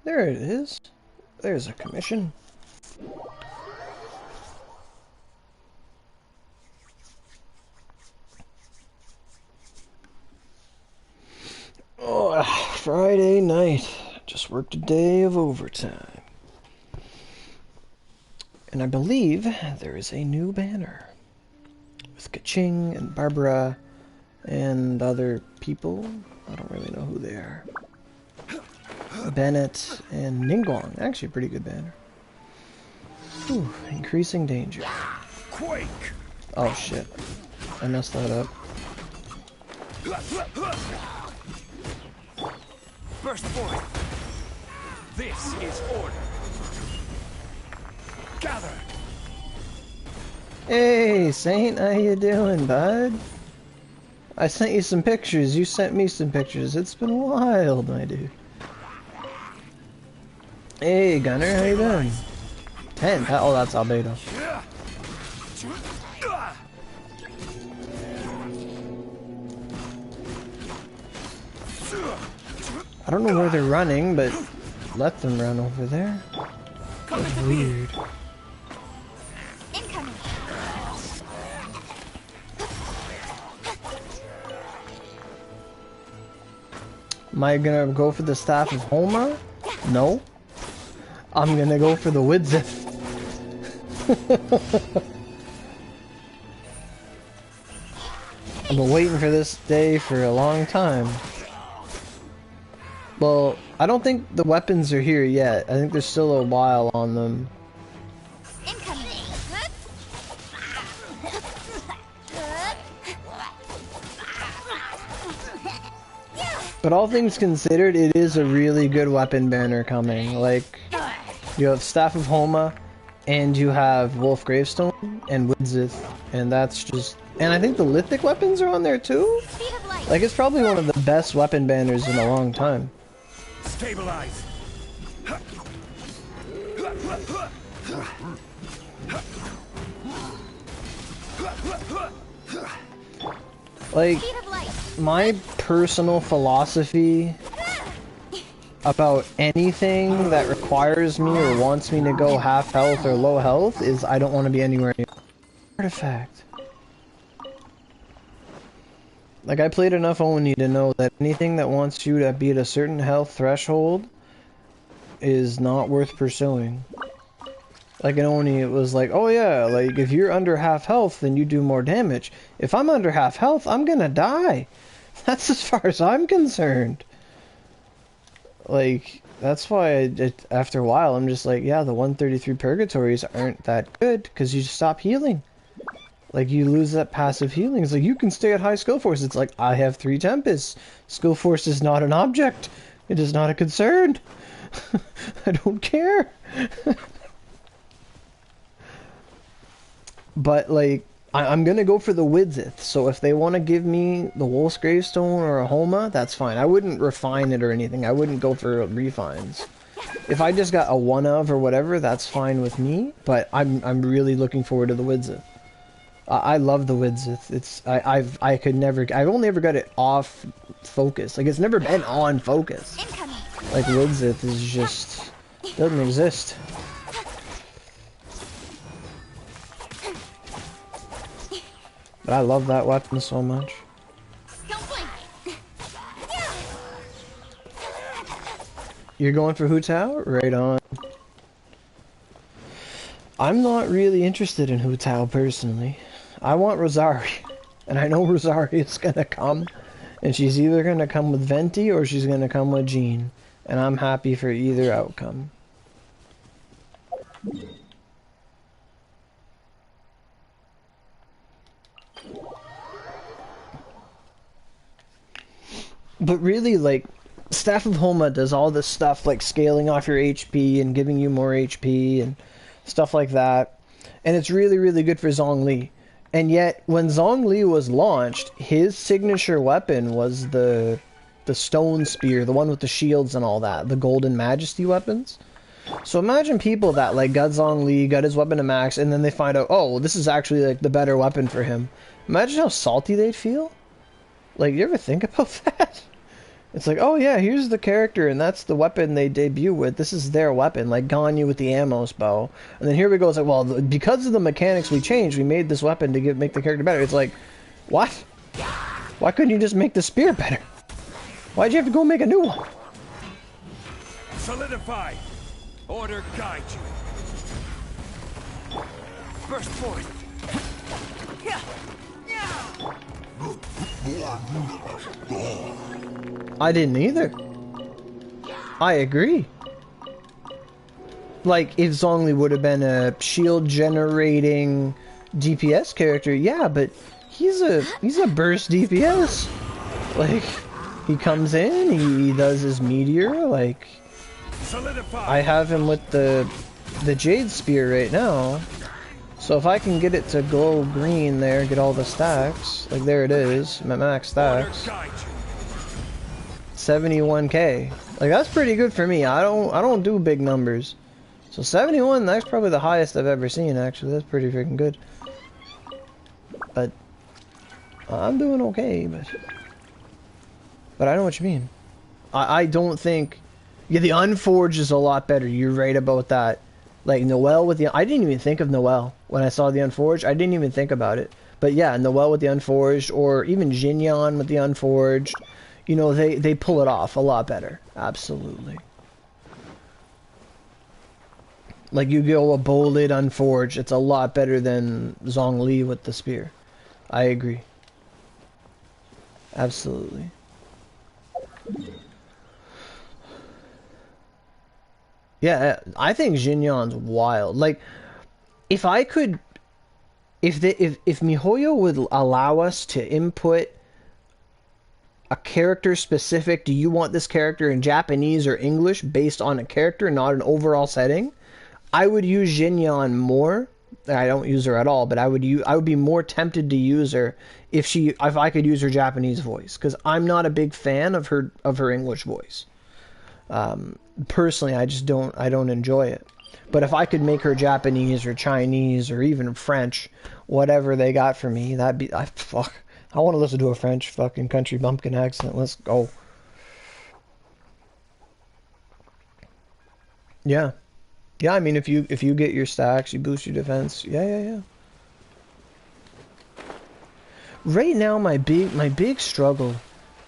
There it is. There's a commission. Oh, Friday night. Just worked a day of overtime. And I believe there is a new banner. With Kaching and Barbara and other people. I don't really know who they are. Bennett and Ningguang. Actually a pretty good banner. Ooh, increasing danger. Quake. Oh shit. I messed that up. Burst forth. This is order. Gather. Hey, Saint, how you doing, bud? I sent you some pictures. You sent me some pictures. It's been wild, my dude. Hey, Gunner, how you doing? 10. Oh, that's Albedo. I don't know where they're running, but let them run over there. That's weird. Am I gonna go for the Staff of Homa? No. I'm gonna go for the Widzith. I've been waiting for this day for a long time. Well, I don't think the weapons are here yet. I think there's still a while on them. But all things considered, it is a really good weapon banner coming. Like, you have Staff of Homa, and you have Wolf Gravestone, and Widzith, and that's just... And I think the Lithic weapons are on there too? Like, it's probably one of the best weapon banners in a long time. Stabilize. Like, my personal philosophy about anything that requires me or wants me to go half health or low health is I don't want to be anywhere near artifact. Like, I played enough Oni to know that anything that wants you to be at a certain health threshold is not worth pursuing. Like in Oni, it was like, oh yeah, like if you're under half health, then you do more damage. If I'm under half health, I'm gonna die. That's as far as I'm concerned. Like, that's why after a while, I'm just like, yeah, the 133 purgatories aren't that good, because you stop healing. Like, you lose that passive healing. It's like, you can stay at high skill force. It's like, I have 3 Tempests. Skill force is not an object. It is not a concern. I don't care. But, like, I'm gonna go for the Widzith. So if they want to give me the Wolf's Gravestone or a Homa, that's fine. I wouldn't refine it or anything. I wouldn't go for refines. If I just got a one of or whatever, that's fine with me. But I'm really looking forward to the Widzith. I love the Widzith. It's I've only ever got it off focus. Like, it's never been on focus. Like, Widzith is just doesn't exist. But I love that weapon so much. You're going for Hu Tao? Right on. I'm not really interested in Hu Tao personally. I want Rosari. And I know Rosari is gonna come. And she's either gonna come with Venti or she's gonna come with Jean. And I'm happy for either outcome. But really, like, Staff of Homa does all this stuff, like scaling off your HP and giving you more HP and stuff like that. And it's really, really good for Zhongli. And yet, when Zhongli was launched, his signature weapon was the stone spear, the one with the shields and all that, the Golden Majesty weapons. So imagine people that, like, got Zhongli, got his weapon to max, and then they find out, oh, this is actually, like, the better weapon for him. Imagine how salty they'd feel. Like, you ever think about that? It's like, oh yeah, here's the character, and that's the weapon they debut with. This is their weapon, like Ganyu with the Amos bow. And then here we go, it's like, well, because of the mechanics we changed, we made this weapon to make the character better. It's like, what? Why couldn't you just make the spear better? Why'd you have to go make a new one? Solidify. Order guide you. Burst forth. I didn't either. I agree. Like, if Zhongli would have been a shield generating DPS character, yeah, but he's a burst DPS. Like, he comes in, he does his meteor, like, I have him with the Jade Spear right now. So if I can get it to glow green there, get all the stacks, like there it is, my max stacks. 71k. Like, that's pretty good for me. I don't do big numbers. So 71, that's probably the highest I've ever seen, actually. That's pretty freaking good. But I'm doing okay, but I know what you mean. I don't think, yeah, the Unforged is a lot better. You're right about that. Like Noelle with the, I didn't even think of Noelle when I saw the Unforged. I didn't even think about it. But yeah, Noelle with the Unforged, or even Jinyan with the Unforged, you know, they pull it off a lot better. Absolutely. Like, you go a Bolid Unforged, it's a lot better than Zhongli with the spear. I agree. Absolutely. Yeah, I think Jinyan's wild. Like, if I could, if MiHoYo would allow us to input a character specific, do you want this character in Japanese or English based on a character, not an overall setting, I would use Jinyan more. I don't use her at all, but I would be more tempted to use her if I could use her Japanese voice, because I'm not a big fan of her English voice. Personally, I don't enjoy it. But if I could make her Japanese or Chinese or even French, whatever they got for me, that'd be, I want to listen to a French fucking country bumpkin accent. Let's go. Yeah. Yeah, I mean, if you get your stacks, you boost your defense. Yeah. Right now, my big struggle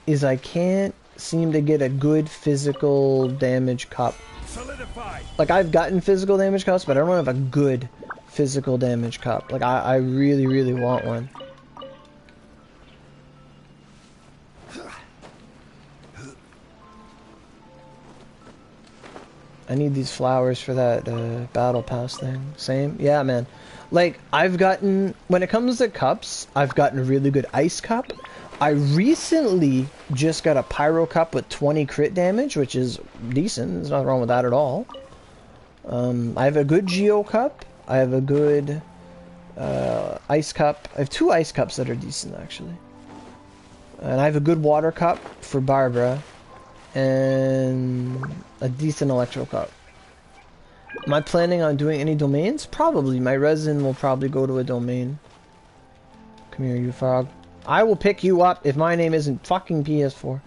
is I can't seem to get a good physical damage cup. Solidify. Like, I've gotten physical damage cups, but I don't have a good physical damage cup. Like, I really, really want one. I need these flowers for that battle pass thing. Same? Yeah, man. Like, I've gotten, when it comes to cups, I've gotten a really good ice cup. I recently just got a pyro cup with 20 crit damage, which is decent. There's nothing wrong with that at all. I have a good Geo cup. I have a good ice cup. I have 2 ice cups that are decent, actually. And I have a good water cup for Barbara. And a decent electro cup. Am I planning on doing any domains? Probably. My resin will probably go to a domain. Come here, you frog. I will pick you up if my name isn't fucking PS4.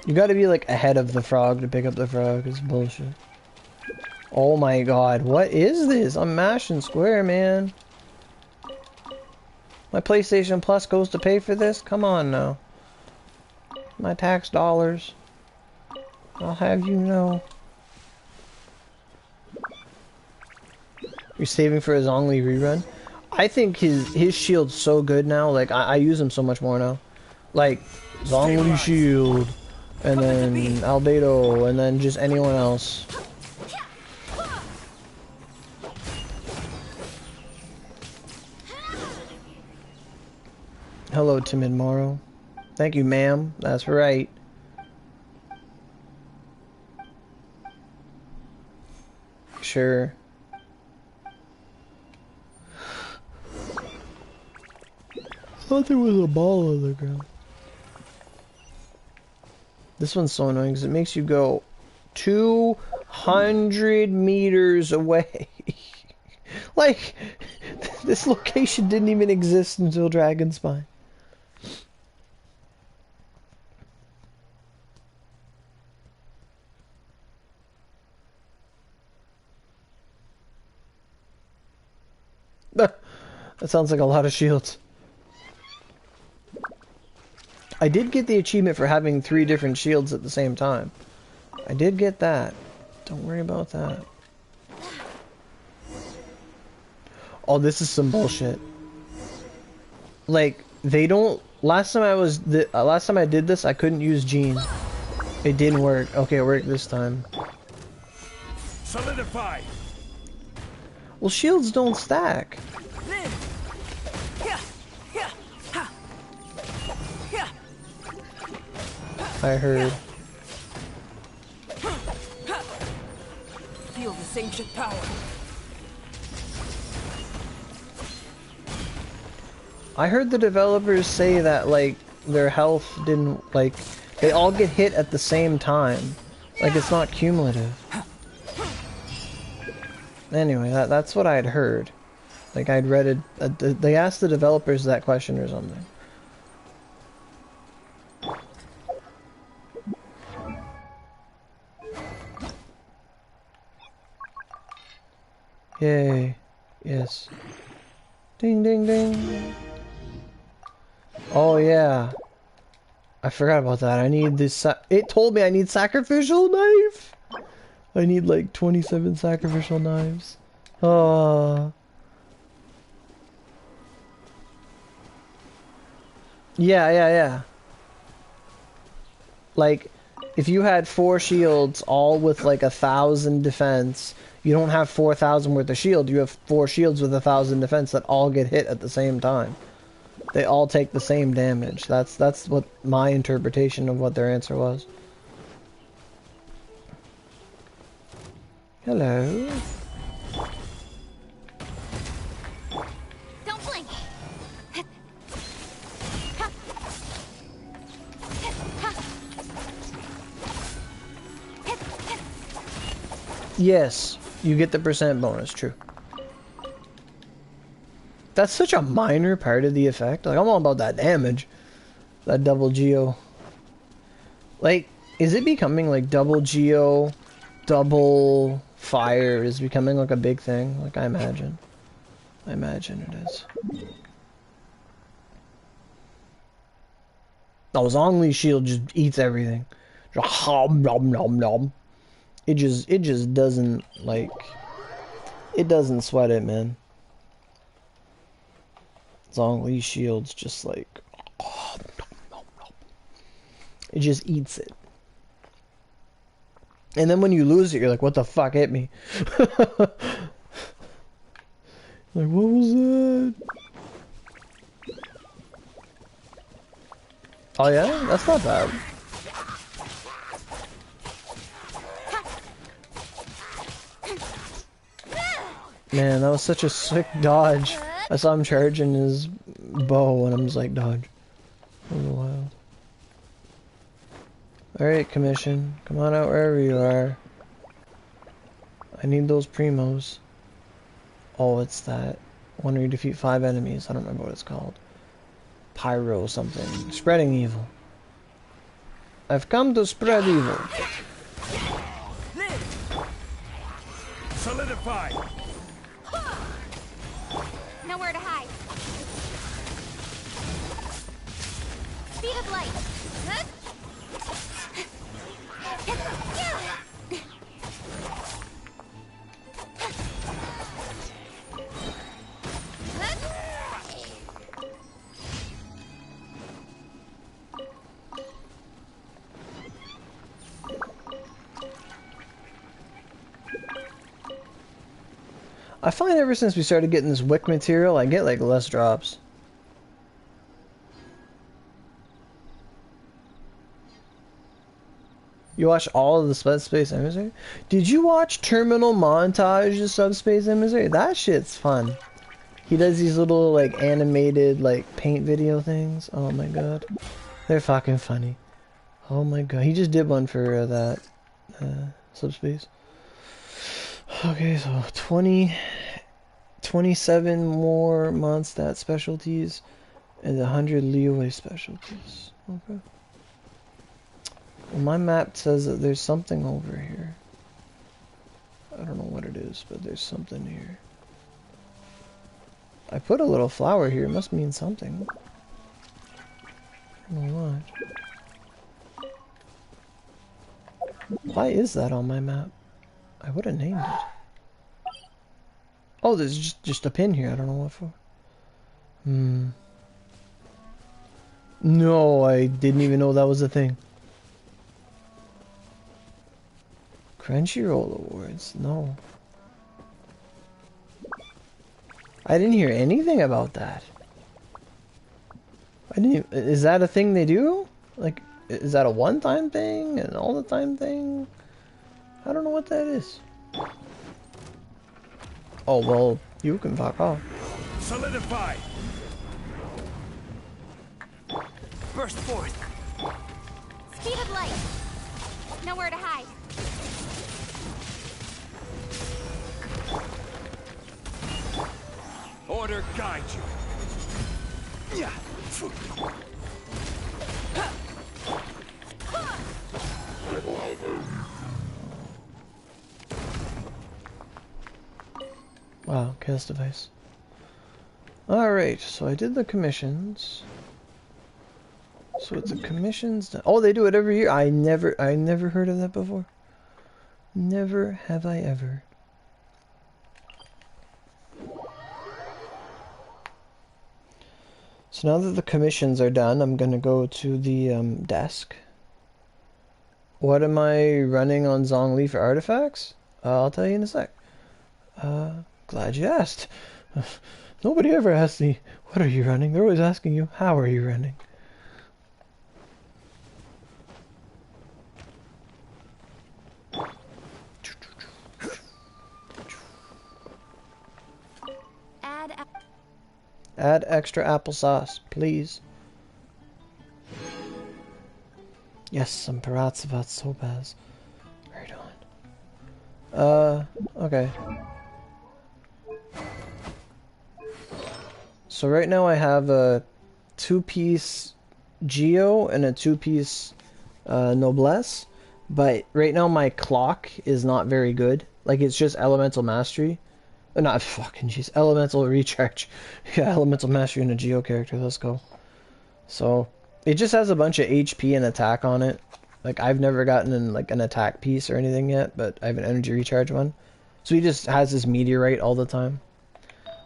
You gotta be like ahead of the frog to pick up the frog. It's bullshit. Oh my god, what is this? I'm mashing square, man. My PlayStation Plus goes to pay for this? Come on now. My tax dollars. I'll have you know. You're saving for a Zhongli rerun? I think his shield's so good now. Like, I use him so much more now. Like, Zhongli shield. And then Albedo. And then just anyone else. Hello, Timid Morrow. Thank you, ma'am. That's right. Sure. I thought there was a ball on the ground. This one's so annoying because it makes you go 200 meters away. Like, this location didn't even exist until Dragon Spine. That sounds like a lot of shields. I did get the achievement for having 3 different shields at the same time. I did get that. Don't worry about that. Oh, this is some bullshit. Like, they don't... Last time I did this, I couldn't use Gene. It didn't work. Okay, it worked this time. Solidify. Well, shields don't stack. I heard. Feel this ancient power. I heard the developers say that, like, their health didn't, like, they all get hit at the same time. Like, it's not cumulative. Anyway, that's what I'd heard. Like, I'd read it, they asked the developers that question or something. Yay. Yes. Ding, ding, ding. Oh, yeah. I forgot about that. I need this... It told me I need sacrificial knife! I need, like, 27 sacrificial knives. Oh. Yeah. Like, if you had 4 shields, all with, like, 1,000 defense... You don't have 4,000 worth of shield, you have 4 shields with 1,000 defense that all get hit at the same time. They all take the same damage. That's what my interpretation of what their answer was. Hello. Don't blink. Yes, you get the percent bonus, true. That's such a minor part of the effect. Like, I'm all about that damage. That double geo. Like, is it becoming like double geo, double fire is becoming like a big thing? Like, I imagine. I imagine it is. Oh, Zhongli's shield just eats everything. Just nom nom nom. It just doesn't, like, it doesn't sweat it, man. Zhongli's shield's just like, it just eats it. And then when you lose it, you're like, what the fuck hit me? Like, what was that? Oh yeah? That's not bad. Man, that was such a sick dodge. I saw him charging his bow and I'm just like, dodge. That was wild. Alright, Commission. Come on out wherever you are. I need those primos. Oh, it's that one where you defeat 5 enemies. I don't remember what it's called. Pyro something. Spreading evil. I've come to spread evil. Solidify. Nowhere to hide. Speed of light. I find ever since we started getting this wick material, I get like less drops. You watch all of the Subspace Emissary? Did you watch Terminal Montage of Subspace Emissary? That shit's fun. He does these little like animated like paint video things. Oh my god. They're fucking funny. Oh my god. He just did one for that Subspace. Okay, so 20 27 more Mondstadt specialties and 100 leeway specialties. Okay. Well, my map says that there's something over here. I don't know what it is, but there's something here. I put a little flower here. It must mean something. I don't know why. Why is that on my map? I would have named it. Oh, there's just a pin here. I don't know what for. No, I didn't even know that was a thing. Crunchyroll Awards? No. I didn't hear anything about that. I didn't even, is that a thing they do? Like, is that a one-time thing? An all-the-time thing? I don't know what that is. Oh, well, you can fuck off. Solidified. Burst forth. Speed of light. Nowhere to hide. Order guide you. Yeah. Wow, cast device. Alright, so I did the commissions. So it's a commissions. Oh, they do it every year. I never heard of that before. Never have I ever. So now that the commissions are done, I'm gonna go to the desk. What am I running on Zhongli for artifacts? I'll tell you in a sec. Glad you asked. Nobody ever asks me, what are you running? They're always asking you, how are you running? Add extra applesauce, please. Yes, some Paratsavat Sobaz. Right on. Okay. So right now I have a 2-piece Geo and a 2-piece Noblesse, but right now my clock is not very good. Like, it's just Elemental Mastery. Not fucking jeez. Elemental Recharge. Yeah, Elemental Mastery and a Geo character. Let's go. So, it just has a bunch of HP and attack on it. Like, I've never gotten an attack piece or anything yet, but I have an energy recharge one. So he just has this meteorite all the time.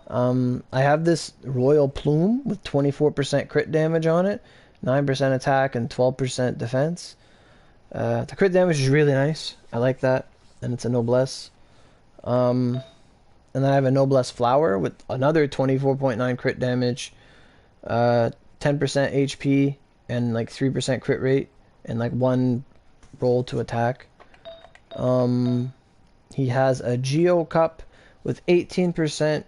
I have this Royal Plume with 24% crit damage on it, 9% attack, and 12% defense. The crit damage is really nice. I like that. And it's a Noblesse. And then I have a Noblesse Flower with another 24.9 crit damage, 10% HP, and like 3% crit rate, and like 1 roll to attack. He has a Geo Cup with 18%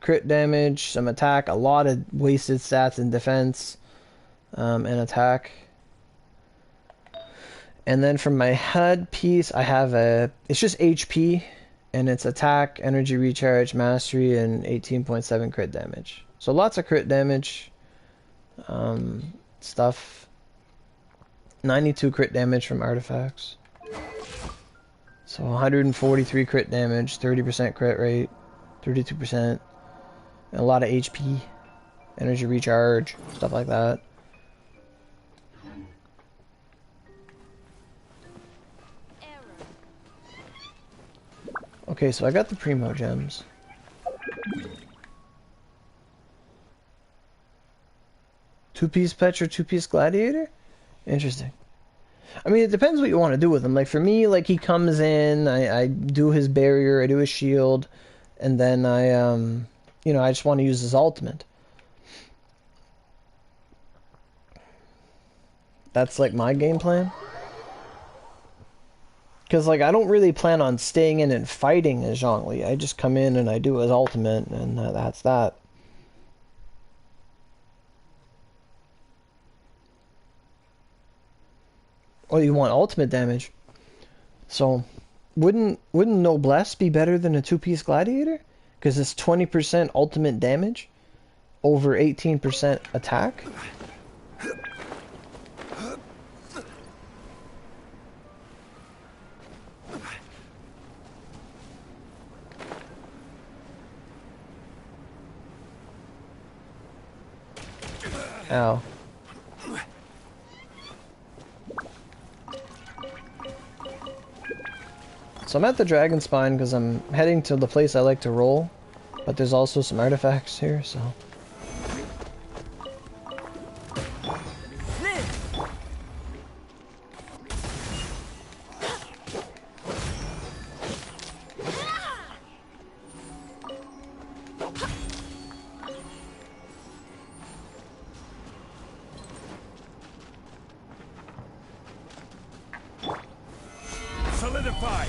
crit damage, some attack, a lot of wasted stats in defense, and attack. And then from my HUD piece, I have it's just HP, and it's attack, energy recharge, mastery, and 18.7 crit damage. So lots of crit damage stuff. 92 crit damage from artifacts. So 143 crit damage, 30% crit rate, 32%, and a lot of HP, energy recharge, stuff like that. Okay, so I got the Primo Gems. Two-piece Petra, 2-piece Gladiator? Interesting. I mean, it depends what you want to do with him. Like, for me, like, he comes in, I do his barrier, I do his shield, and then you know, I just want to use his ultimate. That's, like, my game plan. Because, like, I don't really plan on staying in and fighting as Zhongli. I just come in and I do his ultimate, and that's that. Oh, you want ultimate damage? So, wouldn't Noblesse be better than a 2-piece Gladiator? Because it's 20% ultimate damage over 18% attack. Ow. So I'm at the Dragon Spine because I'm heading to the place I like to roll, but there's also some artifacts here, so... Solidify.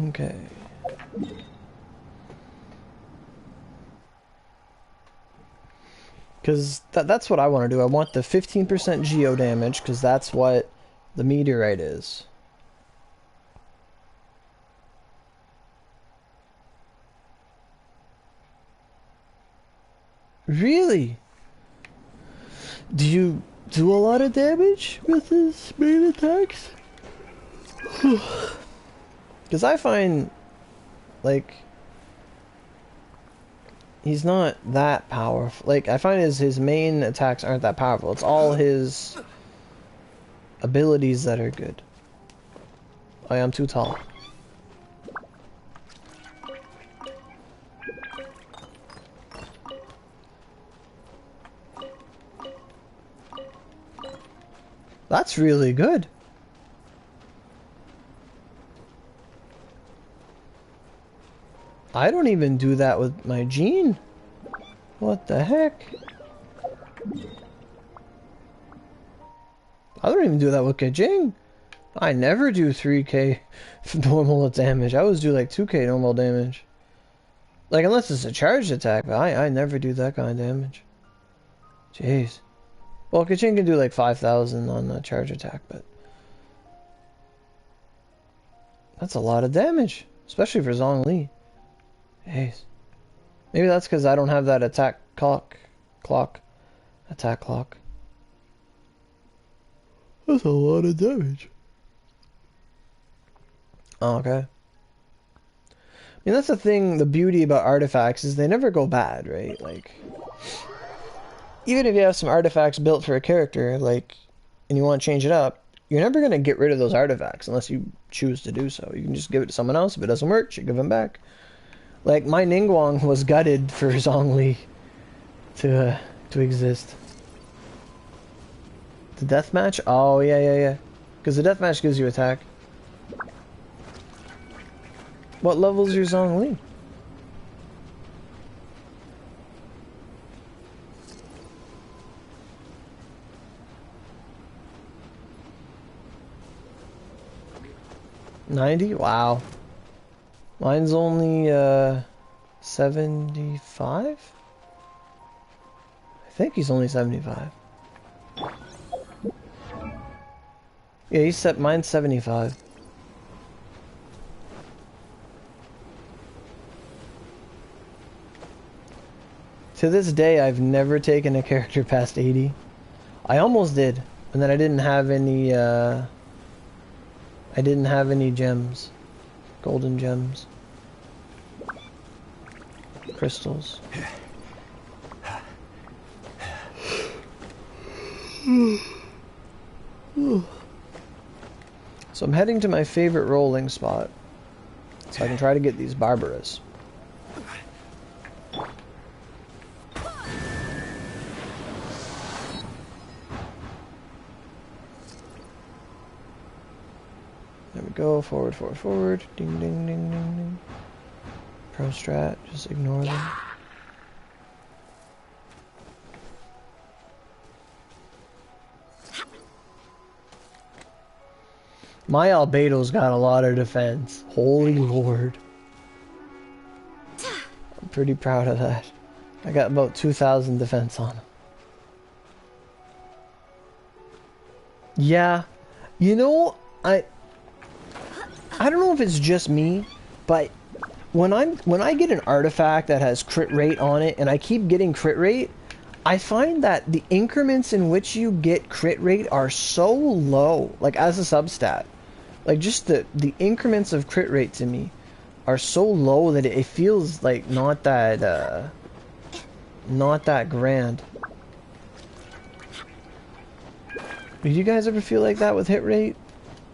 Okay. Because that's what I want to do. I want the 15% geo damage, because that's what the meteorite is. Really? Do you do a lot of damage with his main attacks? Because I find, like, he's not that powerful. Like, I find his main attacks aren't that powerful. It's all his abilities that are good. I am too tall. That's really good. I don't even do that with my Gene. What the heck? I don't even do that with Kajing. I never do 3k normal damage. I always do like 2k normal damage. Like, unless it's a charged attack, but I never do that kind of damage. Jeez. Well, Kachin can do like 5,000 on a charge attack, but... that's a lot of damage. Especially for Zhongli. Jeez. Maybe that's because I don't have that attack clock. Attack clock. That's a lot of damage. Oh, okay. I mean, that's the thing, the beauty about artifacts is they never go bad, right? Like... even if you have some artifacts built for a character, like, and you want to change it up, you're never going to get rid of those artifacts unless you choose to do so. You can just give it to someone else. If it doesn't work, you give them back. Like, my Ningguang was gutted for Zhongli to exist. The deathmatch? Oh, yeah. Because the deathmatch gives you attack. What level's your Zhongli? $90? Wow. Mine's only 75? I think he's only 75. Yeah, he set mine's 75. To this day, I've never taken a character past 80. I almost did, and then I didn't have any gems. Golden gems. Crystals. So I'm heading to my favorite rolling spot, so I can try to get these Barbaras. There we go, forward. Ding, ding, ding, ding, ding. Pro strat, just ignore them. My Albedo's got a lot of defense. Holy Lord. I'm pretty proud of that. I got about 2,000 defense on him. Yeah. You know, I don't know if it's just me, but when I get an artifact that has crit rate on it and I keep getting crit rate, I find that the increments in which you get crit rate are so low, like as a substat. Like just the increments of crit rate to me are so low that it feels like not that grand. Do you guys ever feel like that with hit rate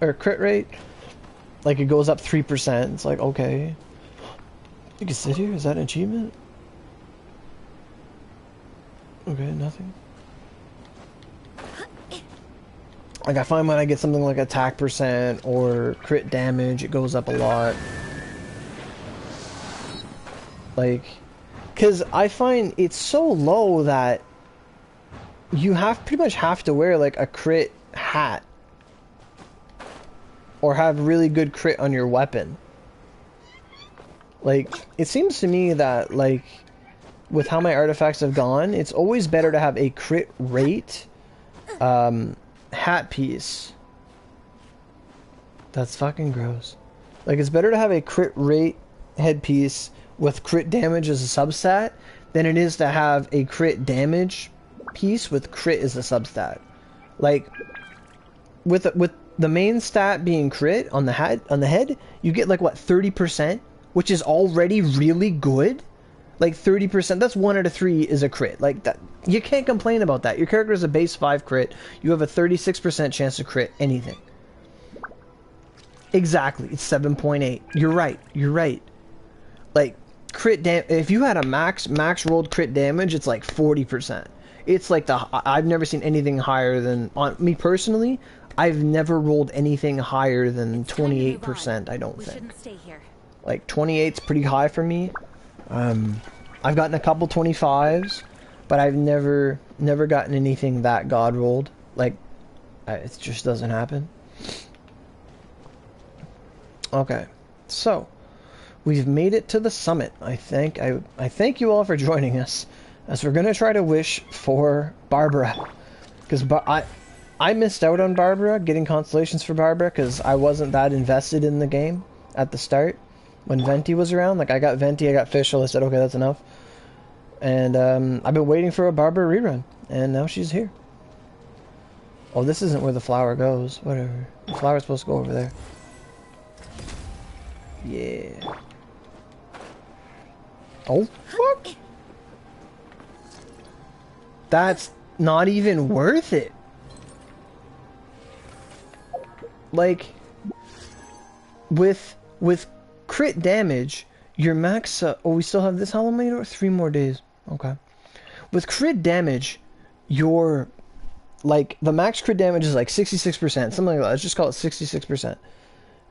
or crit rate? Like it goes up 3%. It's like, okay, you can sit here. Is that an achievement? Okay, nothing. Like I find when I get something like attack percent or crit damage, it goes up a lot. Like, cause I find it's so low that you pretty much have to wear like a crit hat or have really good crit on your weapon. Like, it seems to me that like with how my artifacts have gone, it's always better to have a crit rate hat piece. That's fucking gross. Like, it's better to have a crit rate headpiece with crit damage as a substat than it is to have a crit damage piece with crit as a substat. Like, with the main stat being crit on the head, you get like what, 30%, which is already really good. Like 30%, that's 1 out of 3 is a crit. Like that, you can't complain about that. Your character is a base 5 crit. You have a 36% chance to crit anything. Exactly, it's 7.8. You're right. You're right. Like crit if you had a max rolled crit damage, it's like 40%. It's like I've never seen anything higher than, on me personally, I've never rolled anything higher than 28%, I don't think. Like 28's pretty high for me. I've gotten a couple 25s, but I've never gotten anything that god rolled. Like, it just doesn't happen. Okay, so we've made it to the summit. I thank you all for joining us, as we're gonna try to wish for Barbara, because I missed out on Barbara, getting constellations for Barbara, because I wasn't that invested in the game at the start. When Venti was around, like I got Venti, I got Fischl, I said okay, that's enough. And I've been waiting for a Barbara rerun, and now she's here. Oh, this isn't where the flower goes. Whatever. The flower's supposed to go over there. Yeah. Oh, fuck! That's not even worth it. Like, with crit damage, your max... oh, we still have this? How long many more? 3 more days. Okay. With crit damage, your... like, the max crit damage is like 66%. Something like that. Let's just call it 66%.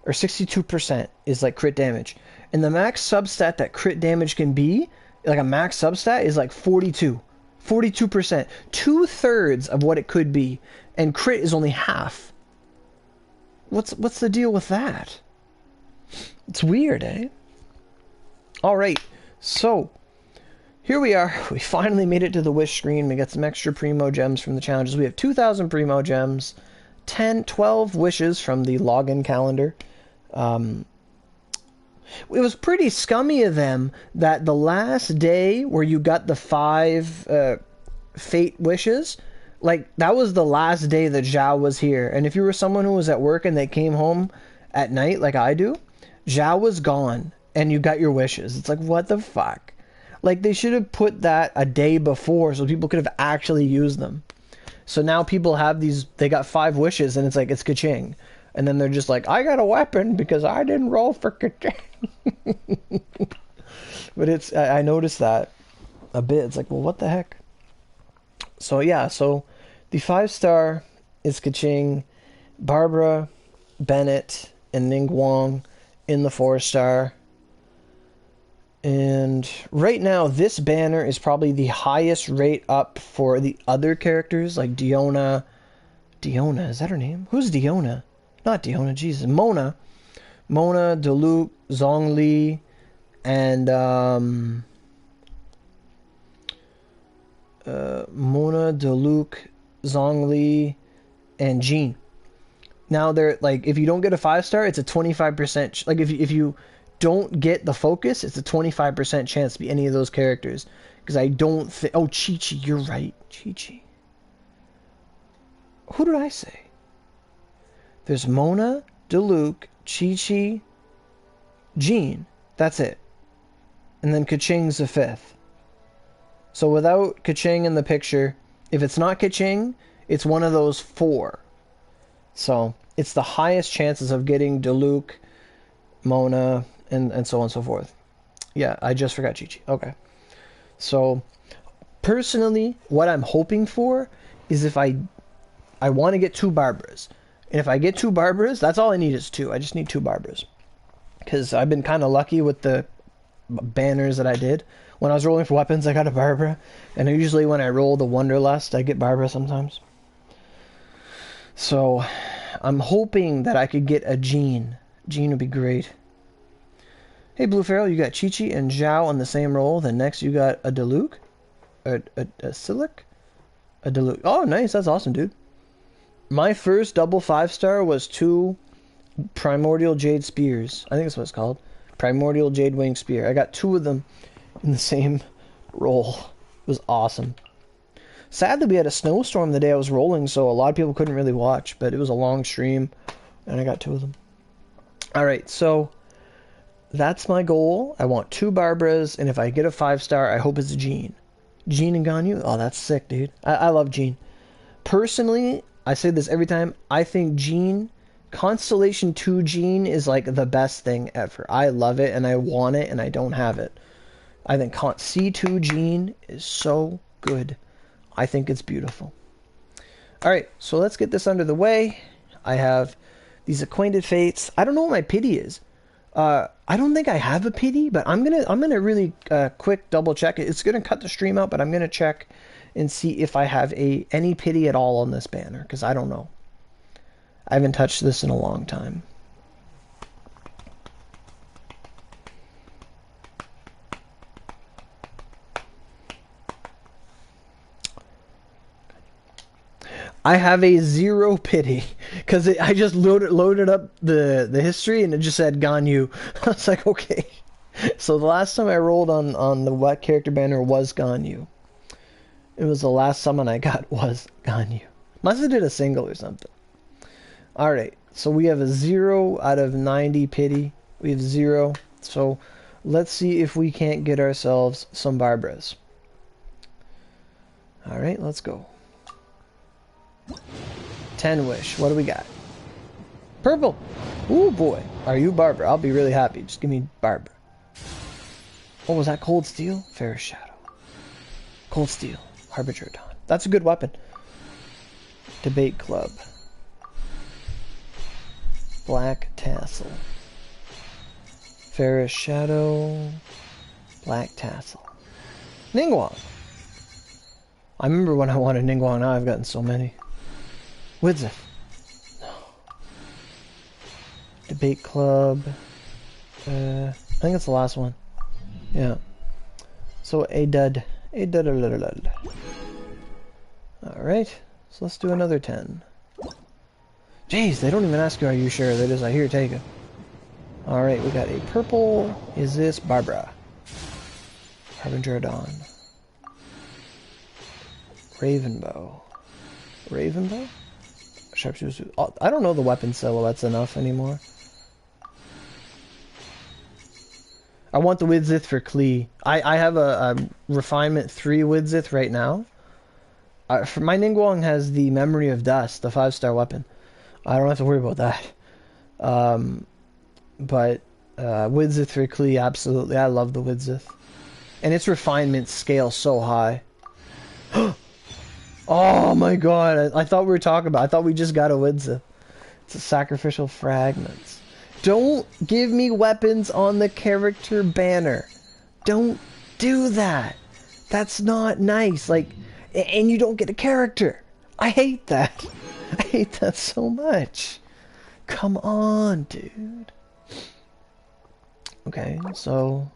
Or 62% is like crit damage. And the max substat that crit damage can be, like a max substat, is like 42. 42%. 2/3 of what it could be. And crit is only half. What's the deal with that? It's weird, eh? Alright, so here we are. We finally made it to the wish screen. We got some extra primo gems from the challenges. We have 2,000 primo gems, 12 wishes from the login calendar. It was pretty scummy of them that the last day where you got the 5 fate wishes, like that was the last day that Zhao was here. And if you were someone who was at work and they came home at night like I do, Zhao was gone and you got your wishes. It's like, what the fuck? Like, they should have put that a day before so people could have actually used them. So now people have these, they got 5 wishes and it's like, it's ka-ching. And then they're just like, I got a weapon because I didn't roll for ka-ching. But it's, I noticed that a bit. It's like, well, what the heck? So yeah, so the 5-star is ka-ching, Barbara, Bennett, and Ning Guang in the 4-star. And right now, this banner is probably the highest rate up for the other characters, like Diona. Diona, is that her name? Who's Diona? Not Diona, Jesus. Mona. Mona, Diluc, Zhongli, and Mona, Diluc, Zhongli, and Jean. Now they're like, if you don't get a 5-star, it's a 25%. Like if you don't get the focus, it's a 25% chance to be any of those characters. Because I don't think. Oh, Chi-Chi, you're right. Chi-Chi. Who did I say? There's Mona, Diluc, Chi-Chi, Jean. That's it. And then Kaching's the 5th. So without Kaching in the picture, if it's not Kaching, it's one of those 4. So it's the highest chances of getting Diluc, Mona, and so on and so forth. Yeah, I just forgot Chi-Chi. Okay. So personally, what I'm hoping for is if I want to get 2 Barbaras. And if I get 2 Barbaras, that's all I need is 2. I just need 2 Barbaras. Because I've been kind of lucky with the banners that I did. When I was rolling for weapons, I got a Barbara. And usually when I roll the Wanderlust, I get Barbara sometimes. So I'm hoping that I could get a Jean. Jean would be great. Hey, Blue Pharaoh, you got Chi-Chi and Zhao on the same roll. Then next you got a Diluc. A Silic? A Diluc. Oh, nice. That's awesome, dude. My first double 5-star was 2 Primordial Jade Spears. I think that's what it's called. Primordial Jade Wing Spear. I got 2 of them in the same roll. It was awesome. Sadly, we had a snowstorm the day I was rolling, so a lot of people couldn't really watch, but it was a long stream, and I got 2 of them. Alright, so that's my goal. I want 2 Barbaras, and if I get a 5-star, I hope it's a Jean. Jean and Ganyu? Oh, that's sick, dude. I love Jean. Personally, I say this every time, I think Jean, Constellation 2 Jean is like the best thing ever. I love it, and I want it, and I don't have it. I think C2 Jean is so good. I think it's beautiful. Alright, so let's get this under the way. I have these Acquainted Fates. I don't know what my pity is. I don't think I have a pity, but I'm gonna really quick double check it. It's gonna cut the stream out, but I'm gonna check and see if I have any pity at all on this banner, because I don't know. I haven't touched this in a long time. I have a 0 pity because I just loaded up the history and it just said Ganyu. I was like, okay. So the last time I rolled on the what character banner was Ganyu. It was the last summon I got was Ganyu. Must have did a single or something. Alright, so we have a 0 out of 90 pity. We have 0. So let's see if we can't get ourselves some Barbaras. Alright, let's go. 10 wish. What do we got? Purple. Ooh boy. Are you Barbara? I'll be really happy. Just give me Barbara. Oh, was that Cold Steel? Fair Shadow. Cold Steel. Harbinger Dawn. That's a good weapon. Debate Club. Black Tassel. Fairest Shadow. Black Tassel. Ningguang. I remember when I wanted Ningguang. Now I've gotten so many. Widzith. No. Debate Club. I think it's the last one. Yeah. So a dud. A dud. Alright. So let's do another 10. Jeez, they don't even ask you, are you sure? They just like, here, take it. Alright, we got a purple. Is this Barbara? Harbinger Dawn. Ravenbow. Ravenbow? Sharpshooter. Oh, I don't know the weapon silhouettes enough anymore. I want the Widzith for Klee. I have a Refinement 3 Widzith right now. For my Ningguang has the Memory of Dust, the 5-star weapon. I don't have to worry about that. But Widzith for Klee, absolutely. I love the Widzith. And its refinement scale so high. Oh my god, I thought we were talking about, I thought we just got a Widzith. It's a Sacrificial Fragments. Don't give me weapons on the character banner. Don't do that. That's not nice. Like, and you don't get a character. I hate that. I hate that so much. Come on, dude. Okay, so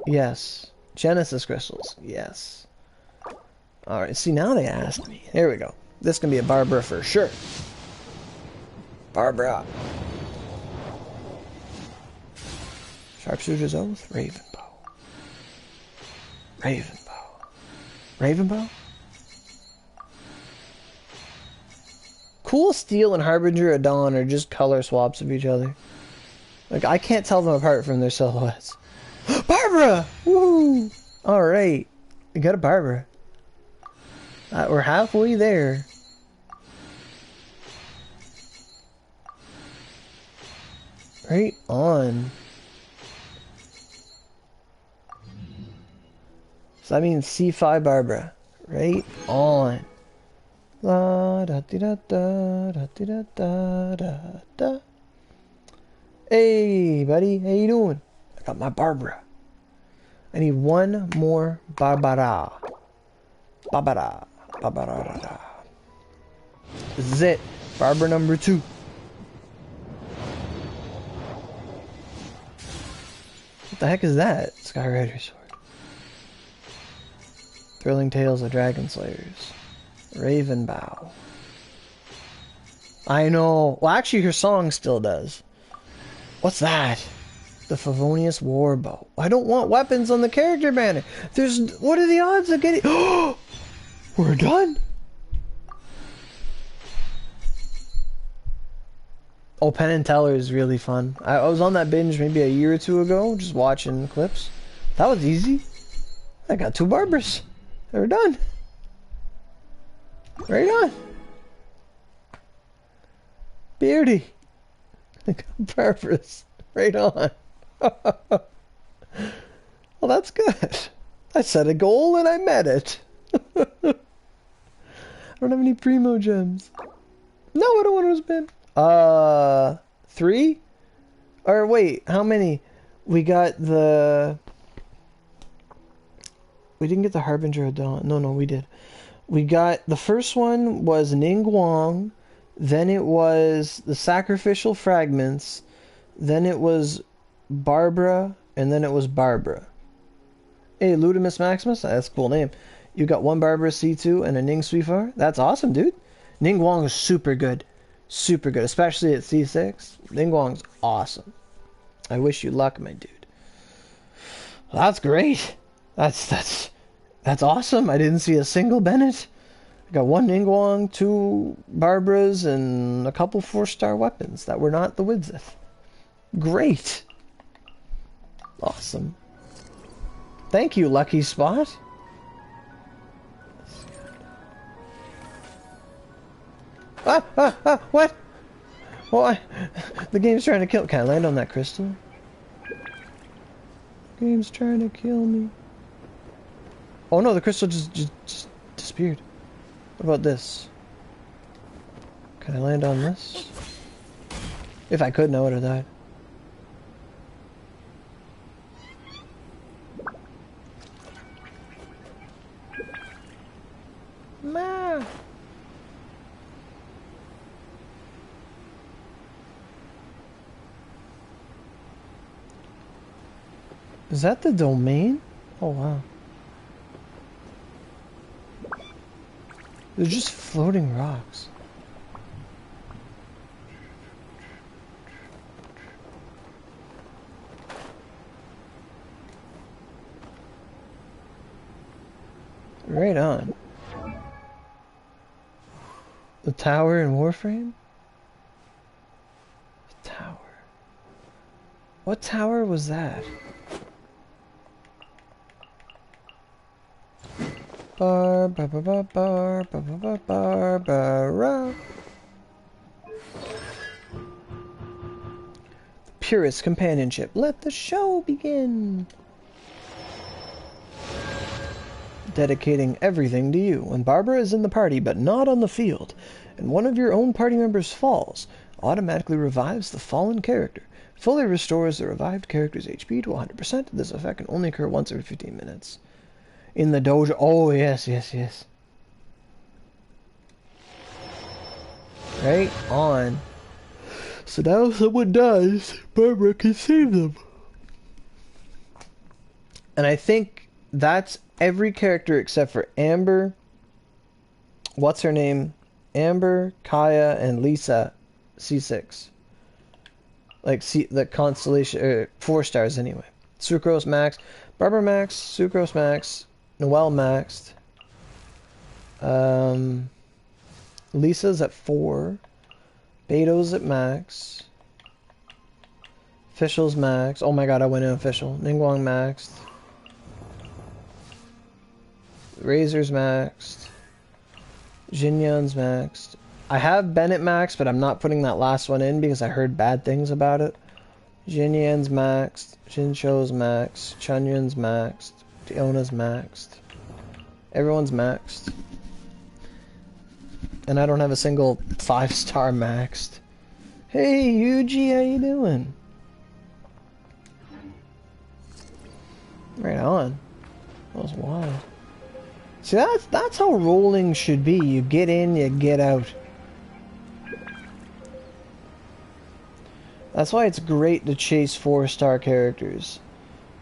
yes. Genesis crystals, yes. Alright, see now they asked me. There we go. This can be a Barbara for sure. Barbara. Sharpshooter's Oath, Ravenbow. Ravenbow. Ravenbow? Cool Steel and Harbinger of Dawn are just color swaps of each other. Like, I can't tell them apart from their silhouettes. Barbara! Woo! Alright. We got a Barbara. We're halfway there. Right on. So that means C5 Barbara. Right on. La da di da da da di da da da da. Hey buddy, how you doing? I got my Barbara. I need one more Barbara. Barbara. Barbara. This is it. Barbara number 2. What the heck is that? Skyrider sword. Thrilling Tales of Dragon Slayers. Ravenbow. I know. Well, actually, her song still does. What's that? The Favonius Warbow. I don't want weapons on the character banner. What are the odds of getting... Oh! We're done! Oh, Penn and Teller is really fun. I was on that binge maybe a year or two ago, just watching clips. That was easy. I got 2 Barbaras. They were done. Right on. Beauty. I got Barbaras. Right on. Well, that's good. I set a goal and I met it. I don't have any primo gems. No, I don't want to spend. 3? Or wait, how many? We got the... We didn't get the Harbinger of Dawn. No, we did. We got... The first one was Ningguang. Then it was the Sacrificial Fragments. Then it was Barbara. And then it was Barbara. Hey, Ludimus Maximus. That's a cool name. You got 1 Barbara C2 and a Ning Suifar. That's awesome, dude. Ningguang is super good. Super good. Especially at C6. Ningguang's awesome. I wish you luck, my dude. Well, that's great. That's awesome. I didn't see a single Bennett. I got 1 Ningguang, 2 Barbaras, and a couple 4-star weapons that were not the Widzith. Great. Awesome. Thank you, Lucky Spot. What? Why? The game's trying to kill... Can I land on that crystal? The game's trying to kill me. Oh no, the crystal just disappeared. What about this? Can I land on this? If I couldn't, I would have died. Ma! Is that the domain? Oh wow. They're just floating rocks. Right on. The tower in Warframe? The tower. What tower was that? Barbara. Purest companionship. Let the show begin. Dedicating everything to you. When Barbara is in the party but not on the field, and one of your own party members falls, automatically revives the fallen character. Fully restores the revived character's HP to 100%. This effect can only occur once every 15 minutes. In the dojo. Oh, yes. Right on. So now if someone dies, Barbara can save them. And I think that's every character except for Amber. What's her name? Amber, Kaya, and Lisa C6. Like the Constellation, 4 stars anyway. Sucrose max, Barber max, Sucrose max, Noelle maxed. Lisa's at 4. Beto's at max. Official's max. Oh my god, I went in official. Ningguang maxed. Razor's maxed. Jinyan's maxed. I have Bennett maxed, but I'm not putting that last one in because I heard bad things about it. Jinyan's maxed. Jinsho's maxed. Chunyun's maxed. Fiona's maxed. Everyone's maxed. And I don't have a single 5-star maxed. Hey, Yuji, how you doing? Right on. That was wild. See, that's how rolling should be. You get in, you get out. That's why it's great to chase 4-star characters.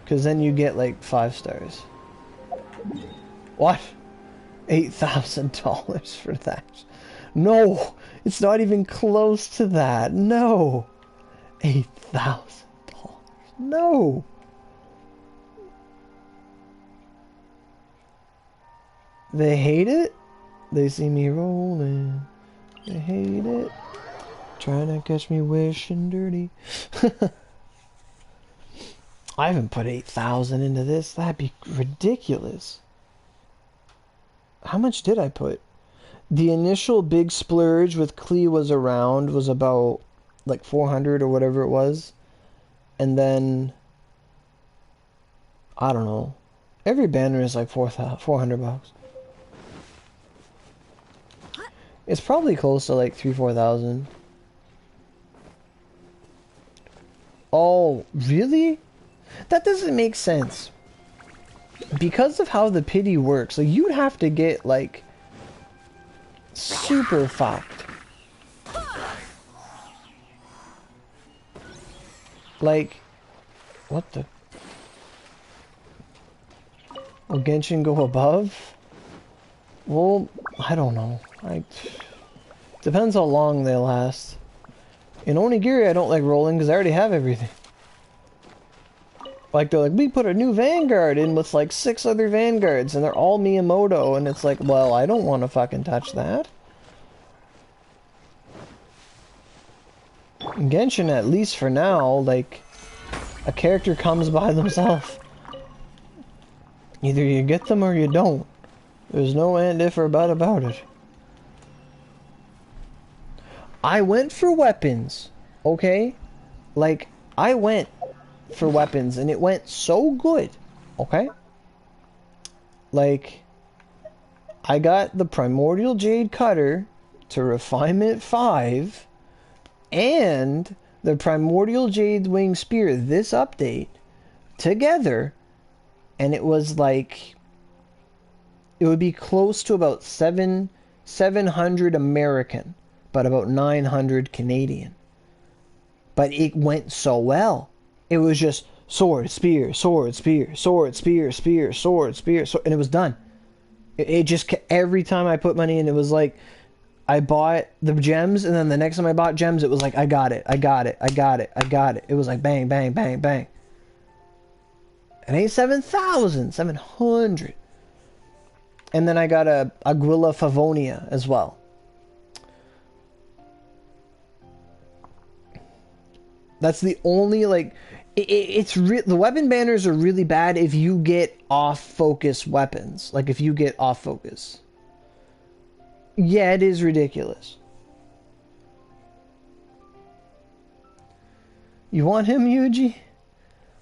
Because then you get like 5 stars. What? $8,000 for that? No! It's not even close to that. No! $8,000. No! They hate it? They see me rolling. They hate it. Trying to catch me wishing dirty. I haven't put 8,000 into this. That'd be ridiculous. How much did I put? The initial big splurge with Klee was around was about like 400 or whatever it was. And then I don't know. Every banner is like 400 bucks. It's probably close to like 3,000-4,000. Oh, really? That doesn't make sense. Because of how the pity works, like you'd have to get like super fucked. Like, what the? Will Genshin go above? Well, I don't know. Depends how long they last. In Onigiri, I don't like rolling because I already have everything. Like, they're like, we put a new Vanguard in with like 6 other Vanguards, and they're all Miyamoto, and it's like, well, I don't want to fucking touch that. In Genshin, at least for now, like, a character comes by themselves. Either you get them or you don't. There's no and if or but about it. I went for weapons, okay? Like, I went for weapons and it went so good, okay? Like, I got the Primordial Jade Cutter to Refinement 5 and the Primordial Jade Wing Spear, this update, together, and it was like, it would be close to about 700 American, but about 900 Canadian. But it went so well. It was just sword, spear, sword, spear, sword, spear, spear, sword, spear, sword, and it was done. It just, every time I put money in, it was like, I bought the gems, and then the next time I bought gems, it was like, I got it, I got it, I got it, I got it. It was like bang, bang, bang, bang. It ain't 7,000, 700. And then I got a Aguila Favonia as well. That's the only, like, the weapon banners are really bad if you get off-focus weapons. Like, if you get off-focus. Yeah, it is ridiculous. You want him, Yuji?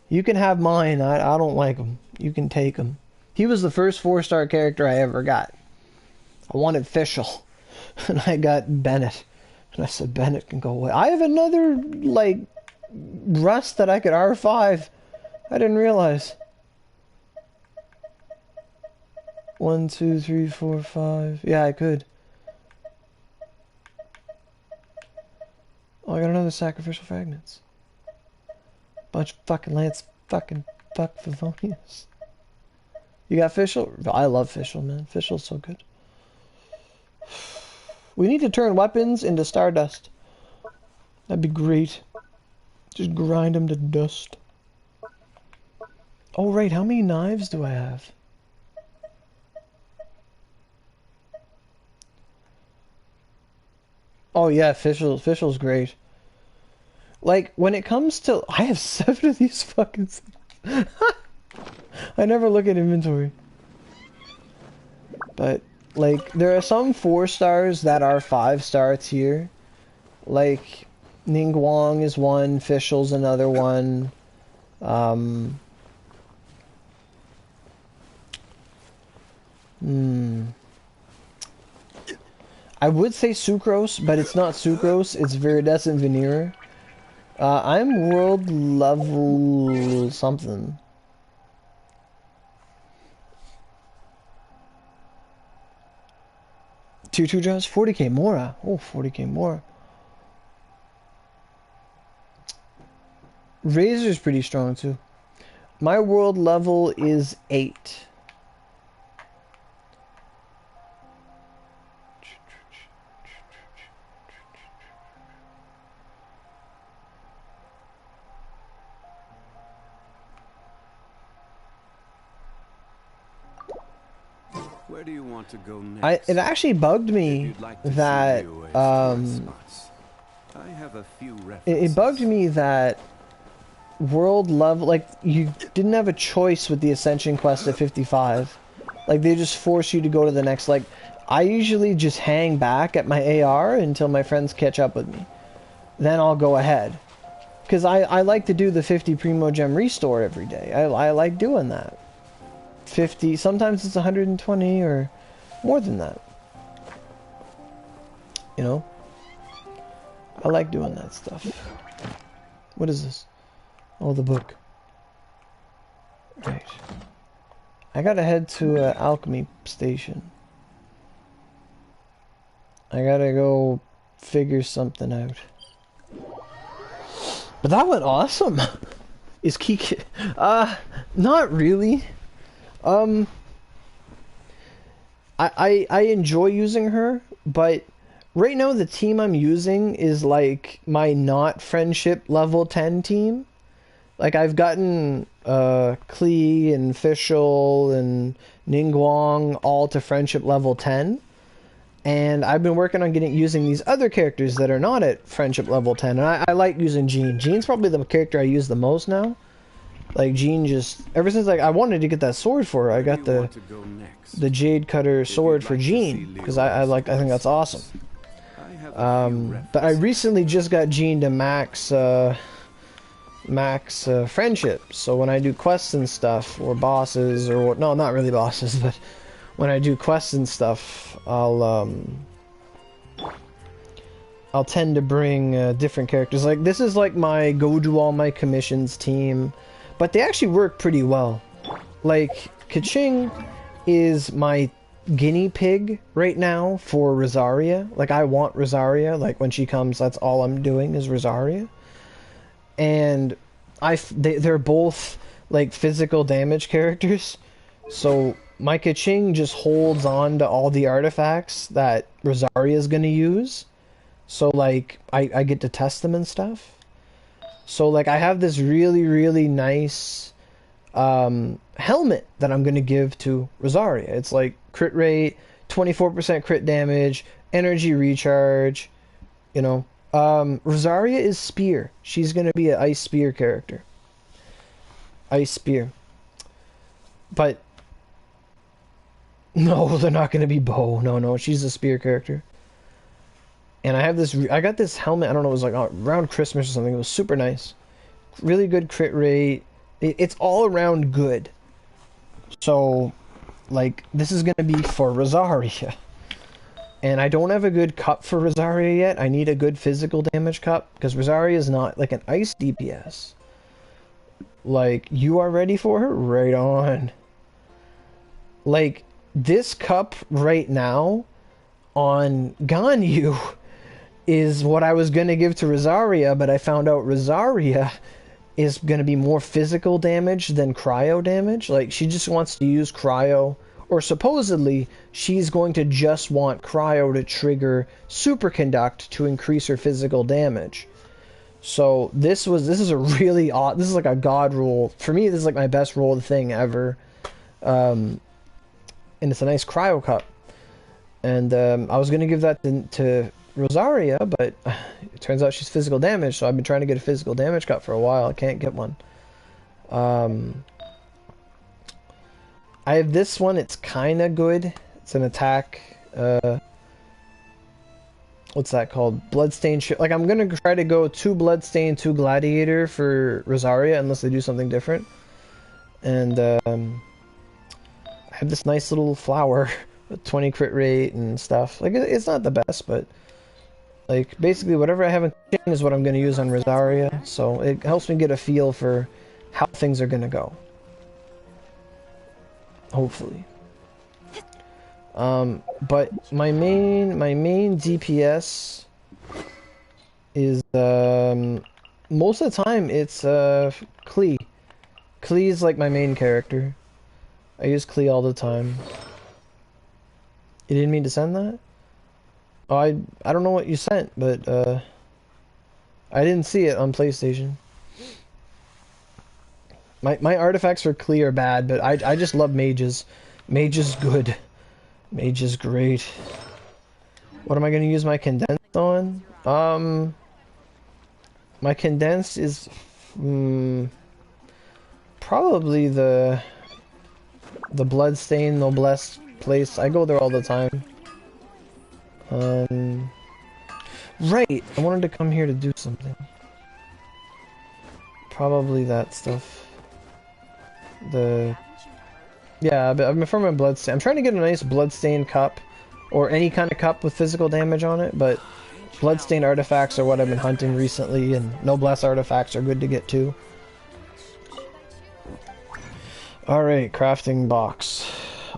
You can have mine. I don't like him. You can take him. He was the first 4-star character I ever got. I wanted Fischl. And I got Bennett. And I said, Bennett can go away. I have another, like, Rust that I could R5. I didn't realize. 1, 2, 3, 4, 5. Yeah, I could. Oh, I got another Sacrificial Fragments. Bunch of fucking Lance fucking fuck Favonius. You got Fischl? I love Fischl, man. Fischl's so good. We need to turn weapons into Stardust. That'd be great. Just grind them to dust. Oh, right, how many knives do I have? Oh yeah, Official's great. Like, when it comes to... I have 7 of these fucking... I never look at inventory. But, like, there are some 4 stars that are 5-star tier. Like, Ningguang is one, Official's another one. I would say Sucrose, but it's not Sucrose, it's Viridescent Veneer. I'm world level something. Tier 2 jobs? 40k Mora. Oh, 40k Mora. Razor's pretty strong too. My world level is 8. Where do you want to go next? It actually bugged me that I have a few it bugged me that world level, like, you didn't have a choice with the Ascension quest at 55. Like, they just force you to go to the next. Like, I usually just hang back at my AR until my friends catch up with me. Then I'll go ahead. Because I like to do the 50 Primo Gem restore every day. I like doing that. 50, sometimes it's 120 or more than that. You know? I like doing that stuff. What is this? Oh, the book. Right. I gotta head to an alchemy station. I gotta go figure something out. But that went awesome! Is Kiki... not really. I enjoy using her, but right now the team I'm using is like my not friendship level 10 team. Like, I've gotten Klee and Official and Ningguang all to friendship level 10. And I've been working on using these other characters that are not at friendship level 10. And I like using Jean. Jean's probably the character I use the most now. Like, Jean just... Ever since, like, I wanted to get that sword for her, I got the Jade Cutter sword for Jean. Because I think that's awesome. But I recently just got Jean to max friendship. So when I do quests and stuff, or bosses, or... No, not really bosses, but... When I do quests and stuff, I'll tend to bring different characters. Like, this is like my go do all my commissions team. But they actually work pretty well. Like, Kaching is my guinea pig right now for Rosaria. Like, I want Rosaria. Like, when she comes, that's all I'm doing is Rosaria. And they're both, like, physical damage characters. So... my Kaching just holds on to all the artifacts that Rosaria is going to use. So, like, I get to test them and stuff. So, like, I have this really, really nice helmet that I'm going to give to Rosaria. It's, like, crit rate, 24% crit damage, energy recharge, you know. Rosaria is Spear. She's going to be an Ice Spear character. Ice Spear. But... no, they're not going to be Bow. No, she's a Spear character. And I have this... I got this helmet, I don't know, it was like around Christmas or something. It was super nice. Really good crit rate. It's all around good. So, like, this is going to be for Rosaria. And I don't have a good cup for Rosaria yet. I need a good physical damage cup. Because Rosaria is not like an ice DPS. Like, you are ready for her? Right on. Like... this cup right now on Ganyu is what I was going to give to Rosaria, but I found out Rosaria is going to be more physical damage than cryo damage. Like, she just wants to use cryo, or supposedly she's going to just want cryo to trigger superconduct to increase her physical damage. So this is a really odd. This is like a god roll for me. This is like my best rolled thing ever, and it's a nice cryo cup. And I was gonna give that to Rosaria, but it turns out she's physical damage. So I've been trying to get a physical damage cup for a while. I can't get one. I have this one. It's kind of good. It's an attack. What's that called? Bloodstain. Like I'm gonna try to go 2 Bloodstain, 2 Gladiator for Rosaria, unless they do something different. And I have this nice little flower with 20 crit rate and stuff. Like it's not the best, but like basically whatever I have in kitchen is what I'm gonna use on Rosaria. So it helps me get a feel for how things are gonna go. Hopefully. But my main DPS is most of the time it's Klee. Klee is like my main character. I use Klee all the time. You didn't mean to send that? Oh, I don't know what you sent, but I didn't see it on PlayStation. My artifacts for Klee are bad, but I just love mages. Mage is good. Mage is great. What am I going to use my condensed on? My condensed is probably the Bloodstain Noblesse place. I go there all the time. Right, I wanted to come here to do something. Probably that stuff. Yeah, but I've been farming Bloodstain. I'm trying to get a nice Bloodstain cup, or any kind of cup with physical damage on it, but Bloodstain artifacts are what I've been hunting recently, and Noblesse artifacts are good to get too. Alright, crafting box.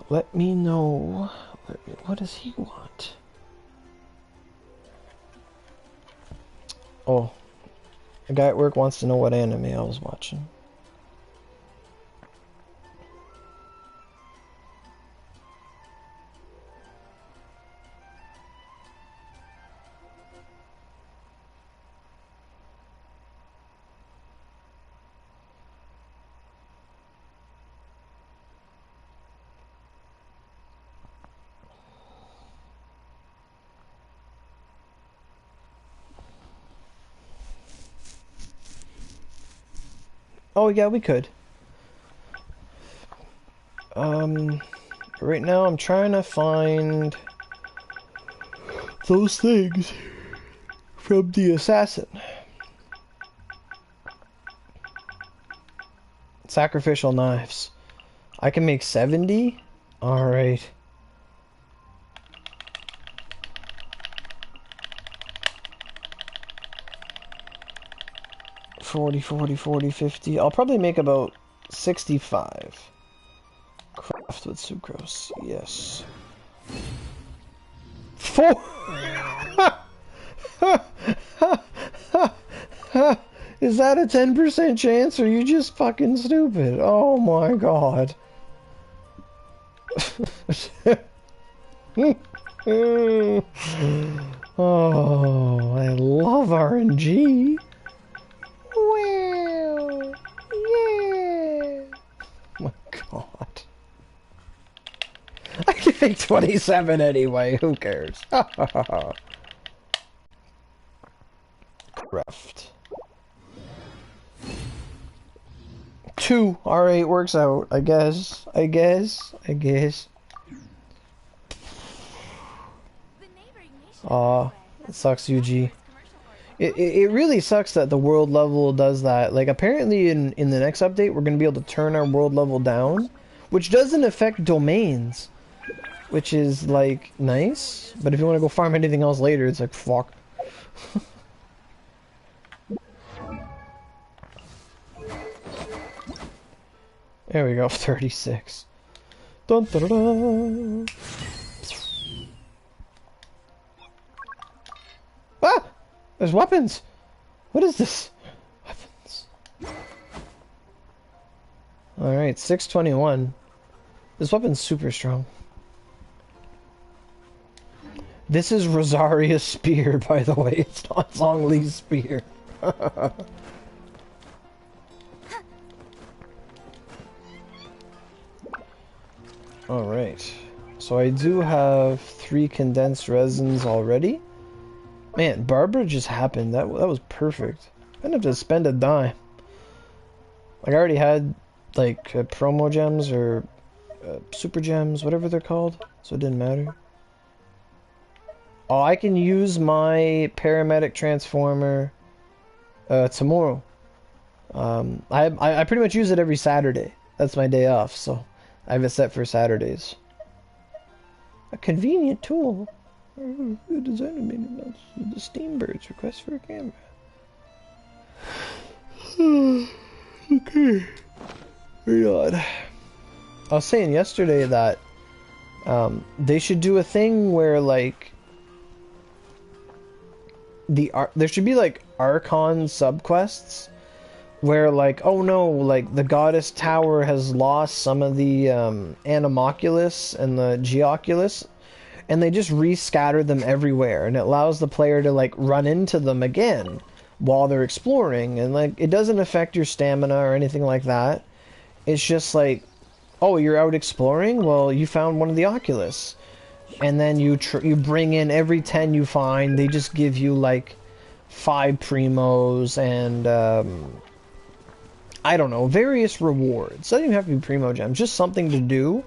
Let me know. What does he want? Oh, a guy at work wants to know what anime I was watching. Oh yeah, we could. Right now I'm trying to find those things from the assassin. Sacrificial knives. I can make 70? Alright. $40, $40, $40, $50. I'll probably make about 65. Craft with sucrose. Yes. 4. Is that a 10% chance, or are you just fucking stupid? Oh my god. Oh, I love RNG. Well, yeah. Oh my god. I can make 27 anyway, who cares? Craft. 2. Alright, works out, I guess. Aw, it sucks, UG. It really sucks that the world level does that. Like, apparently in the next update, we're going to be able to turn our world level down, which doesn't affect domains, which is, like, nice. But if you want to go farm anything else later, it's like, fuck. There we go, 36. Dun, dun, dun, dun. Ah! There's weapons! What is this? Weapons. Alright, 621. This weapon's super strong. This is Rosaria's spear, by the way. It's not Zhongli's spear. Alright. So I do have 3 condensed resins already. Man, Barbara just happened. That was perfect. I didn't have to spend a dime. Like, I already had, like, promo gems or super gems, whatever they're called. So it didn't matter. Oh, I can use my paramedic transformer tomorrow. I pretty much use it every Saturday. That's my day off, so I have it set for Saturdays. A convenient tool. Who designed maintenance? The Steambirds request for a camera. Okay. Very odd. I was saying yesterday that they should do a thing where like there should be like Archon subquests where like, oh no, like the Goddess Tower has lost some of the Animoculus and the Geoculus, and they just rescatter them everywhere, and it allows the player to like run into them again while they're exploring, and like it doesn't affect your stamina or anything like that. It's just like, oh, you're out exploring, well, you found one of the Oculus, and then you bring in every 10 you find. They just give you like 5 primos and I don't know, various rewards. Doesn't even have to be primo gems, just something to do.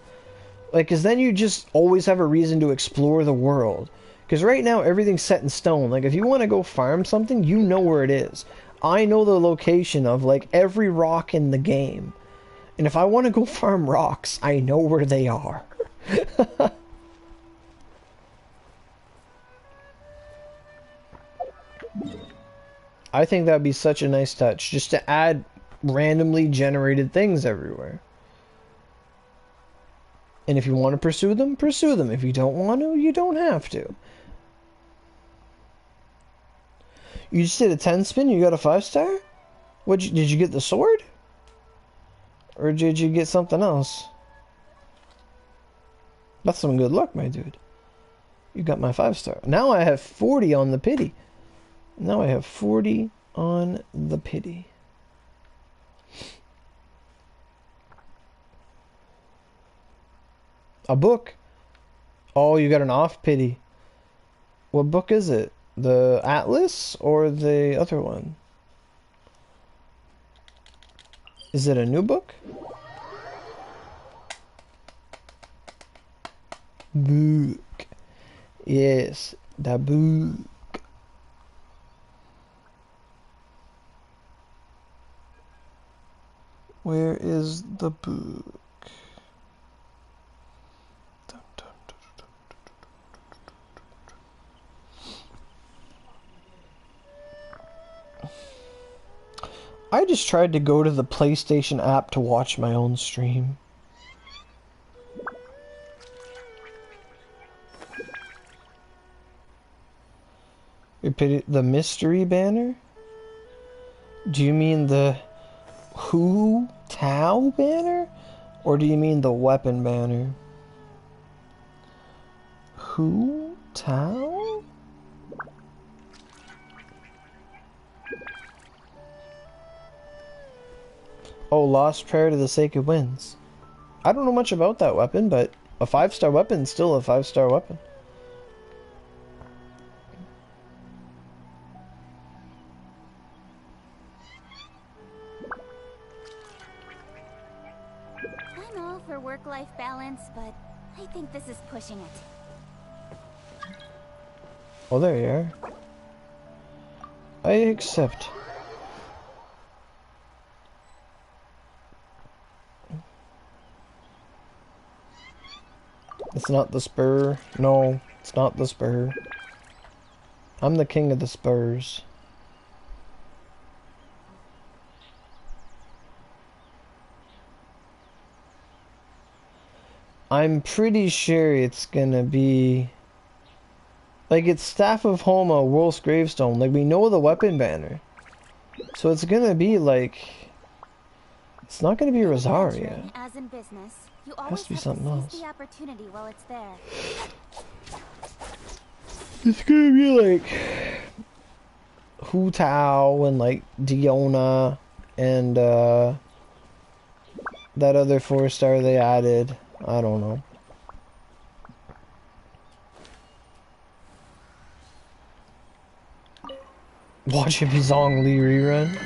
Like, because then you just always have a reason to explore the world. Because right now, everything's set in stone. Like, if you want to go farm something, you know where it is. I know the location of, like, every rock in the game. And if I want to go farm rocks, I know where they are. I think that would be such a nice touch, just to add randomly generated things everywhere. And if you want to pursue them, pursue them. If you don't want to, you don't have to. You just did a 10 spin, you got a 5-star? Did you get the sword? Or did you get something else? That's some good luck, my dude. You got my 5-star. Now I have 40 on the pity. Now I have 40 on the pity. A book? Oh, you got an off pity. What book is it? The Atlas or the other one? Is it a new book? Book. Yes, the book. Where is the book? I just tried to go to the PlayStation app to watch my own stream. The mystery banner? Do you mean the Hu Tao banner? Or do you mean the weapon banner? Hu Tao? Oh, Lost Prayer to the Sacred Winds. I don't know much about that weapon, but a 5-star weapon is still a 5-star weapon. I'm all for work-life balance, but I think this is pushing it. Oh, there you are. I accept. It's not the spur. No, it's not the spur. I'm the king of the spurs. I'm pretty sure it's gonna be... like, it's Staff of Homa, Wolf's Gravestone. Like, we know the weapon banner. So it's gonna be, like... it's not gonna be Rosaria. As in business, you Has always to be have something to else. seize the opportunity while it's there. It's gonna be, like... Hu Tao and like Diona and that other 4-star they added. I don't know. Watch a Zong Li rerun.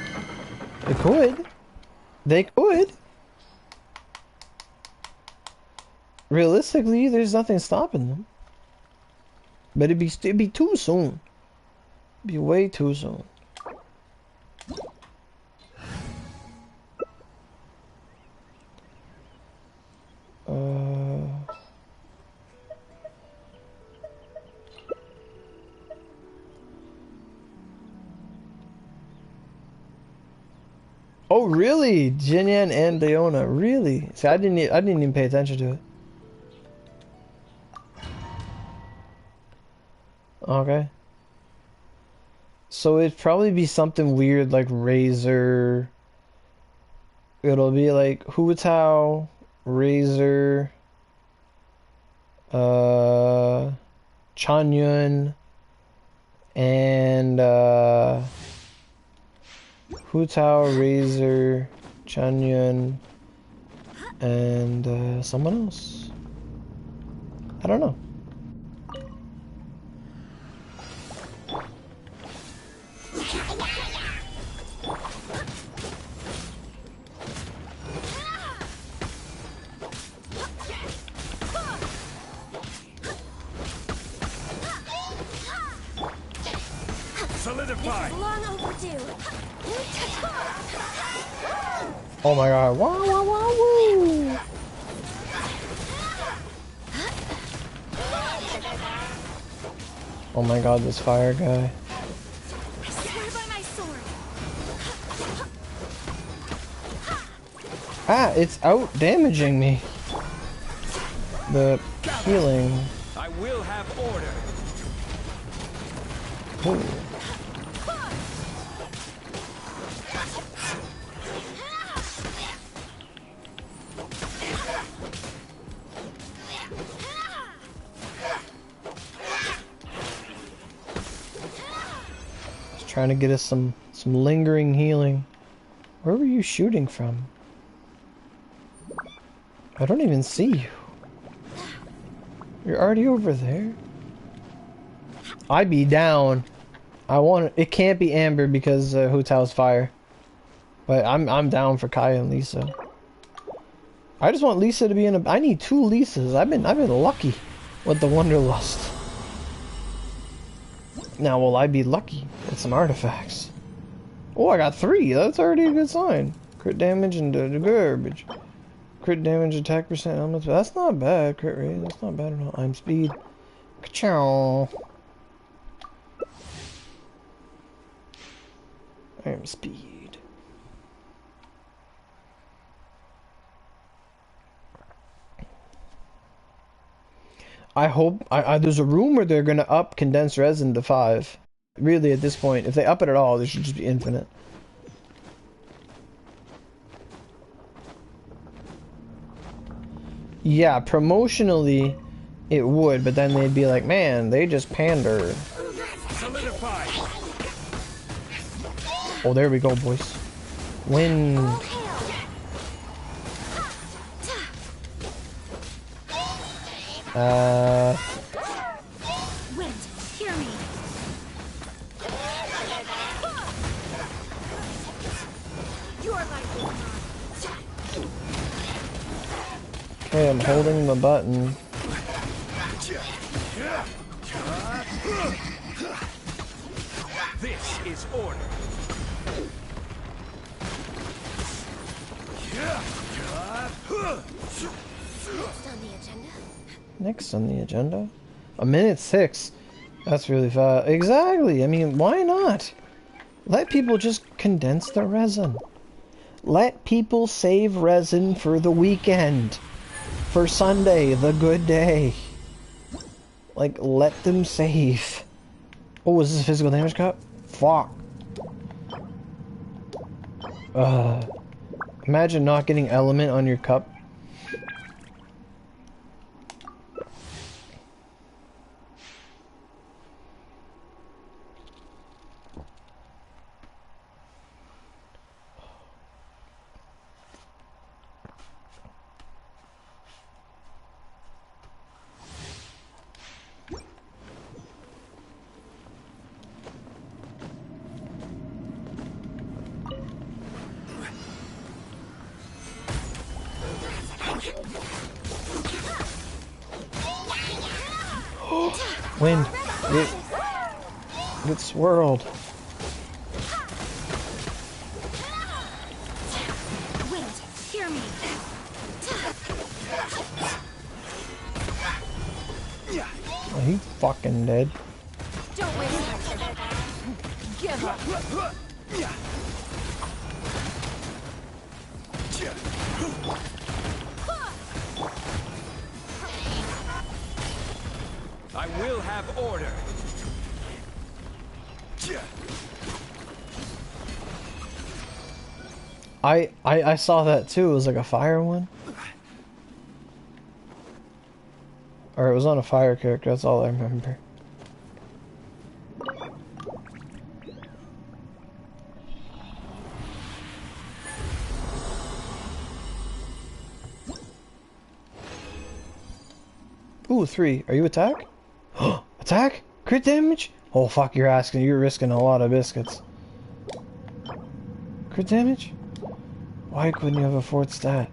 They could. They could. Realistically, there's nothing stopping them. But it'd be too soon. It'd be way too soon. Oh really? Jinyan and Diona, really? See, I didn't even pay attention to it. Okay. So it'd probably be something weird like Razor. It'll be like Hu Tao, Razor, Chanyun, and Hu Tao, Razor, Chanyun, and someone else. I don't know. Solidify. Long overdue. Oh my god. Wow, wow, wow, woo. Oh my god, this fire guy. I swear by my sword. Ah, it's out damaging me. The healing. I will have order. Ooh. Trying to get us some lingering healing. Where were you shooting from? I don't even see you. You're already over there. I be down. I want it. Can't be Amber because Hu Tao's fire. But I'm down for Kaya and Lisa. I just want Lisa to be in a. I need 2 Lisas. I've been lucky with the Wanderlust. Now, will I be lucky with some artifacts? Oh, I got 3. That's already a good sign. Crit damage and the garbage. Crit damage, attack percent, elements. That's not bad. Crit rate. That's not bad at all. I'm speed. Ka-chow. I am speed. I hope. There's a rumor they're gonna up condensed resin to 5. Really, at this point, if they up it at all, they should just be infinite. Yeah, promotionally, it would, but then they'd be like, man, they just pander. Solidify. Oh, there we go, boys. Wind. Wind, hear me. You're my Okay, I'm holding the button. This is order. Next on the agenda? 1:06. That's really fast. Exactly. I mean, why not? Let people just condense the resin. Let people save resin for the weekend. For Sunday, the good day. Like, let them save. Oh, is this a physical damage cup? Fuck. Imagine not getting element on your cup. Wind. Get swirled. Wind, hear me. Oh, he fucking dead. Don't waste it. Give up. I will have order. I saw that too. It was like a fire one. Or it was on a fire character, that's all I remember. Ooh, 3. Are you attack? Attack? Crit damage? Oh fuck, you're risking a lot of biscuits. Crit damage? Why couldn't you have a 4th stat?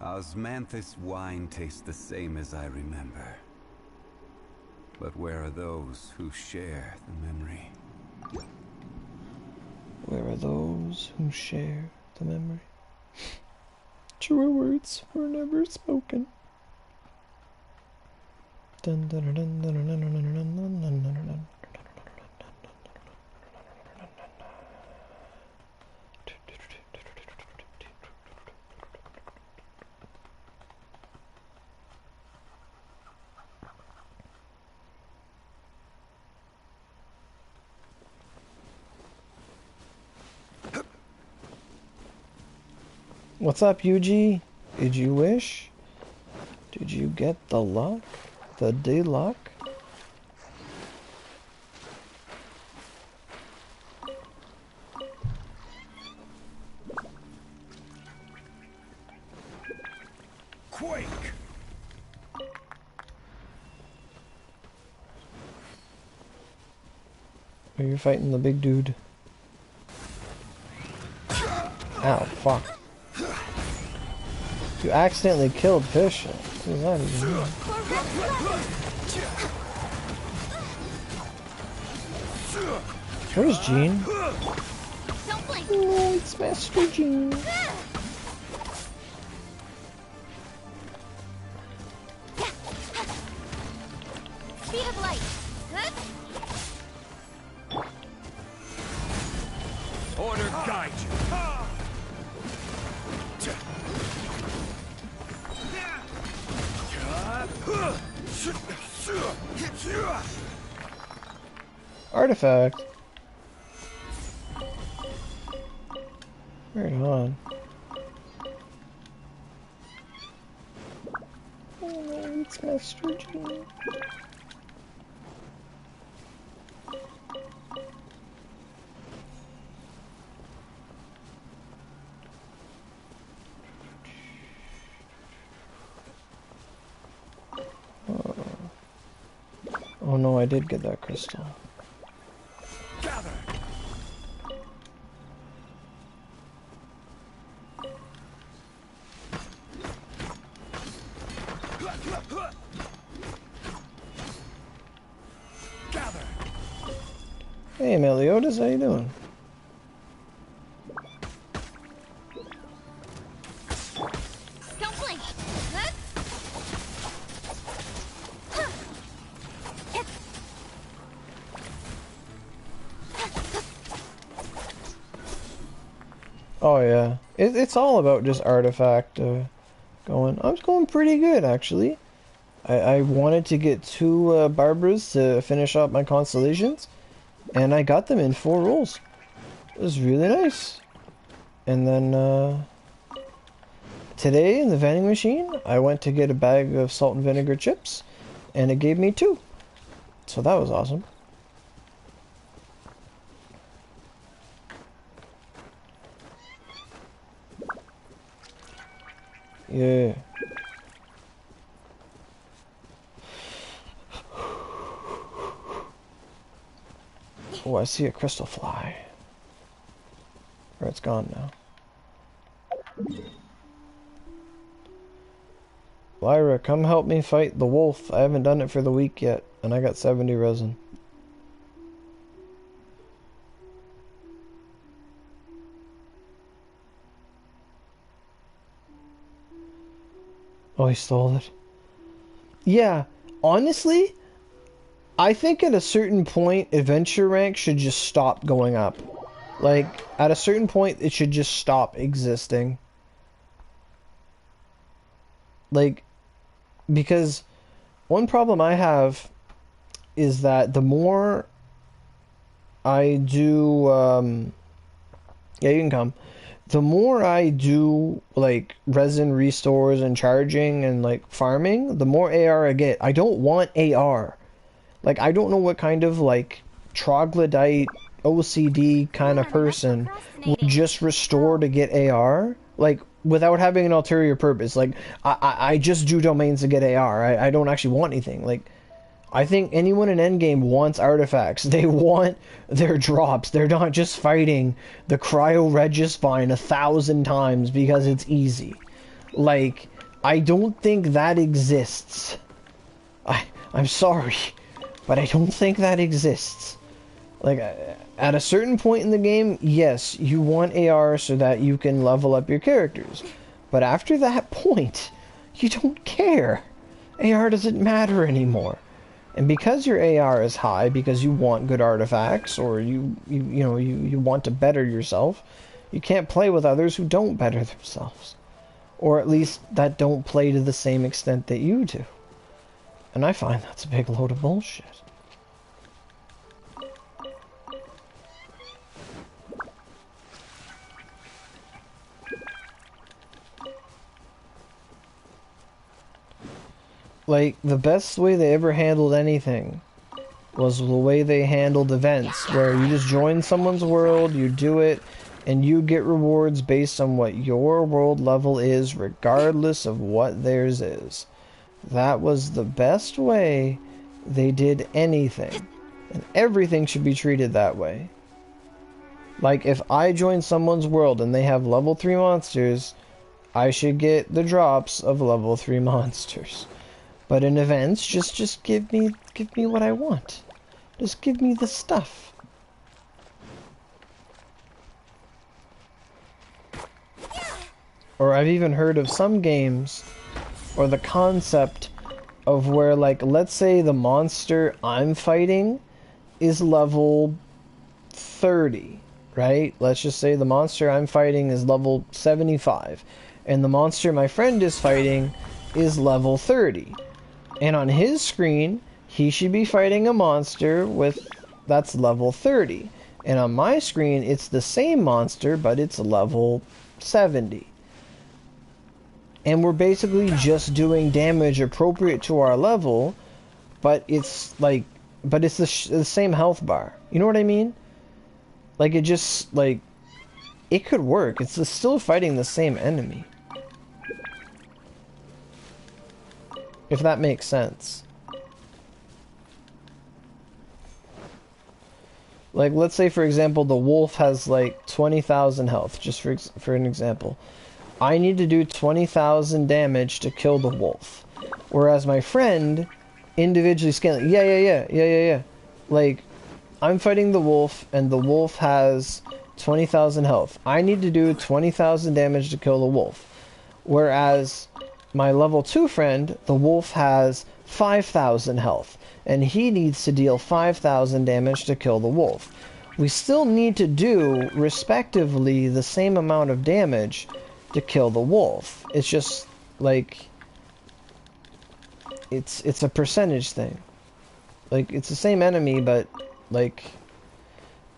Osmanthus wine tastes the same as I remember. But where are those who share the memory? Where are those who share the memory? Truer words were never spoken. Dun, dun, dun, dun, dun, dun, dun, dun, dun, dun, dun, dun, dun. What's up, UG? Did you wish? Did you get the luck? The D-luck? Quake. Are you fighting the big dude? Ow, fuck. You accidentally killed Fish. What does that even mean? Where's Jean? Don't blink. Oh, it's Master Jean. Speed of light. Order guide you. Artifact. Right on. Oh, it's Master Jean. Oh no, I did get that crystal. Gather. Gather. Hey Meliodas, how you doing? Don't blink. Oh yeah, it's all about just artifact going. I was going pretty good actually. I wanted to get 2 Barbaras to finish up my Constellations, and I got them in 4 rolls. It was really nice. And then today in the vending machine, I went to get a bag of salt and vinegar chips, and it gave me 2. So that was awesome. Yeah. Oh, I see a crystal fly. Or it's gone now. Lyra, come help me fight the wolf. I haven't done it for the week yet, and I got 70 resin. Oh, he stole it. Yeah, honestly, I think at a certain point, adventure rank should just stop going up. Like, at a certain point, it should just stop existing. Like, because one problem I have is that the more I do, yeah, you can come. The more I do, like, resin restores and charging and, like, farming, the more AR I get. I don't want AR. Like, I don't know what kind of, like, troglodyte, OCD kind of person would just restore to get AR. Like, without having an ulterior purpose. Like, I just do domains to get AR. I don't actually want anything. Like, I think anyone in Endgame wants artifacts. They want their drops. They're not just fighting the Cryo Regisvine 1,000 times because it's easy. Like, I don't think that exists. I'm sorry, but I don't think that exists. Like, at a certain point in the game, yes, you want AR so that you can level up your characters. But after that point, you don't care. AR doesn't matter anymore. And because your AR is high, because you want good artifacts, or you want to better yourself, you can't play with others who don't better themselves. Or at least that don't play to the same extent that you do. And I find that's a big load of bullshit. Like, the best way they ever handled anything was the way they handled events, where you just join someone's world, you do it, and you get rewards based on what your world level is, regardless of what theirs is. That was the best way they did anything, and everything should be treated that way. Like, if I join someone's world and they have level 3 monsters, I should get the drops of level 3 monsters. But in events, just give me what I want. Just give me the stuff. Or I've even heard of some games, or the concept of where, like, let's say the monster I'm fighting is level 30, right? Let's just say the monster I'm fighting is level 75, and the monster my friend is fighting is level 30. And on his screen, he should be fighting a monster that's level 30. And on my screen, it's the same monster, but it's level 70. And we're basically just doing damage appropriate to our level, but it's like, it's the same health bar. You know what I mean? Like, it just, like, it could work. It's still fighting the same enemy. If that makes sense. Like, let's say, for example, the wolf has, like, 20,000 health, just for an example. I need to do 20,000 damage to kill the wolf. Whereas my friend, individually scaling... Yeah. Like, I'm fighting the wolf, and the wolf has 20,000 health. I need to do 20,000 damage to kill the wolf. Whereas my level 2 friend, the wolf, has 5,000 health, and he needs to deal 5,000 damage to kill the wolf. We still need to do, respectively, the same amount of damage to kill the wolf. It's just, like, it's a percentage thing. Like, it's the same enemy, but, like,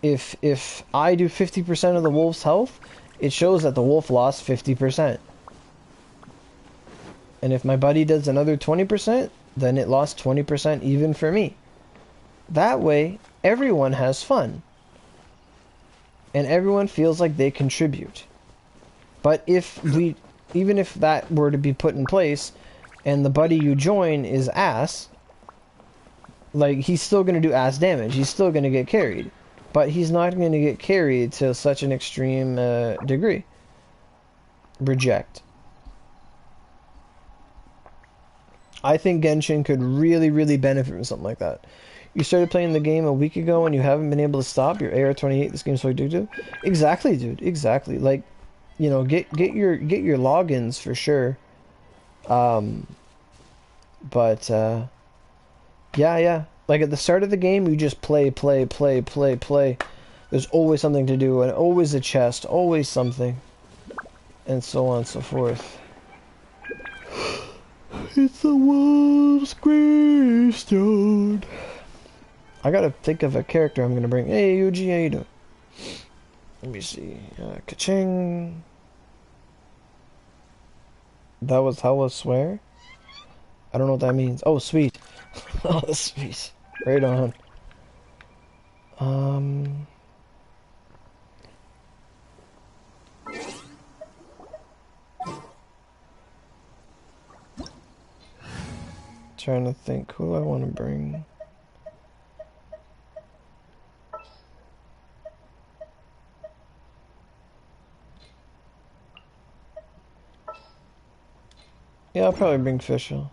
if I do 50% of the wolf's health, it shows that the wolf lost 50%. And if my buddy does another 20%, then it lost 20% even for me. That way, everyone has fun. And everyone feels like they contribute. But even if that were to be put in place, and the buddy you join is ass, like, he's still going to do ass damage. He's still going to get carried. But he's not going to get carried to such an extreme degree. Reject. I think Genshin could really, really benefit from something like that. You started playing the game a week ago and you haven't been able to stop. You're AR-28. This game's so addictive. Exactly, dude. Exactly. Like, you know, get your logins for sure. But yeah. Like at the start of the game, you just play. There's always something to do, and always a chest, always something, and so on and so forth. It's the wolf's gravestone. I gotta think of a character I'm gonna bring. Hey, Yuji, how you doing? Let me see. Ka-ching. That was hella swear? I don't know what that means. Oh, sweet. Oh, sweet. Right on. Trying to think who I want to bring. Yeah, I'll probably bring Fischl.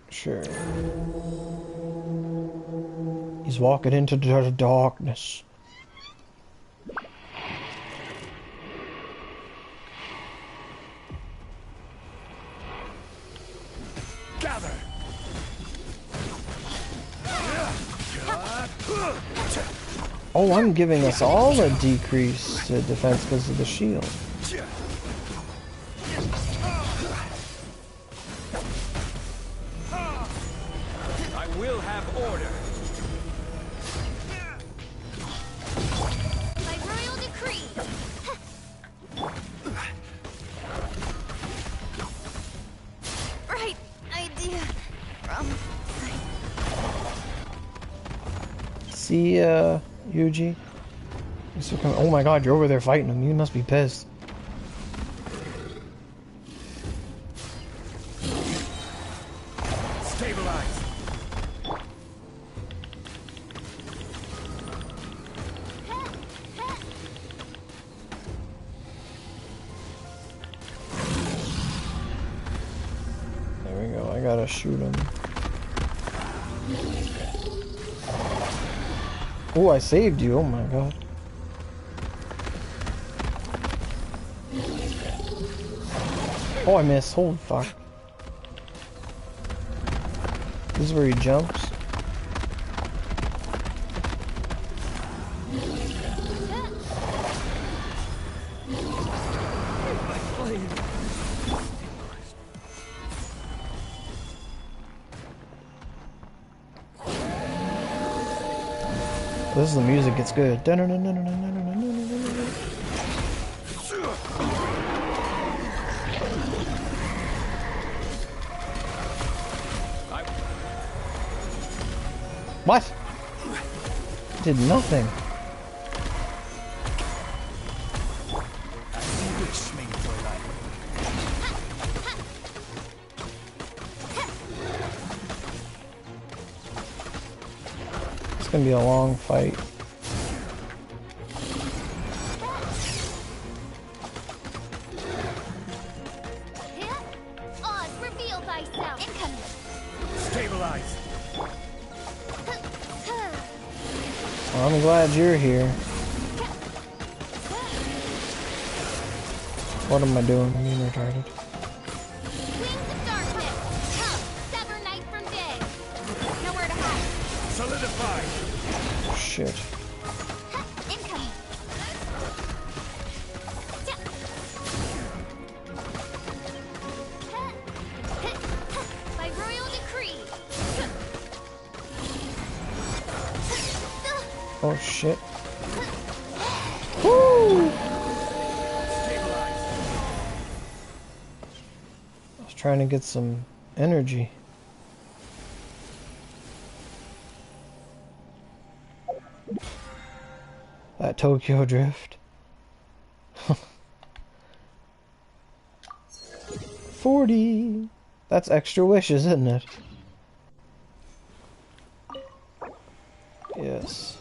Sure. He's walking into the darkness. Gather. Oh, I'm giving us all a decrease to defense because of the shield. I will have order. By royal decree. Right idea. See, Yuji? Oh my god, you're over there fighting him. You must be pissed. Stabilize. There we go. I gotta shoot him. Oh, I saved you. Oh my god. Oh, I missed. Holy fuck. This is where he jumps. This is the music. It's good. What? Did nothing. It's gonna be a long fight. Oz, reveal thyself. Incoming. Stabilize. Well, I'm glad you're here. What am I doing? I'm being retarded. Wings of darkness. Come, sever night from day. Nowhere to hide. Solidify. Shit. Incoming. By royal decree. Oh shit. Woo! I was trying to get some energy. That Tokyo Drift. 40. That's extra wishes, isn't it? Yes.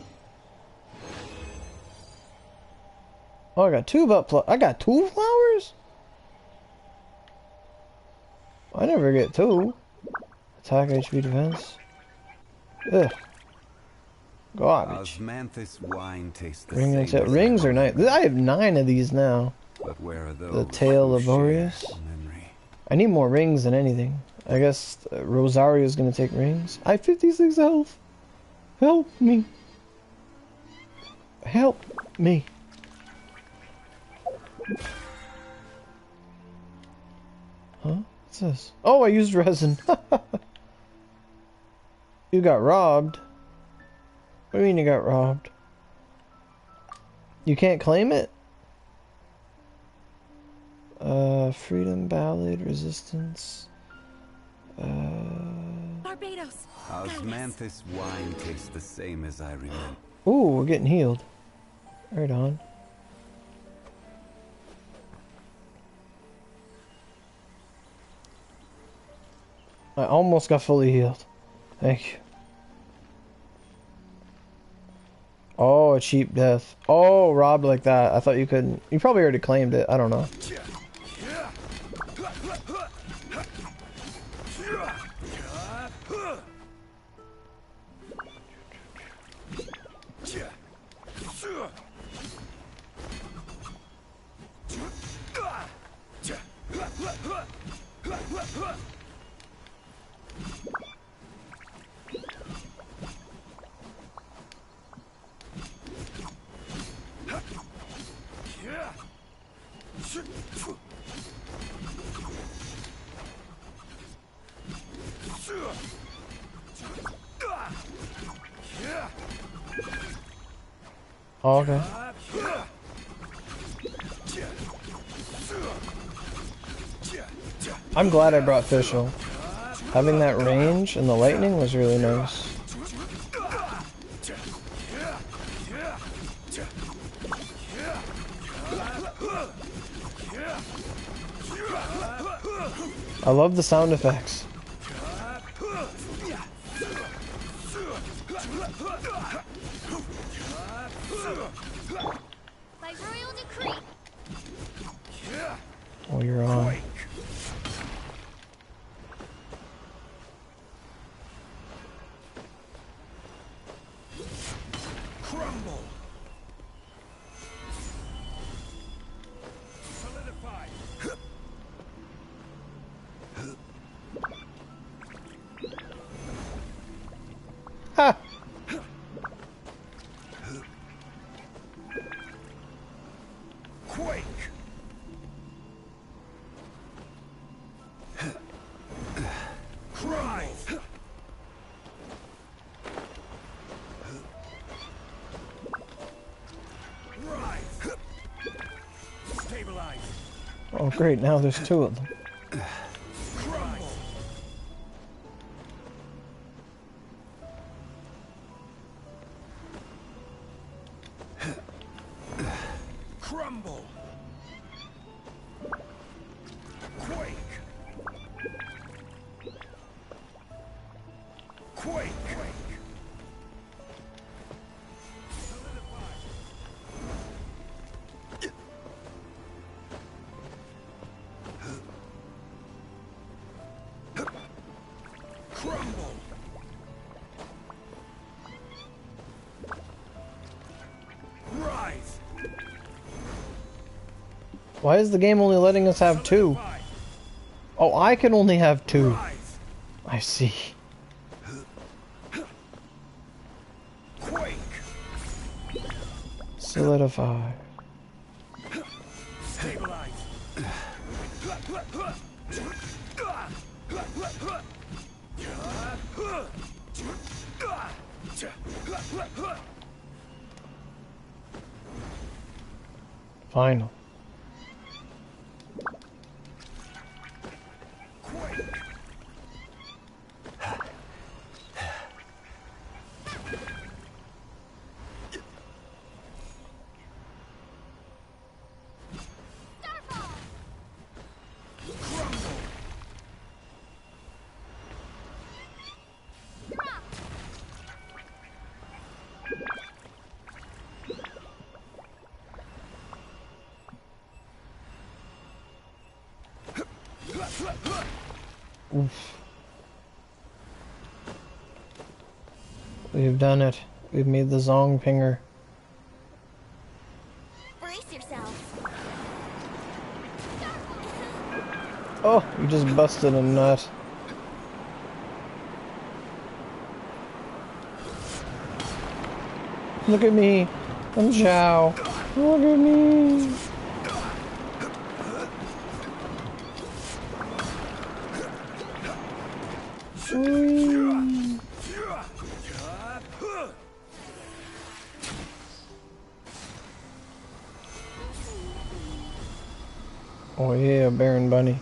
Oh, I got two I got two flowers? I never get two. Attack, HP, defense. Ugh. Garbage. Osmanthus wine tastes the Ring and same tail. as I Rings are nice. remember. I have 9 of these now. But where are those The tail who laborious. share the memory? I need more rings than anything. I guess Rosario's gonna take rings. I have 56 health. Help me. Help me. Huh? What's this? Oh, I used resin. You got robbed. What do you mean you got robbed? You can't claim it? Freedom Ballad, Resistance. Barbados. Osmanthus wine tastes the same as I remember. Ooh, we're getting healed. Right on. I almost got fully healed. Thank you. Oh, a cheap death. Oh, robbed like that. I thought you couldn't. You probably already claimed it. I don't know. Oh, okay. I'm glad I brought Fischl. Having that range and the lightning was really nice. I love the sound effects. By royal decree. Oh, you're on. Crumble. Solidify. Ha! Quake. Rise. Rise. Stabilize. Oh, great. Now there's two of them. Crumble. Crumble. Quake. Quake. Crumble. Rise. Why is the game only letting us have two? Solidify. Oh, I can only have two. Rise. I see. Quake. Solidify. Stabilize. Final. Quake. Starfall. Crumble. Drop. Oof. We've done it. We've made the Zong pinger. Brace yourselves. Oh, you just busted a nut. Look at me. I'm Zhao. Look at me. Whee. Oh yeah, Baron Bunny.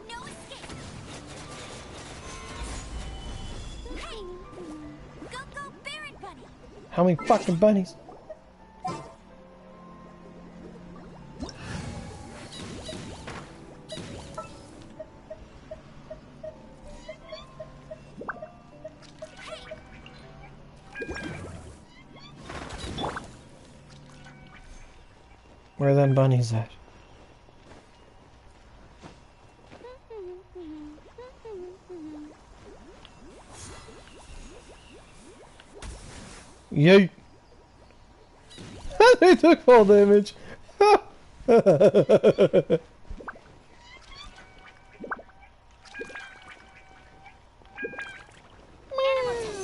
No escape. Hey, go, Baron Bunny. How many fucking bunnies? Where are them bunnies at? Yay! They took fall damage. Animal team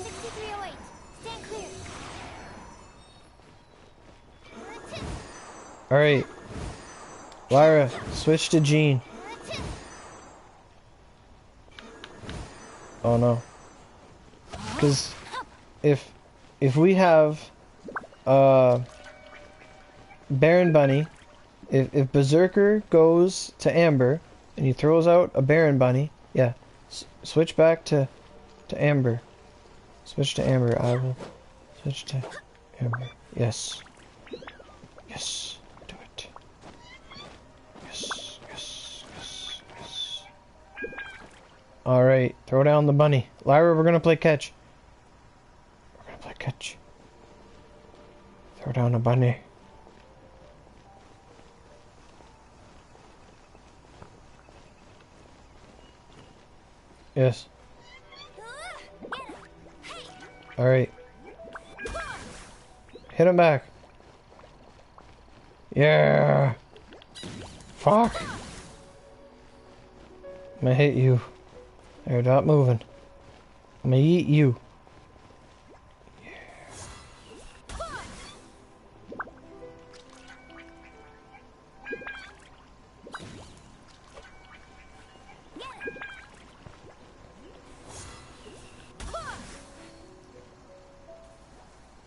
6308. Stand clear. Alright. Lyra, switch to Jean. Oh no. Because if we have Baron Bunny, if Berserker goes to Amber and he throws out a Baron Bunny, yeah, switch back to Amber. Switch to Amber. I will switch to Amber. Yes. Yes. Do it. Yes. Yes. Yes. Yes. All right. Throw down the bunny. Lyra, we're gonna play catch. We're gonna play catch. Throw down a bunny. Yes. Alright. Hit him back. Yeah. Fuck. I'm gonna hit you. They're not moving. I'm gonna eat you.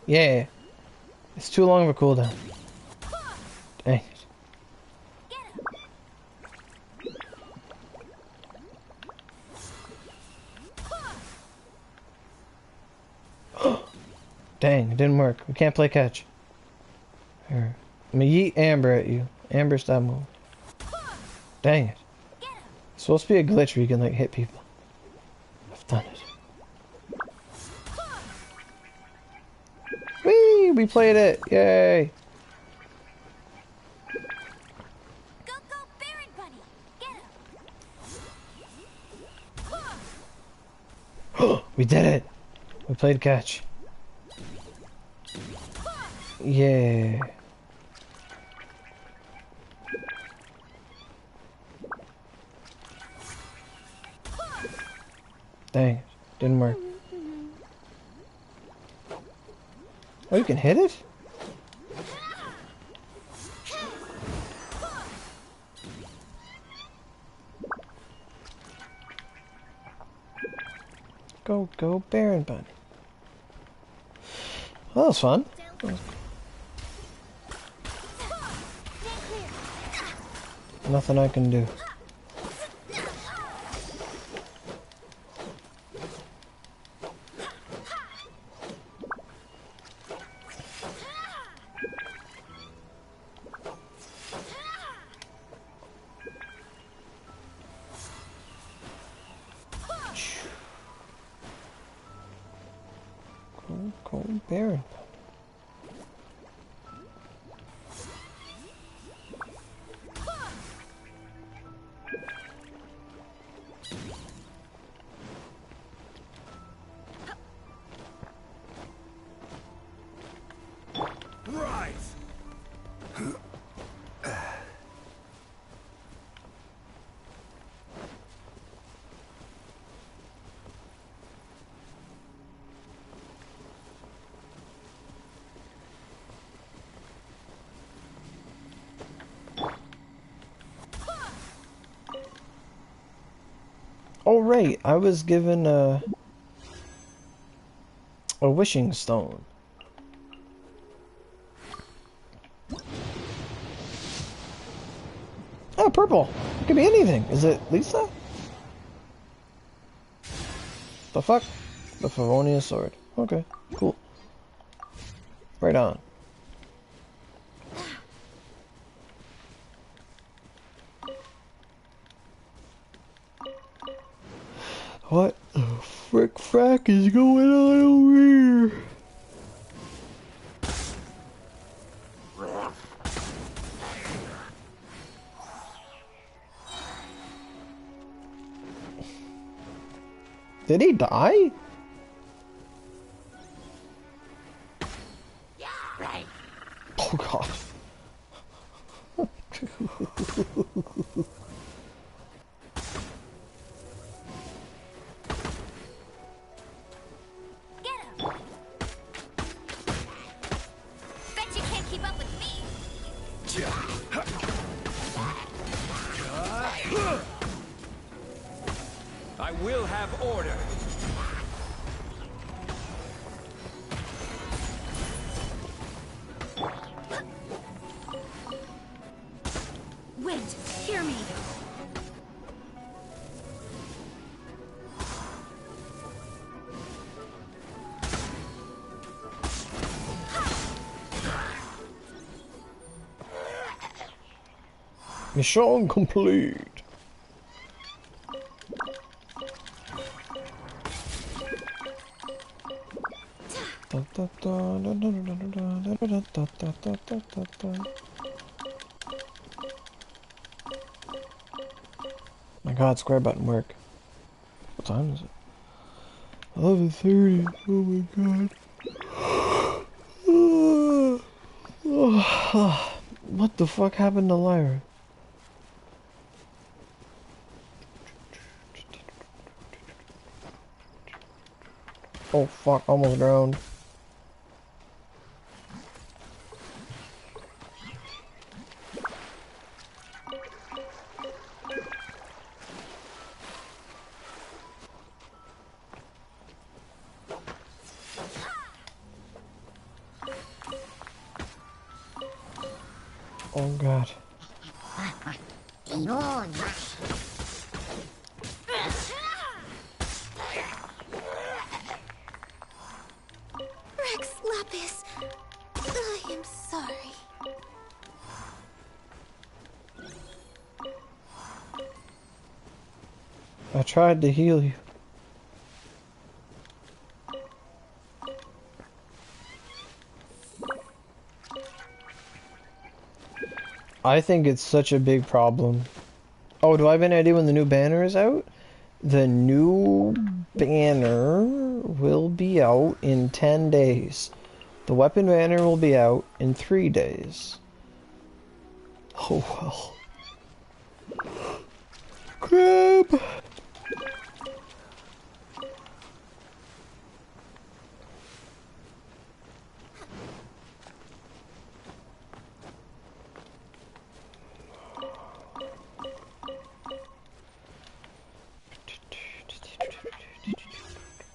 Yeah. It's too long of a cooldown. Dang it. Dang, it didn't work. We can't play catch. Here. I'm gonna yeet Amber at you. Amber, stop moving. Dang it. It's supposed to be a glitch where you can like hit people. I've done it. Whee! We played it! Yay! Go, Baron Bunny. Get him. We did it! We played catch. Yeah. Dang it. Didn't work. Oh, you can hit it? Go, Baron Bunny. Well, that was fun. Nothing I can do. Baron. Rise. Oh right, I was given a wishing stone. Oh, purple. It could be anything. Is it Lisa? The fuck? The Favonius sword. Okay, cool. Right on. What the frick frack is going on over here? Did he die? Oh god. Bet you can't keep up with me. I will have order. Wait, hear me. Mission complete. My god, square button work. What time is it? 11:30. Oh my god. What the fuck happened to Lyra? Oh fuck, almost drowned. Oh god. Rex Lapis, I am sorry. I tried to heal you. I think it's such a big problem. Oh, do I have any idea when the new banner is out? The new banner will be out in 10 days. The weapon banner will be out in 3 days. Oh well. Crap!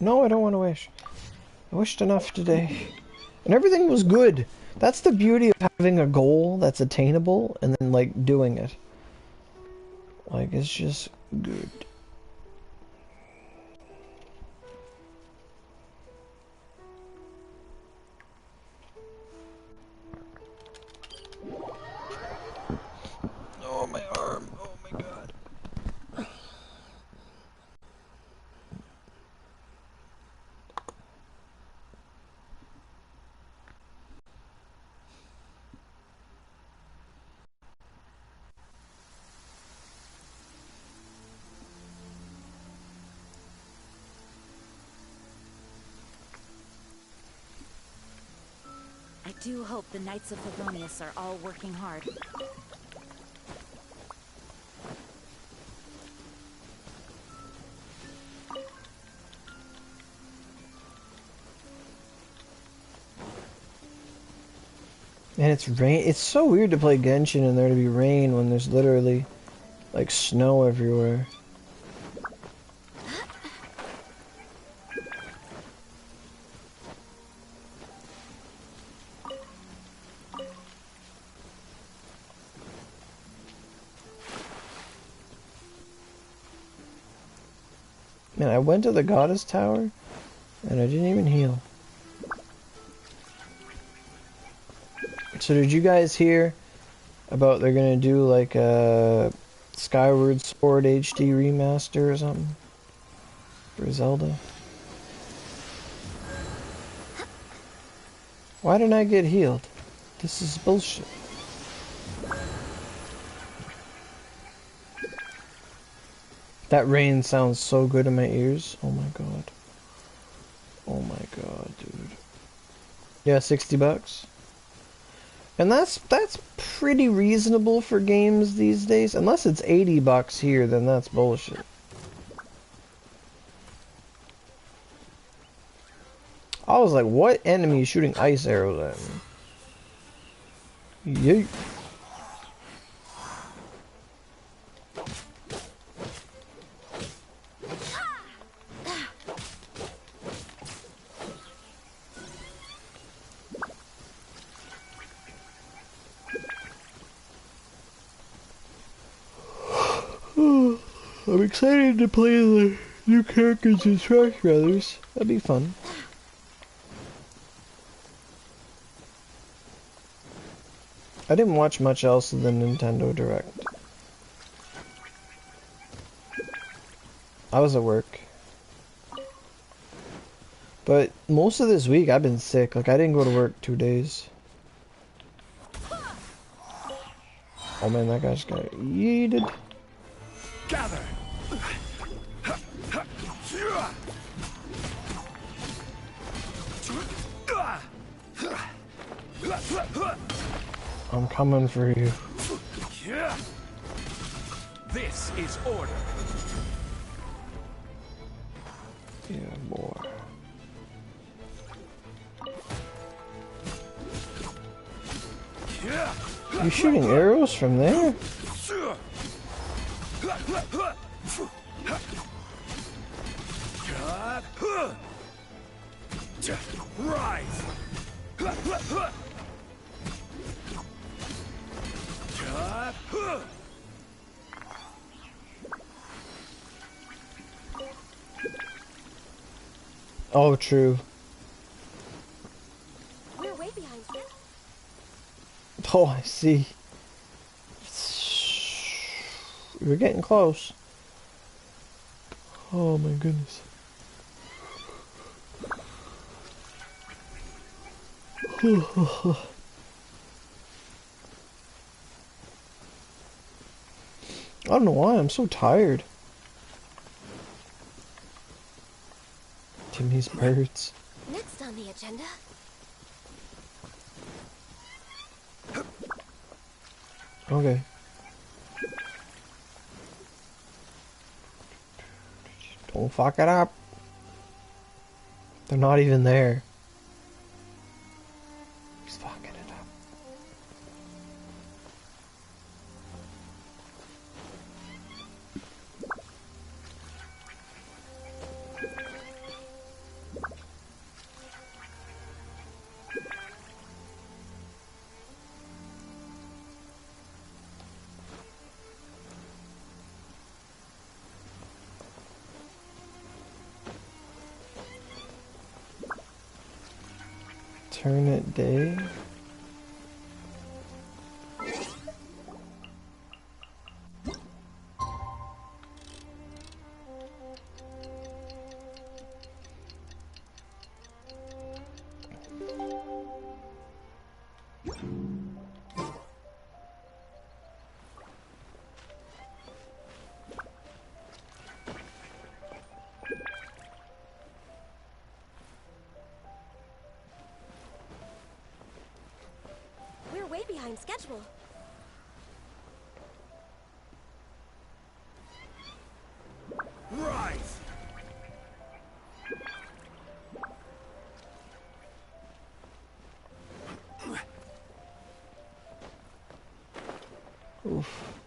No, I don't want to wish. I wished enough today. And everything was good. That's the beauty of having a goal that's attainable and then, like, doing it. Like, it's just good. Oh, my arm. Oh, my God. do hope the Knights of Favonius are all working hard. And it's rain. It's so weird to play Genshin and there to be rain when there's literally like snow everywhere. Man, I went to the Goddess Tower and I didn't even heal. So did you guys hear about they're gonna do like a Skyward Sword HD remaster or something for Zelda? Why didn't I get healed? This is bullshit. That rain sounds so good in my ears. Oh my god. Oh my god, dude. Yeah, $60. And that's pretty reasonable for games these days. Unless it's $80 here, then that's bullshit. I was like, what enemy is shooting ice arrows at me? Yeet. I'm excited to play the new characters in Smash Brothers. That'd be fun. I didn't watch much else of the Nintendo Direct. I was at work. But most of this week I've been sick. Like I didn't go to work 2 days. Oh man, that guy just got yeeted. Gather. I'm coming for you. This is order. Yeah, boy. You shooting arrows from there? Rise. Oh, true. We're way behind schedule. Oh, I see. We're getting close. Oh my goodness. I don't know why, I'm so tired. Timmy's birds. Next on the agenda. Okay. Don't fuck it up. They're not even there. He's fucking it up. Alternate day. behind schedule. Rise! Oof.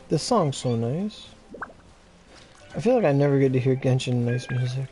This song's so nice. I feel like I never get to hear Genshin nice music.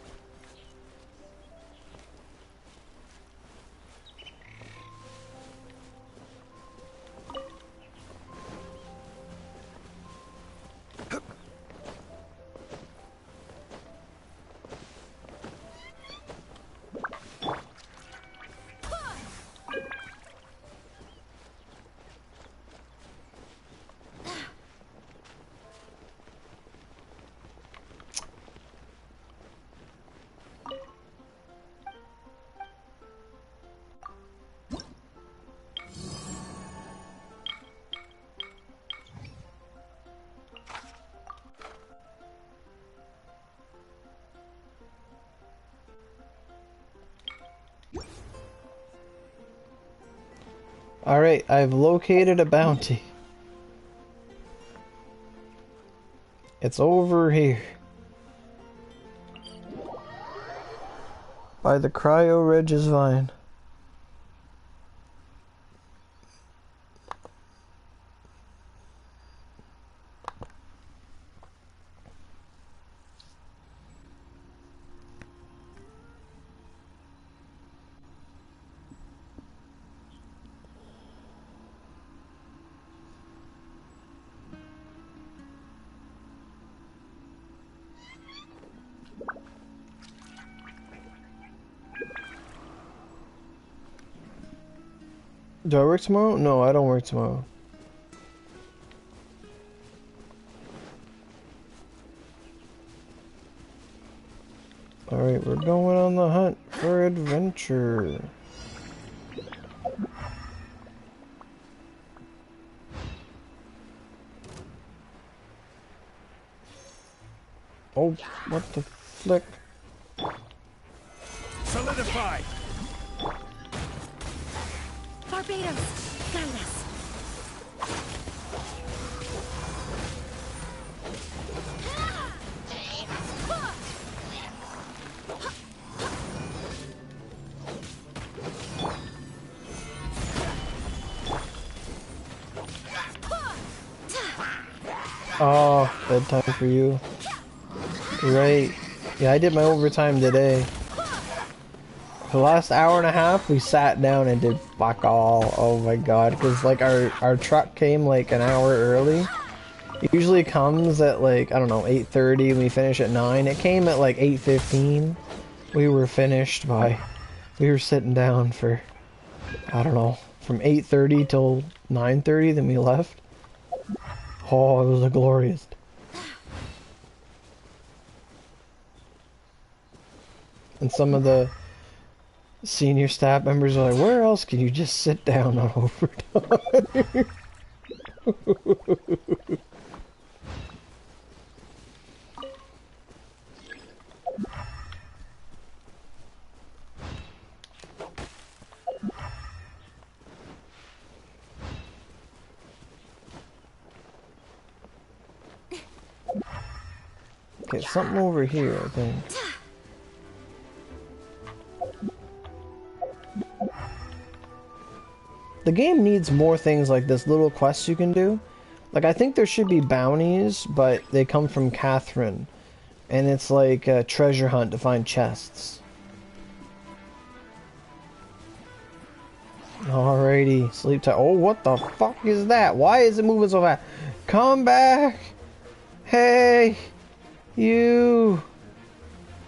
Alright, I've located a bounty. It's over here. By the Cryo Regis Vine. Do I work tomorrow? No, I don't work tomorrow. Alright, we're going on the hunt for adventure. Oh, what the flick? Solidify! Barbados, guide us. Oh, bedtime for you. Right. Yeah, I did my overtime today. For the last hour and a half, we sat down and did fuck all. Oh my god, because like our truck came like an hour early. It usually comes at like, I don't know, 8:30 and we finish at 9. It came at like 8:15. We were finished by, we were sitting down for, I don't know, from 8:30 till 9:30, then we left. Oh, it was a glorious. And some of the senior staff members are like, where else can you just sit down on overtime? Okay, something over here, I think. The game needs more things like this, little quests you can do. Like, I think there should be bounties, but they come from Catherine. And it's like a treasure hunt to find chests. Alrighty, sleep time. Oh, what the fuck is that? Why is it moving so fast? Come back! Hey! You!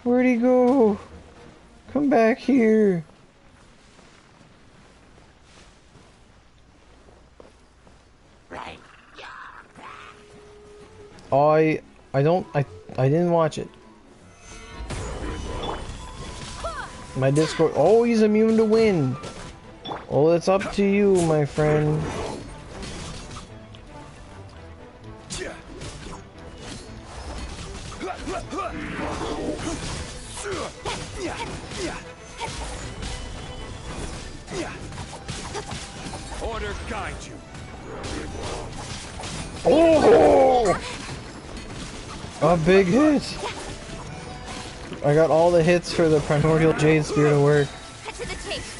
Where'd he go? Come back here! I didn't watch it. My Discord. Oh, he's immune to wind. Well, it's up to you, my friend. Order guide you. Oh! A big hit! I got all the hits for the Primordial Jade Spear to work. Cut to the chase.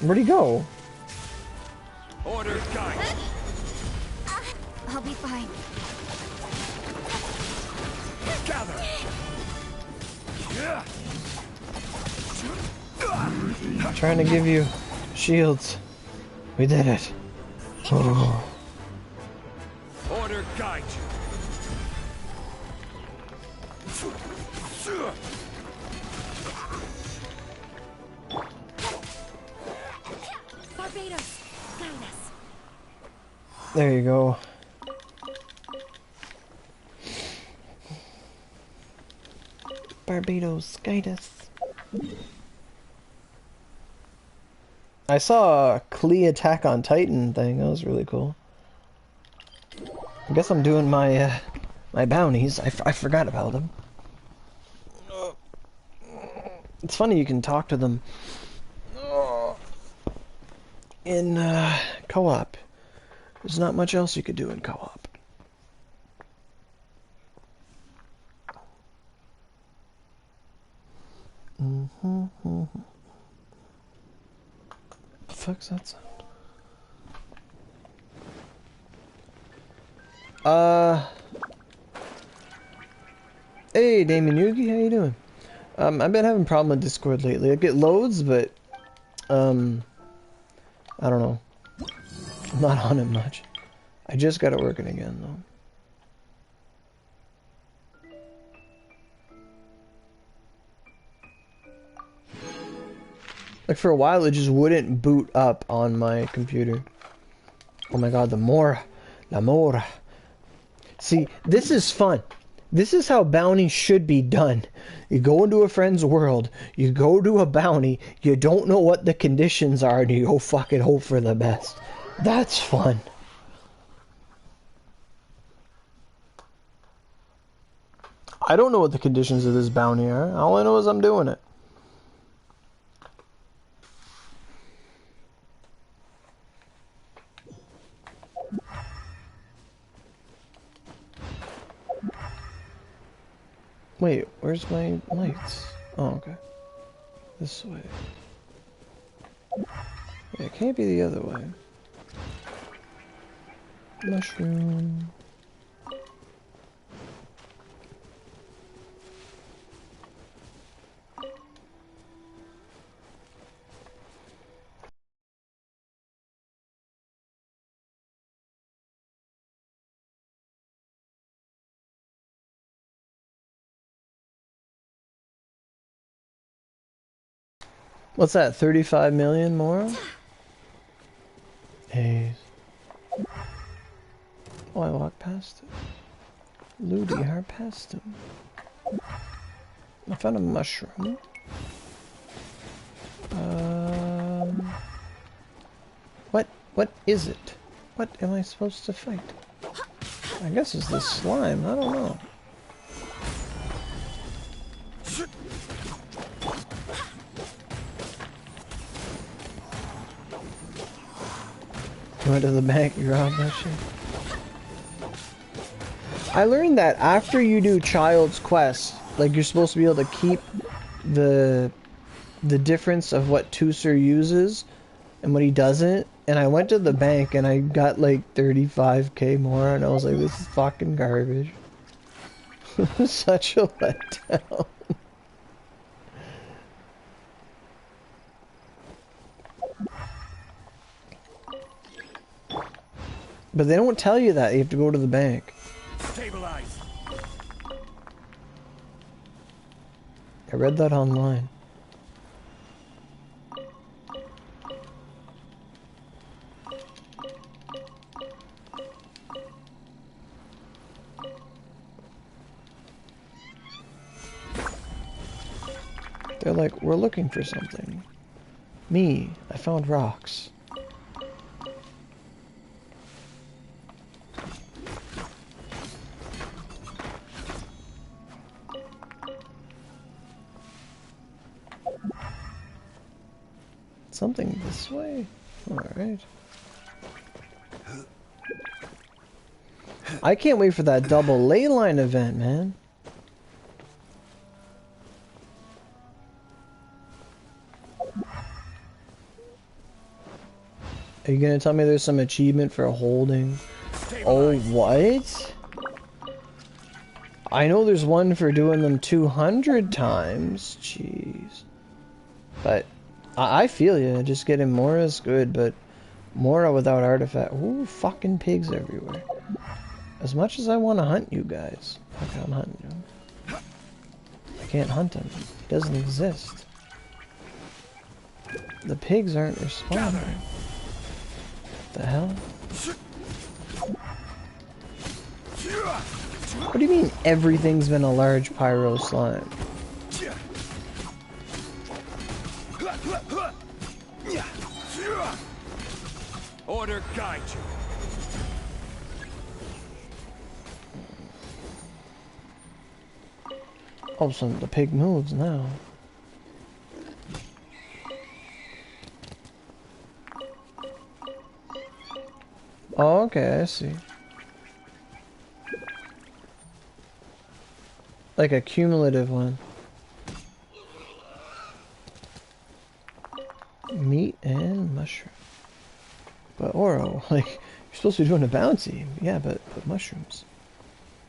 Where'd he go? Order guide you. I'll be fine. Gather. Trying to give you shields. We did it. Oh. Order guide you. Barbados, guide us. There you go. Barbados, guide us. I saw a Klee Attack on Titan thing. That was really cool. I guess I'm doing my my bounties. I forgot about them. It's funny you can talk to them in co-op. There's not much else you could do in co-op. The fuck's that sound? Hey, Damien Yugi, how you doing? I've been having a problem with Discord lately. I get loads, but I don't know. I'm not on it much. I just got it working again, though. Like, for a while, it just wouldn't boot up on my computer. Oh my god, l'amore. See, this is fun. This is how bounty should be done. You go into a friend's world, you go do a bounty, you don't know what the conditions are, and you go fucking hope for the best. That's fun. I don't know what the conditions of this bounty are. All I know is I'm doing it. Wait, where's my lights? Oh, okay. This way. Yeah, it can't be the other way. Mushroom. What's that, 35 million more? Hey. Oh, I walked past it. Ludi, hard past him. I found a mushroom. What is it? What am I supposed to fight? I guess it's the slime, I don't know. You went to the bank, you robbed that shit. I learned that after you do Child's Quest, like you're supposed to be able to keep the difference of what Tusser uses and what he doesn't. And I went to the bank and I got like 35k more, and I was like, this is fucking garbage. Such a letdown. But they don't tell you that. You have to go to the bank. Stabilize. I read that online. They're like, we're looking for something. Me, I found rocks. Something this way. Alright. I can't wait for that double ley line event, man. Are you gonna tell me there's some achievement for holding? Oh, what? I know there's one for doing them 200 times. Jeez. But I feel you. Just getting more is good, but more without artifact. Ooh, fucking pigs everywhere. As much as I want to hunt you guys. Okay, I'm hunting you. I can't hunt him. He doesn't exist. The pigs aren't responding. What the hell? What do you mean everything's been a large pyro slime? Order guide you. Oh, so the pig moves now. Oh, okay, I see. Like a cumulative one. Meat and mushroom. But Oro, like, you're supposed to be doing a bounty. Yeah, but mushrooms.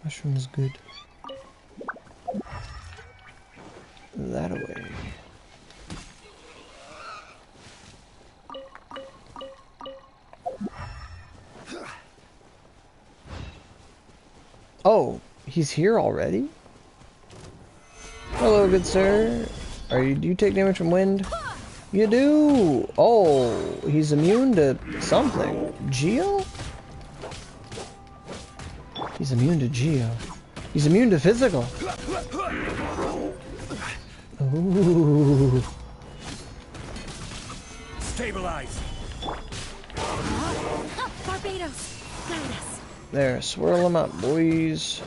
Mushrooms good. That away. Oh, he's here already? Hello, good sir. Do you take damage from wind? You do! Oh, he's immune to something. Geo? He's immune to Geo. He's immune to physical. Ooh. Stabilize. Barbados, guide us. There, swirl them up, boys.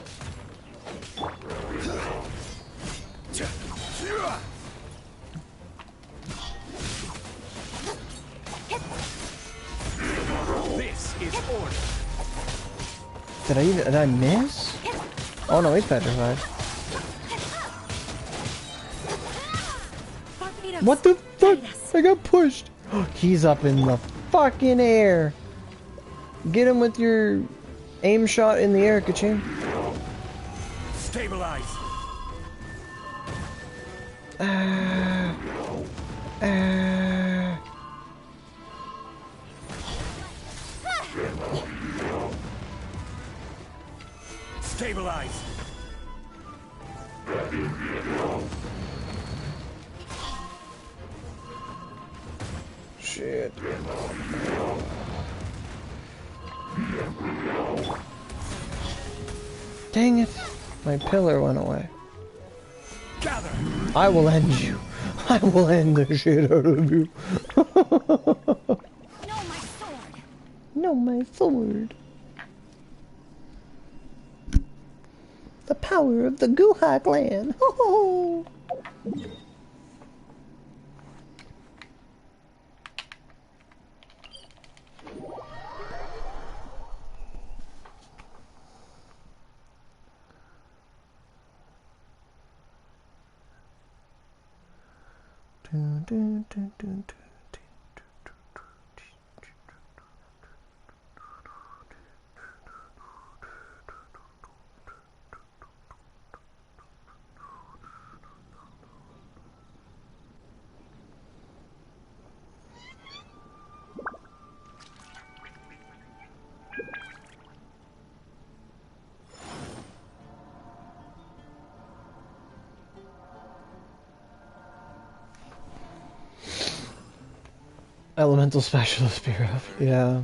This is order. Did I miss? Oh no, he's petrified. Barbados, What the fuck? guide us. I got pushed. He's up in the fucking air. Get him with your aim shot in the air, Kaching. Stabilize. Stabilize. Shit. Dang it. My pillar went away. Gather. I will end you. I will end the shit out of you. No, my sword. No, my sword. The power of the Guha clan. Elemental specialist bureau. Yeah.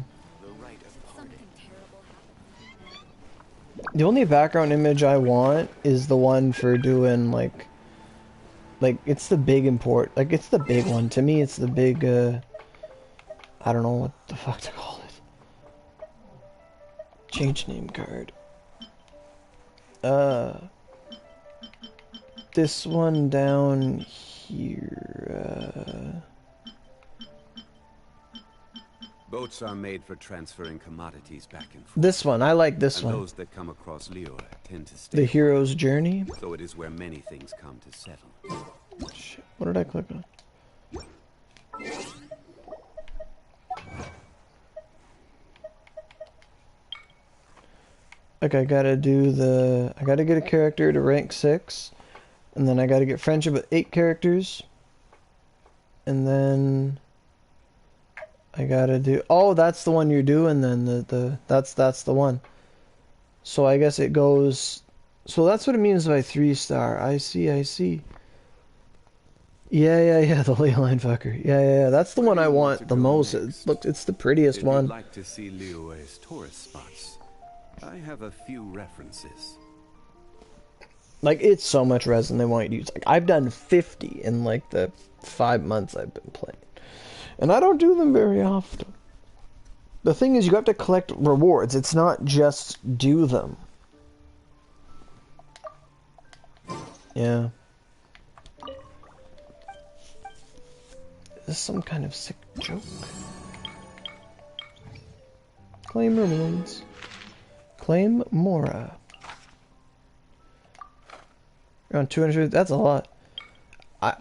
The only background image I want is the one for doing like it's the big import. Like it's the big one. To me it's the big I don't know what the fuck to call it. Change name card. This one down here. Boats are made for transferring commodities back and forth. This one, I like this And one. those that come across Lior tend to stay. The hero's journey. So it is where many things come to settle. Shit, what did I click on? Okay, I gotta get a character to rank 6, and then I gotta get friendship with 8 characters, and then I gotta do, oh, that's the one you're doing then, that's the one. So I guess it goes, so that's what it means by 3-star, I see. Yeah, the ley line fucker. Yeah, that's the one I want the most. Look, it's the prettiest If one. you'd like to see Liyue's tourist spots, I have a few references. Like, it's so much resin they want you to use. Like, I've done 50 in, like, the 5 months I've been playing. And I don't do them very often. The thing is, you have to collect rewards. It's not just do them. Yeah. Is this some kind of sick joke? Claim ruins. Claim Mora. Around 200. That's a lot.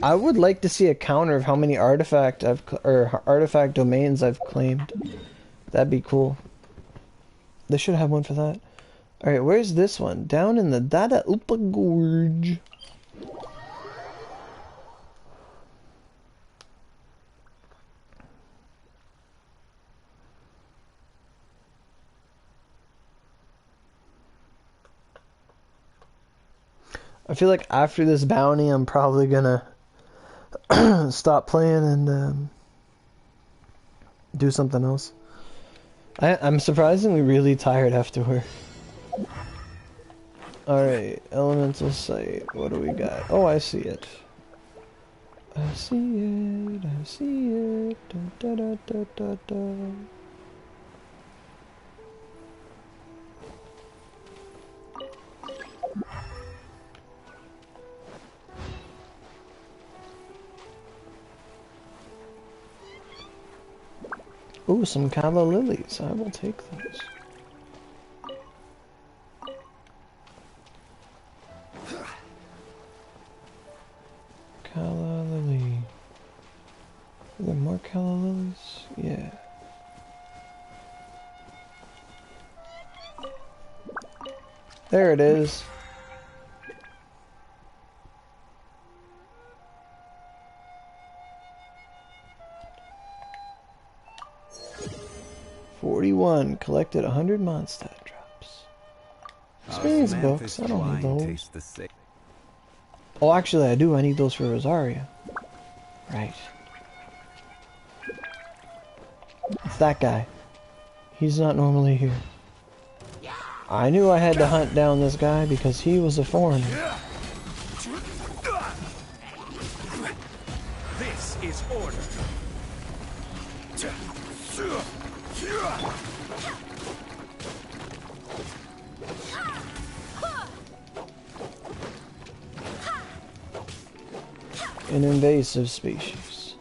I would like to see a counter of how many artifact domains I've claimed. That'd be cool. They should have one for that. All right, where's this one? Down in the Dada Upa Gorge. I feel like after this bounty, I'm probably gonna stop playing and do something else. I'm surprisingly really tired afterward. Alright, elemental site. What do we got? Oh, I see it. I see it. Da, da, da, da, da. Ooh, some calla lilies. I will take those. Calla lily. Are there more calla lilies? Yeah. There it is. $41. Collected 100 Mondstadt drops. Experience books. I don't need those. Oh, actually, I do. I need those for Rosaria. Right. It's that guy. He's not normally here. I knew I had to hunt down this guy because he was a foreigner. This is order. An invasive species.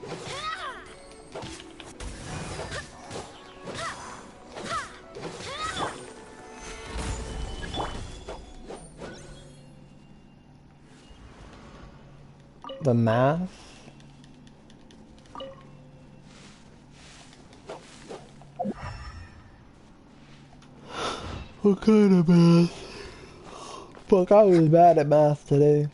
The math? What kind of math? Fuck, I was bad at math today.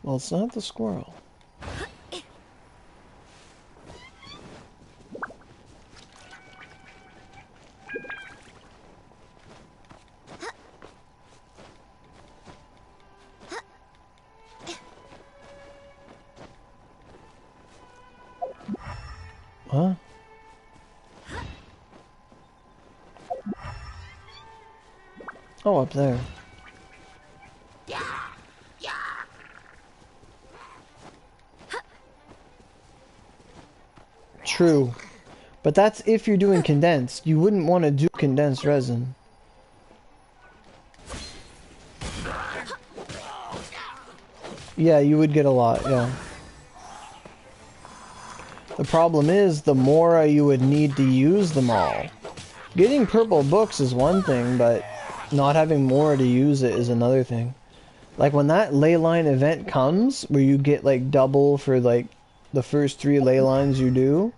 Well, it's not the squirrel. Huh? Oh, up there. true. But that's if you're doing condensed. You wouldn't want to do condensed resin. Yeah, you would get a lot, yeah. The problem is, the more you would need to use them all. Getting purple books is one thing, but not having more to use it is another thing. Like when that ley line event comes, where you get like double for like the first 3 ley lines you do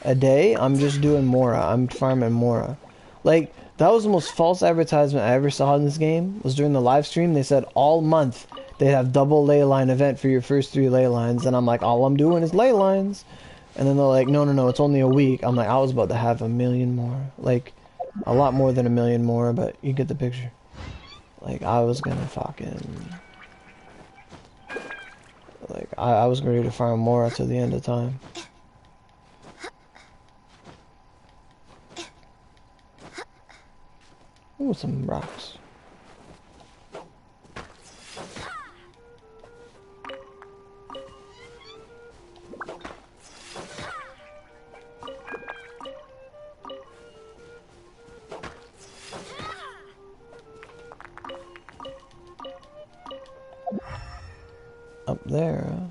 a day, I'm just doing Mora. I'm farming Mora. Like, that was the most false advertisement I ever saw in this game, was during the live stream. They said all month they'd have double ley line event for your first 3 ley lines, and I'm like, all I'm doing is ley lines. And then they're like, no, it's only a week. I'm like, I was about to have 1 million more. Like, a lot more than 1 million more, but you get the picture. Like, I was gonna fucking... Like, I was ready to farm Mora to the end of time. Ooh, some rocks. Up there, huh?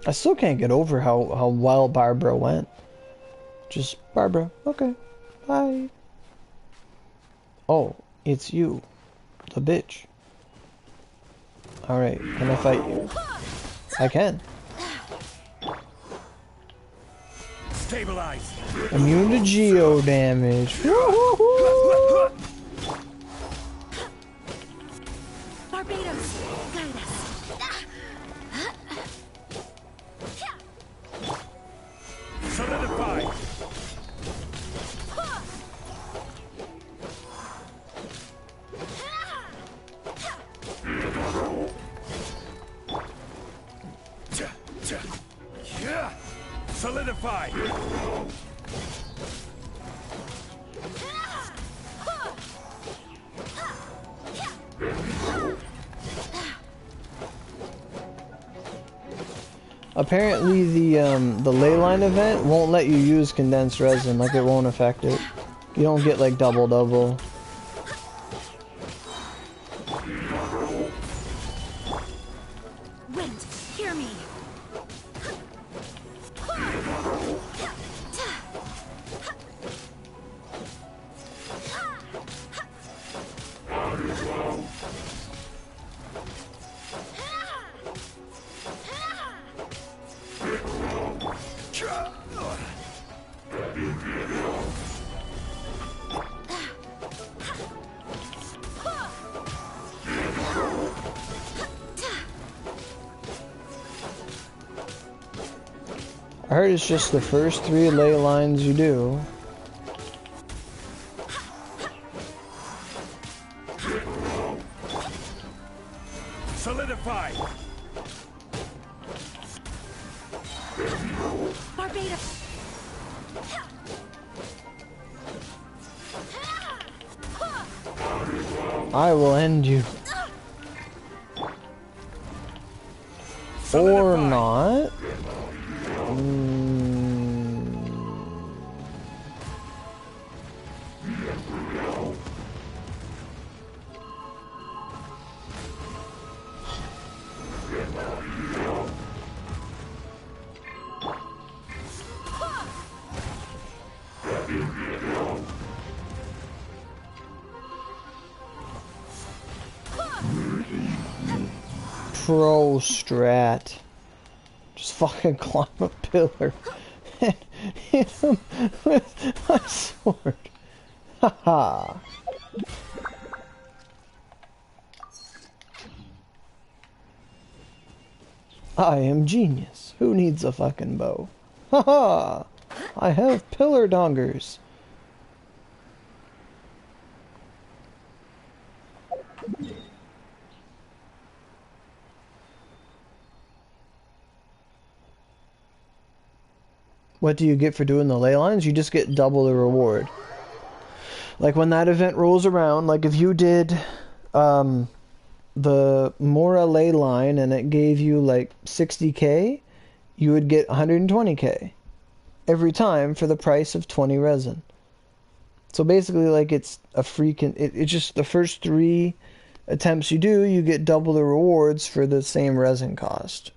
I still can't get over how well Barbara went. Just, Barbara, okay, bye. Oh, it's you, the bitch. Alright, can I fight you? I can. Stabilize. Immune to geo damage. Woo-hoo-hoo! Barbados, guide us. Solidify. Solidify. Apparently the ley line event won't let you use condensed resin, like it won't affect it. You don't get like double. Wind, hear me. I heard it's just the first 3 ley lines you do. Solidify. Barbados. I will end you. Solidify. Or not. Pro strat. Just fucking climb a pillar and hit him with my sword. Haha. I am genius. Who needs a fucking bow? Haha. I have pillar dongers. What do you get for doing the ley lines? You just get double the reward. Like when that event rolls around, like if you did the Mora ley line and it gave you like 60k, you would get 120k every time for the price of 20 resin. So basically, like, it's a freaking... It's just the first 3 attempts you do, you get double the rewards for the same resin cost.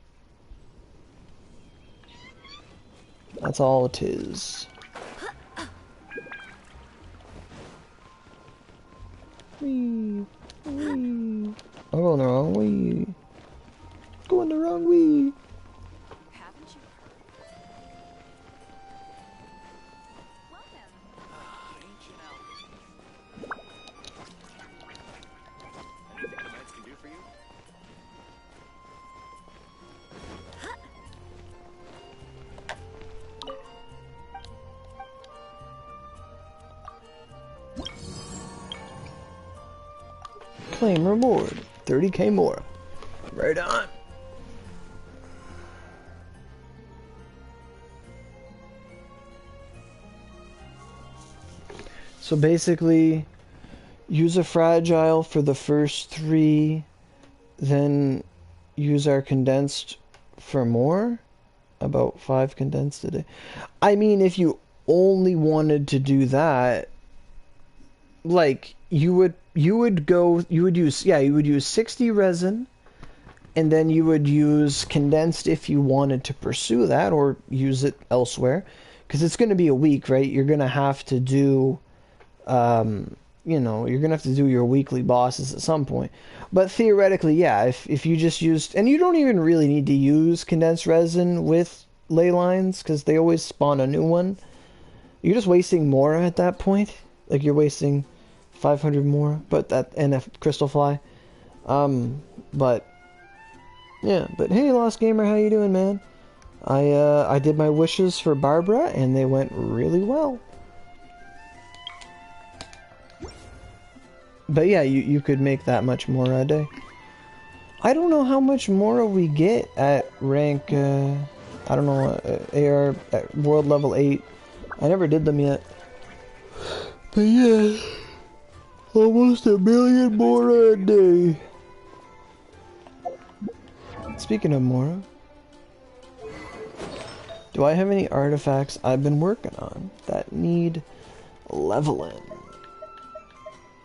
That's all it is. Wee, wee. I'm going the wrong way. Going the wrong way. Haven't you Anything the Knights can do for you? Claim reward. 30k more. Right on. So basically, use a fragile for the first 3, then use our condensed for more. About 5 condensed today. I mean, if you only wanted to do that, like you would use 60 resin, and then you would use condensed if you wanted to pursue that or use it elsewhere, because it's going to be a week, right? You're going to have to do you're going to have to do your weekly bosses at some point. But theoretically, yeah, if you just used... And you don't even really need to use condensed resin with ley lines, because they always spawn a new one. You're just wasting more at that point. Like, you're wasting 500 more, but that... And a crystal fly. But... Yeah, but hey, Lost Gamer, how you doing, man? I did my wishes for Barbara, and they went really well. But yeah, you could make that much more a day. I don't know how much more we get at rank, I don't know, AR, at world level 8. I never did them yet. But yeah, almost 1 million more a day. Speaking of Mora, do I have any artifacts I've been working on that need leveling?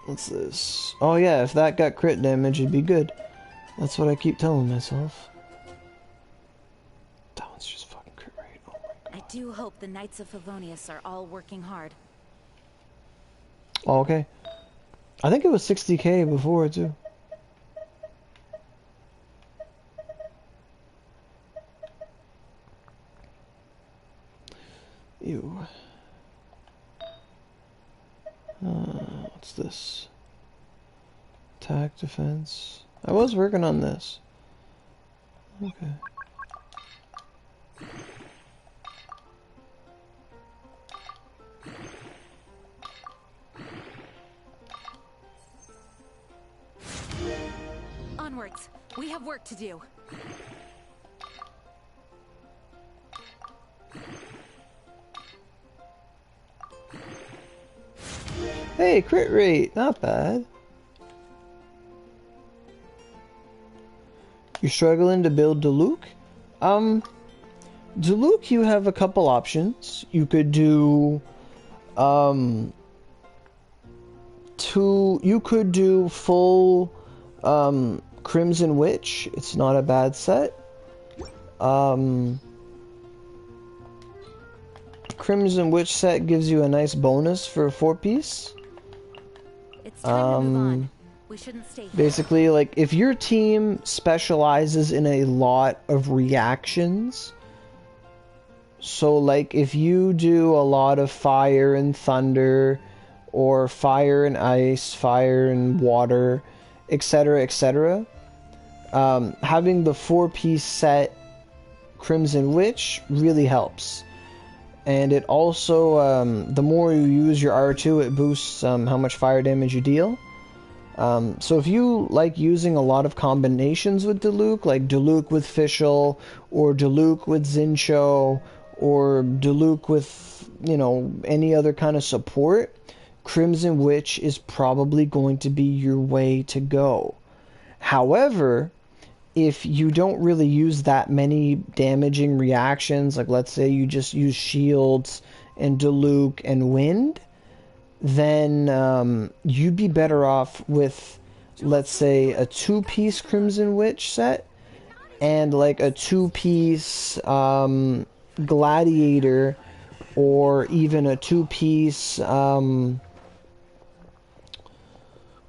What's this? Oh yeah, if that got crit damage, it'd be good. That's what I keep telling myself. That one's just fucking crit rate. Oh my god. I do hope the Knights of Favonius are all working hard. Oh, okay. I think it was 60k before too. Ew. What's this? Attack, defense. I was working on this. Okay. Onwards. We have work to do. Hey, crit rate, not bad. You're struggling to build Diluc? Diluc, you have a couple options. You could do, you could do full, Crimson Witch. It's not a bad set. Crimson Witch set gives you a nice bonus for a 4-piece. It's time to move on. We shouldn't stay here. Basically, like, if your team specializes in a lot of reactions, so, like, if you do a lot of fire and thunder, or fire and ice, fire and water, etc., etc., having the 4-piece set Crimson Witch really helps. And it also, the more you use your R2, it boosts how much fire damage you deal. So if you like using a lot of combinations with Diluc, like Diluc with Fischl, or Diluc with Zincho, or Diluc with, you know, any other kind of support, Crimson Witch is probably going to be your way to go. However, if you don't really use that many damaging reactions, like let's say you just use shields and Diluc and wind, then you'd be better off with, let's say, a 2-piece Crimson Witch set and like a 2-piece Gladiator, or even a 2-piece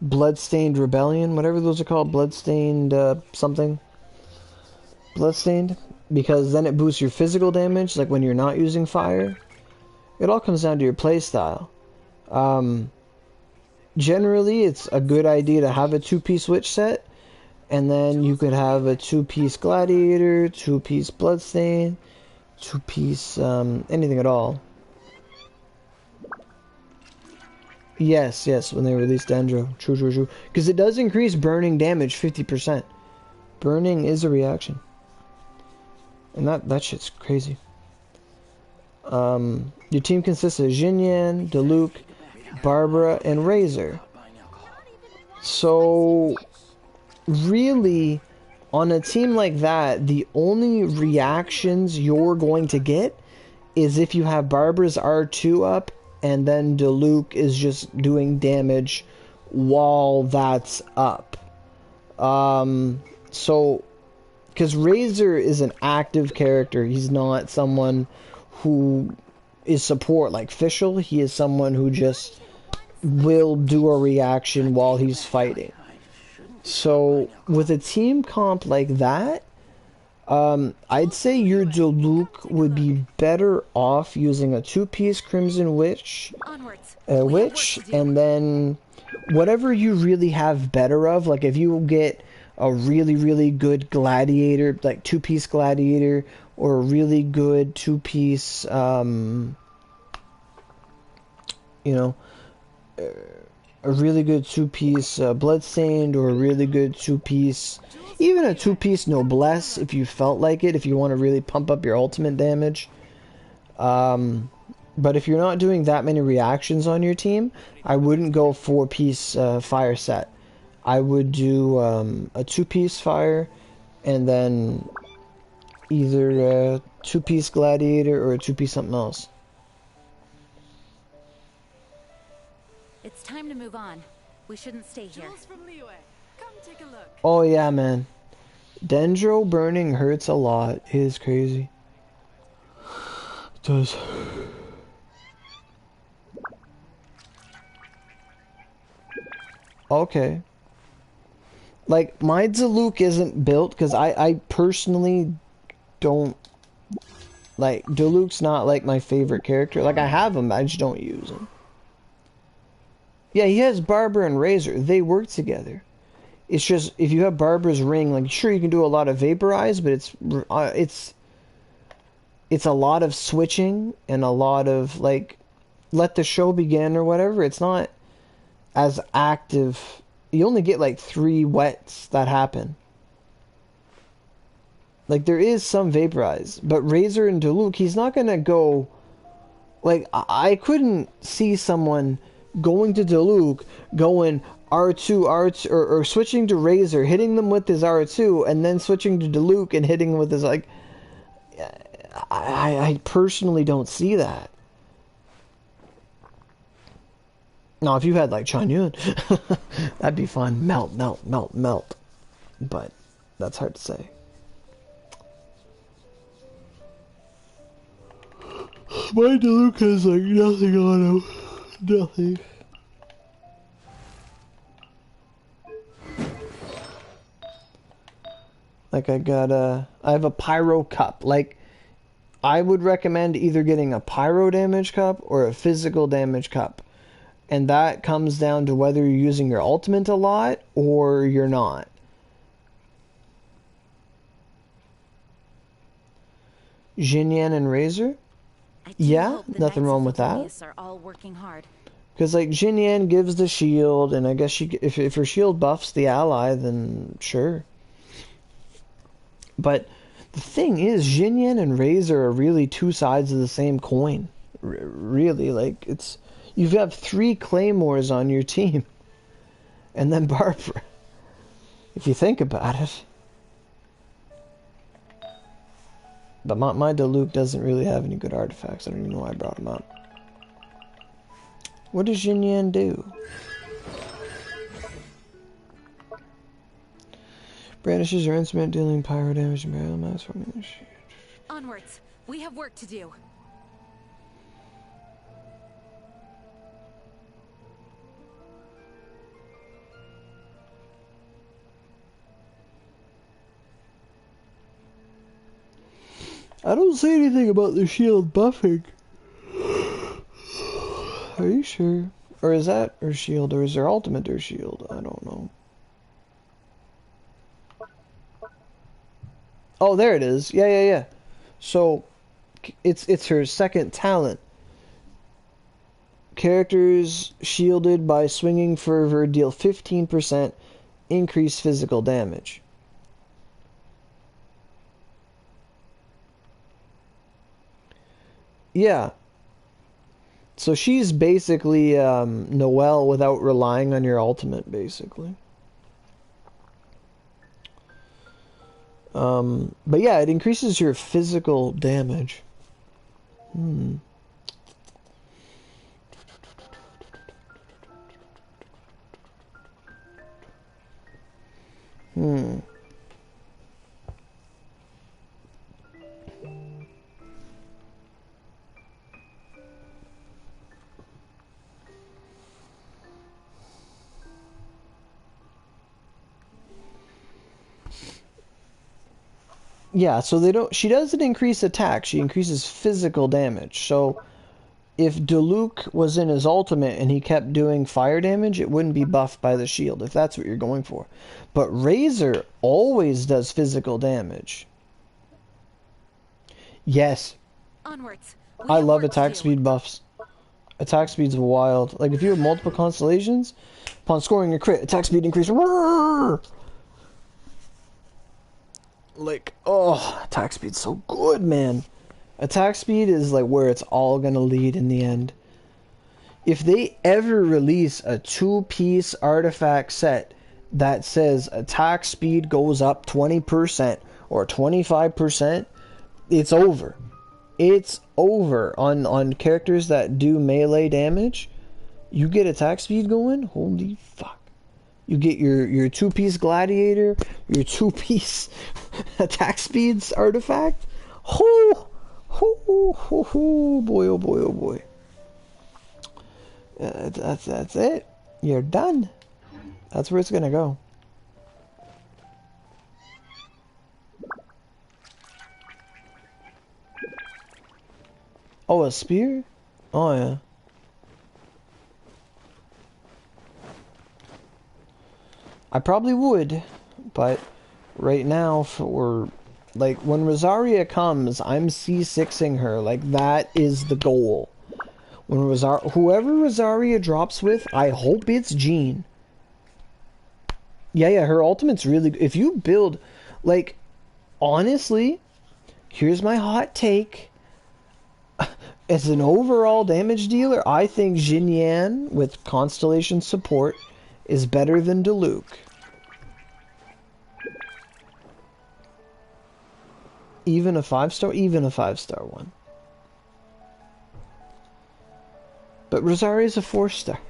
Bloodstained Rebellion, whatever those are called, Bloodstained something. Bloodstained, because then it boosts your physical damage, like when you're not using fire. It all comes down to your playstyle. Generally, it's a good idea to have a 2-piece Witch set, and then you could have a 2-piece Gladiator, 2-piece Bloodstained, 2-piece, anything at all. Yes, when they release Dendro. True. Because it does increase burning damage 50%. Burning is a reaction. And that shit's crazy. Your team consists of Xinyan, Diluc, Barbara, and Razor. So, really, on a team like that, the only reactions you're going to get is if you have Barbara's R2 up, and then Diluc is just doing damage while that's up. So, because Razor is an active character, he's not someone who is support like Fischl. He is someone who just will do a reaction while he's fighting. So, with a team comp like that, I'd say your Diluc would be better off using a 2-piece Crimson Witch, and then whatever you really have better of, like if you get a really good Gladiator, like 2-piece Gladiator, or a really good 2-piece, a really good 2-piece Bloodstained, or a really good 2-piece, even a 2-piece Noblesse if you felt like it, if you want to really pump up your ultimate damage. But if you're not doing that many reactions on your team, I wouldn't go 4-piece fire set. I would do a 2-piece fire, and then either a 2-piece Gladiator or a 2-piece something else. It's time to move on. We shouldn't stay here. Oh yeah, man. Dendro burning hurts a lot. It is crazy. It does. Okay. Like, my Diluc isn't built because I personally don't... Like, Diluc's not, like, my favorite character. Like, I have him, I just don't use him. Yeah, he has Barbara and Razor. They work together. It's just, if you have Barbara's ring, like, sure, you can do a lot of vaporize, but it's a lot of switching and a lot of, like, let the show begin or whatever. It's not as active. You only get, like, 3 wets that happen. Like, there is some vaporize, but Razor and Diluc, he's not gonna go... Like, I couldn't see someone going to Diluc, going R2, or switching to Razor, hitting them with his R2, and then switching to Diluc and hitting them with his, like... I personally don't see that. Now, if you had, like, Chanyun, that'd be fun. Melt. But that's hard to say. My Diluc has, like, nothing on him. Nothing. Like, I have a Pyro Cup. Like, I would recommend either getting a Pyro Damage Cup or a Physical Damage Cup. And that comes down to whether you're using your ultimate a lot or you're not. Xinyan and Razor? Yeah, nothing wrong with that. Are all working hard. Because, like, Xinyan gives the shield, and I guess if her shield buffs the ally, then sure. But the thing is, Xinyan and Razor are really 2 sides of the same coin. Really, like, it's... You have 3 claymores on your team. And then Barbara. If you think about it. But my Diluc doesn't really have any good artifacts. I don't even know why I brought him up. What does Jin Yan do? Brandishes her instrument, dealing pyro damage and barrel mass from the machine. Onwards. We have work to do. I don't see anything about the shield buffing. Are you sure? Or is that her shield, or is her ultimate her shield? I don't know. Oh, there it is. Yeah. So, it's her second talent. Characters shielded by swinging fervor deal 15% increased physical damage. Yeah. So she's basically Noelle without relying on your ultimate, basically. But yeah, it increases your physical damage. Yeah, so they don't. She doesn't increase attack. She increases physical damage. So if Diluc was in his ultimate and he kept doing fire damage, it wouldn't be buffed by the shield, if that's what you're going for. But Razor always does physical damage. Yes. Onwards. I love attack speed buffs. Attack speed's wild. Like if you have multiple constellations, upon scoring a crit, attack speed increases. Like, oh, attack speed's so good, man. Attack speed is like where it's all gonna lead in the end. If they ever release a 2-piece artifact set that says attack speed goes up 20% or 25%, it's over. It's over. On characters that do melee damage, you get attack speed going, holy fuck. You get your 2-piece gladiator, your 2-piece attack speeds artifact. Ho, ho, ho, ho, boy, oh boy, oh boy. That's it. You're done. That's where it's gonna go. Oh, a spear? Oh yeah. I probably would, but right now, for like when Rosaria comes, I'm C6ing her. Like that is the goal. When whoever Rosaria drops with, I hope it's Jean. Yeah, her ultimate's really. If you build, like, honestly, here's my hot take. As an overall damage dealer, I think Jin Yan with Constellation support is better than Diluc. Even a 5-star? Even a 5-star one. But Rosaria's a 4-star.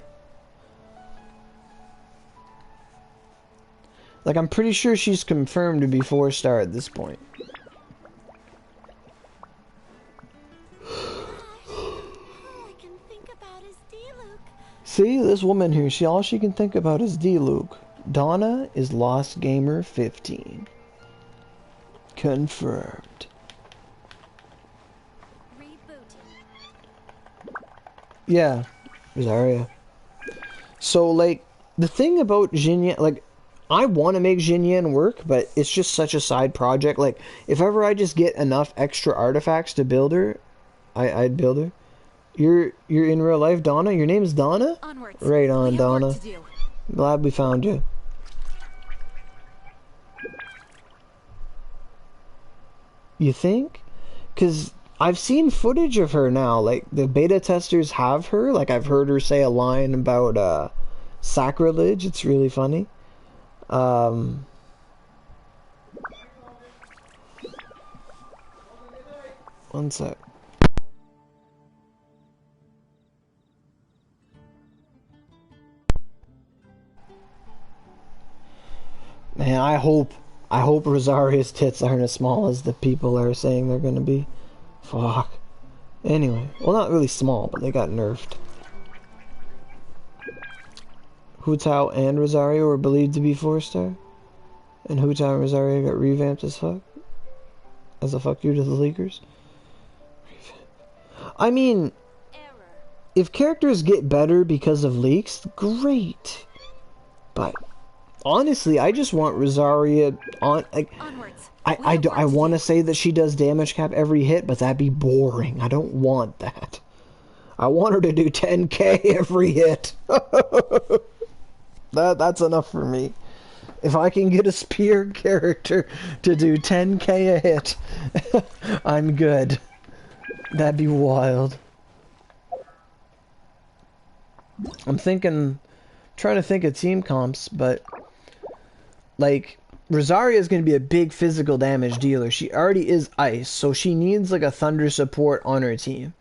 Like, I'm pretty sure she's confirmed to be 4-star at this point. See, this woman here, all she can think about is Diluc. Donna is Lost Gamer 15. Confirmed. Yeah, Rosaria. So, like, the thing about Jin Yan, like, I want to make Jin Yan work, but it's just such a side project. Like, if ever I just get enough extra artifacts to build her, I'd build her. You're in real life, Donna? Your name's Donna? Onwards. Right on, Donna. Glad we found you. You think? Because I've seen footage of her now. Like, the beta testers have her. Like, I've heard her say a line about sacrilege. It's really funny. One sec. Man, I hope Rosaria's tits aren't as small as the people are saying they're gonna be. Fuck. Anyway, well, not really small, but they got nerfed. Hu Tao and Rosario were believed to be 4-star, and Hu Tao and Rosario got revamped as fuck. As a fuck you to the leakers. I mean, if characters get better because of leaks, great. But honestly, I just want Rosaria on. Like, I want to say that she does damage cap every hit, but that'd be boring. I don't want that. I want her to do 10k every hit. That's enough for me. If I can get a spear character to do 10k a hit, I'm good. That'd be wild. I'm trying to think of team comps, but like, Rosaria is going to be a big physical damage dealer. She already is ice, so she needs like a thunder support on her team.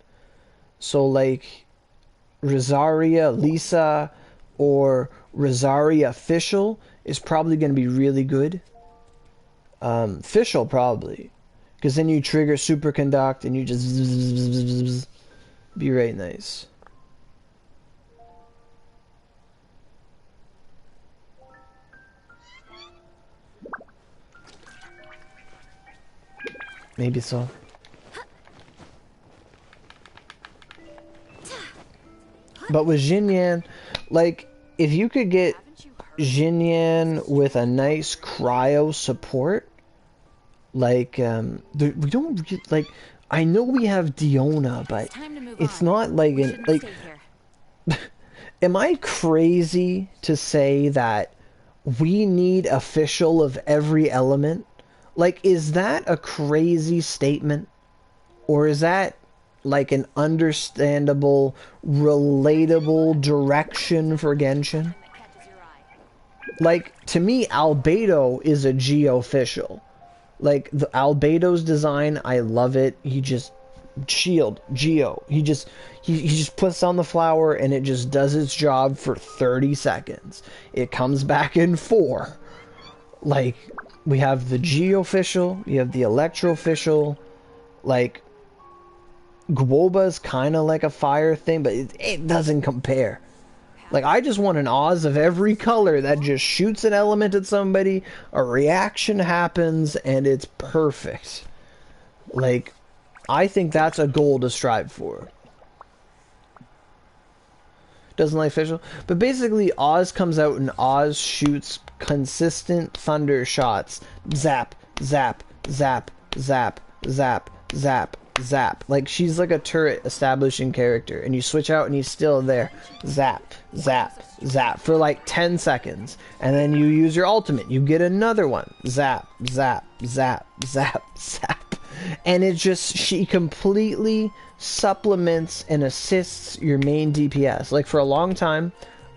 So like, Rosaria Lisa or Rosaria Fischl is probably going to be really good. Fischl probably, because then you trigger superconduct and you just be right nice. Maybe so. But with Xinyan, like, if you could get Xinyan with a nice cryo support, like, we don't, like, I know we have Diona, but it's not like, am I crazy to say that we need a Fischl of every element? Like, is that a crazy statement? Or is that like an understandable, relatable direction for Genshin? Like, to me, Albedo is a Geo Fischl. Like, the Albedo's design, I love it. He just, shield, Geo. He just puts on the flower and it just does its job for 30 seconds. It comes back in 4. Like, we have the Geo Fischl, you have the Electro Fischl, like, Guoba's kind of like a fire thing, but it doesn't compare. Like, I just want an Oz of every color that just shoots an element at somebody, a reaction happens, and it's perfect. Like, I think that's a goal to strive for. Doesn't like Fischl? But basically, Oz comes out and Oz shoots consistent thunder shots. Zap, zap, zap, zap, zap, zap, zap. Like, she's like a turret establishing character, and you switch out and he's still there. Zap, zap, zap for like 10 seconds. And then you use your ultimate. You get another one. Zap, zap, zap, zap, zap. And it just, she completely supplements and assists your main DPS. Like, for a long time,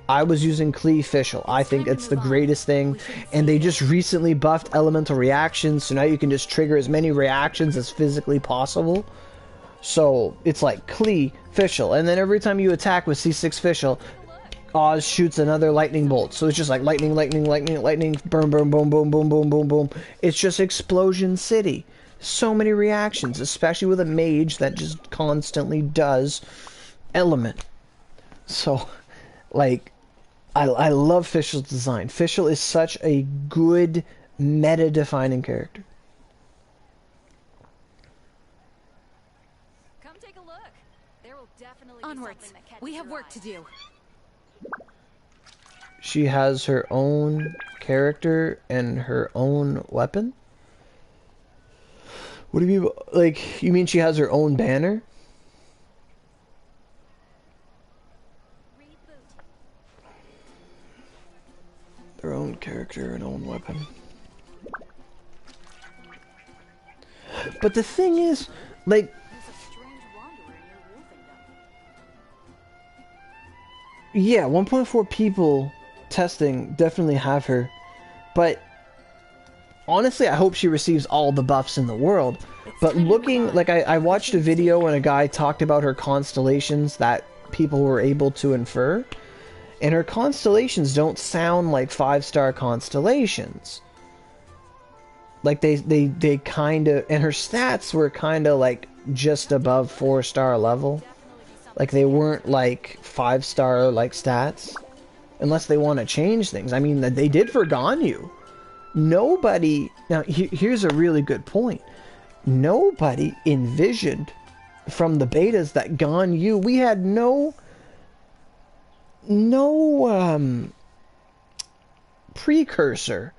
I was using Klee Fischl. I think it's the greatest thing. And they just recently buffed elemental reactions, so now you can just trigger as many reactions as physically possible. So it's like Klee Fischl, and then every time you attack with C6 Fischl, Oz shoots another lightning bolt. So it's just like lightning, lightning, lightning, lightning, boom, boom, boom, boom, boom, boom, boom, boom. It's just Explosion City. So many reactions, especially with a mage that just constantly does element. So, like, I love Fischl's design. Fischl is such a good meta-defining character. Come take a look. There will definitely onwards. We have work to do. She has her own character and her own weapon? What do you mean? Like, you mean she has her own banner? Their own character and own weapon. But the thing is, like, Yeah, 1.4 people testing definitely have her. But honestly, I hope she receives all the buffs in the world. But looking, like, I watched a video and a guy talked about her constellations that people were able to infer. And her constellations don't sound like 5-star constellations. Like, they kind of... And her stats were kind of, like, just above 4-star level. Like, they weren't, like, 5-star, like, stats. Unless they want to change things. I mean, they did for Ganyu. Nobody... Now, here's a really good point. Nobody envisioned from the betas that Ganyu... We had no precursor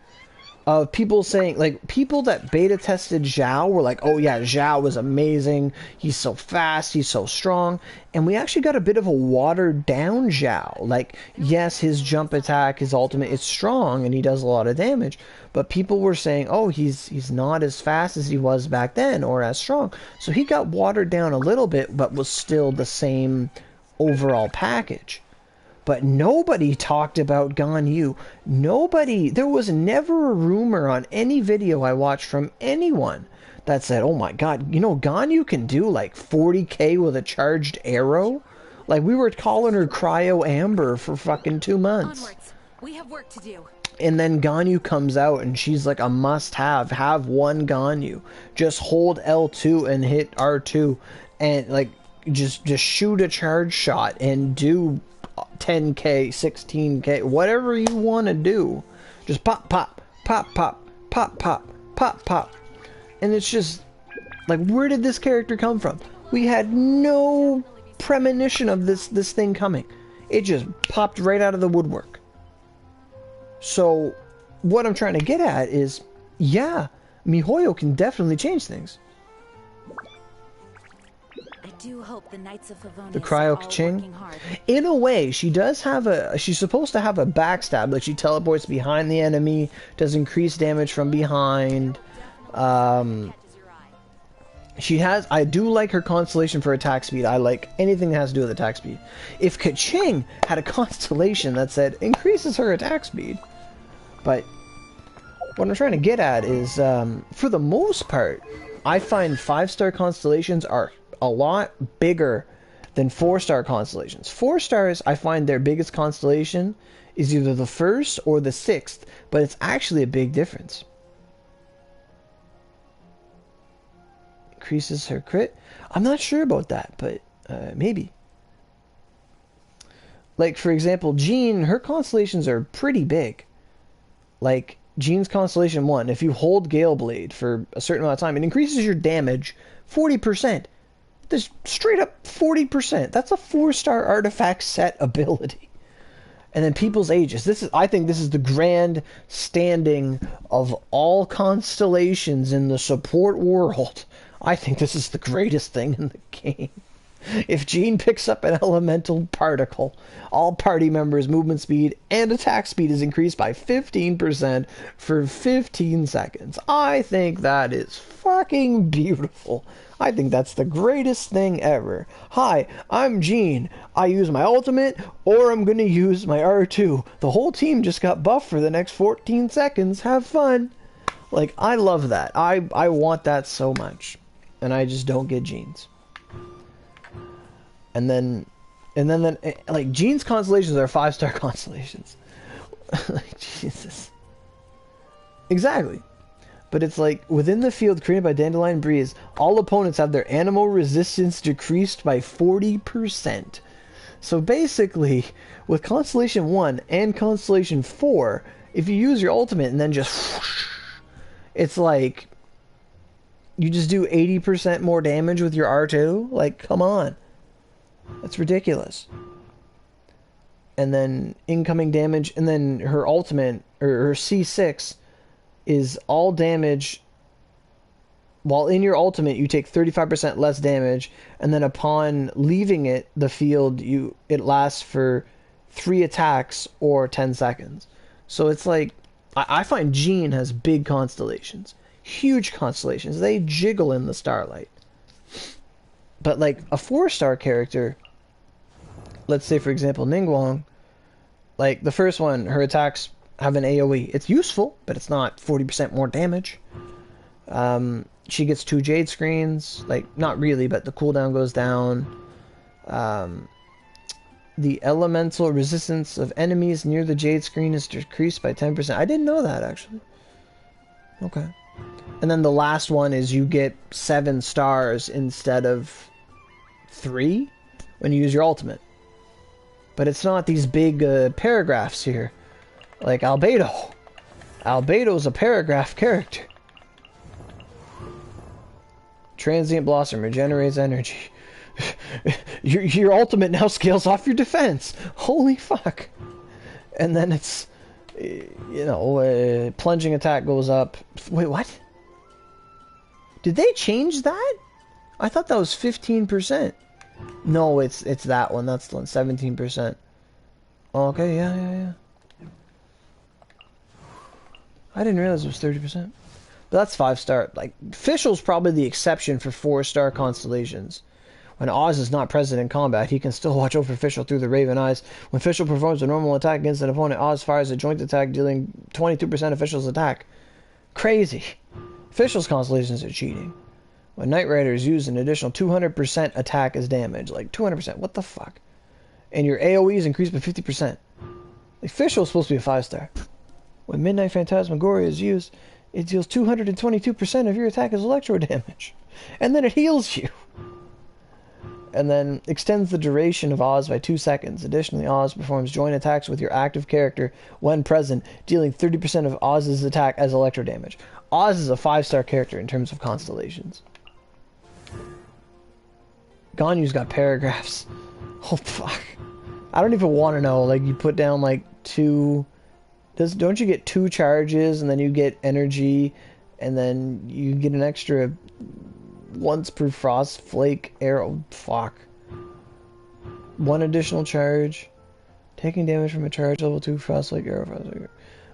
of people saying, like, people that beta tested Zhao were like, oh yeah, Zhao is amazing, he's so fast, he's so strong, and we actually got a bit of a watered down Zhao. Like, yes, his jump attack, his ultimate, it's strong and he does a lot of damage, but people were saying, oh, he's not as fast as he was back then, or as strong, so he got watered down a little bit, but was still the same overall package. But nobody talked about Ganyu. Nobody, there was never a rumor on any video I watched from anyone that said, oh my god, you know, Ganyu can do like 40k with a charged arrow? Like, we were calling her Cryo Amber for fucking 2 months. Onwards. We have work to do. And then Ganyu comes out and she's like a must-have. Have one Ganyu. Just hold L2 and hit R2 and like just shoot a charge shot and do 10k, 16k, whatever you want to do. Just pop, pop, pop, pop, pop, pop, pop, pop. And it's just, like, where did this character come from? We had no premonition of this thing coming. It just popped right out of the woodwork. So, what I'm trying to get at is, yeah, MiHoYo can definitely change things. I do hope the Knights of Favonius The Cryo Kaching. In a way, she does have a... She's supposed to have a backstab. Like, she teleports behind the enemy, does increased damage from behind. She has... I do like her constellation for attack speed. I like anything that has to do with attack speed. If Kaching had a constellation that said increases her attack speed. But what I'm trying to get at is, for the most part, I find 5-star constellations are a lot bigger than 4-star constellations. 4 stars, I find their biggest constellation is either the 1st or the 6th, but it's actually a big difference. Increases her crit? I'm not sure about that, but maybe. Like, for example, Jean, her constellations are pretty big. Like, Jean's Constellation 1, if you hold Gale Blade for a certain amount of time, it increases your damage 40%. This straight up 40%. That's a 4-star artifact set ability. And then People's Aegis. I think this is the grand standing of all constellations in the support world. I think this is the greatest thing in the game. If Jean picks up an elemental particle, all party members' movement speed and attack speed is increased by 15% for 15 seconds. I think that is fucking beautiful. I think that's the greatest thing ever. Hi, I'm Jean. I use my ultimate, or I'm gonna use my R2. The whole team just got buffed for the next 14 seconds. Have fun. Like, I love that. I want that so much. And I just don't get Jean's. And then, like, Jean's constellations are 5-star constellations. Like, Jesus. Exactly. But it's like, within the field created by Dandelion Breeze, all opponents have their animal resistance decreased by 40%. So basically, with Constellation 1 and Constellation 4, if you use your ultimate and then just whoosh, it's like, you just do 80% more damage with your R2? Like, come on. That's ridiculous. And then incoming damage, and then her ultimate, or her C6, is all damage. While in your ultimate, you take 35% less damage, and then upon leaving the field, it lasts for 3 attacks or 10 seconds. So it's like, I find Jean has big constellations. Huge constellations. They jiggle in the starlight. But like a 4-star character, let's say, for example, Ningguang, like the first one, her attacks have an AoE. It's useful, but it's not 40% more damage. She gets 2 Jade screens, like, not really, but the cooldown goes down. The elemental resistance of enemies near the Jade screen is decreased by 10%. I didn't know that, actually. Okay. And then the last one is you get 7 stars instead of 3 when you use your ultimate. But it's not these big paragraphs here. Like Albedo. Albedo's a paragraph character. Transient Blossom regenerates energy. your ultimate now scales off your defense. Holy fuck. And then it's, you know, plunging attack goes up. Wait, what? Did they change that? I thought that was 15%. No, it's that one. That's the one, 17%. Okay, yeah. I didn't realize it was 30%. But that's 5-star. Like, Fischl's probably the exception for 4-star constellations. When Oz is not present in combat, he can still watch over Fischl through the Raven Eyes. When Fischl performs a normal attack against an opponent, Oz fires a joint attack, dealing 22% of Fischl's attack. Crazy. Fischl's constellations are cheating. When Knight Rider is used, an additional 200% attack as damage. Like, 200%. What the fuck? And your AoE is increased by 50%. Like, Fischl's supposed to be a 5-star. When Midnight Phantasmagoria is used, it deals 222% of your attack as electro damage. And then it heals you. And then extends the duration of Oz by 2 seconds. Additionally, Oz performs joint attacks with your active character when present, dealing 30% of Oz's attack as electro damage. Oz is a 5-star character in terms of constellations. Ganyu's got paragraphs. Oh, fuck. I don't even want to know. Like, you put down, like, 2... Don't you get 2 charges, and then you get energy, and then you get an extra once per frost flake arrow? Fuck. 1 additional charge. Taking damage from a charge, level 2 frost flake arrow.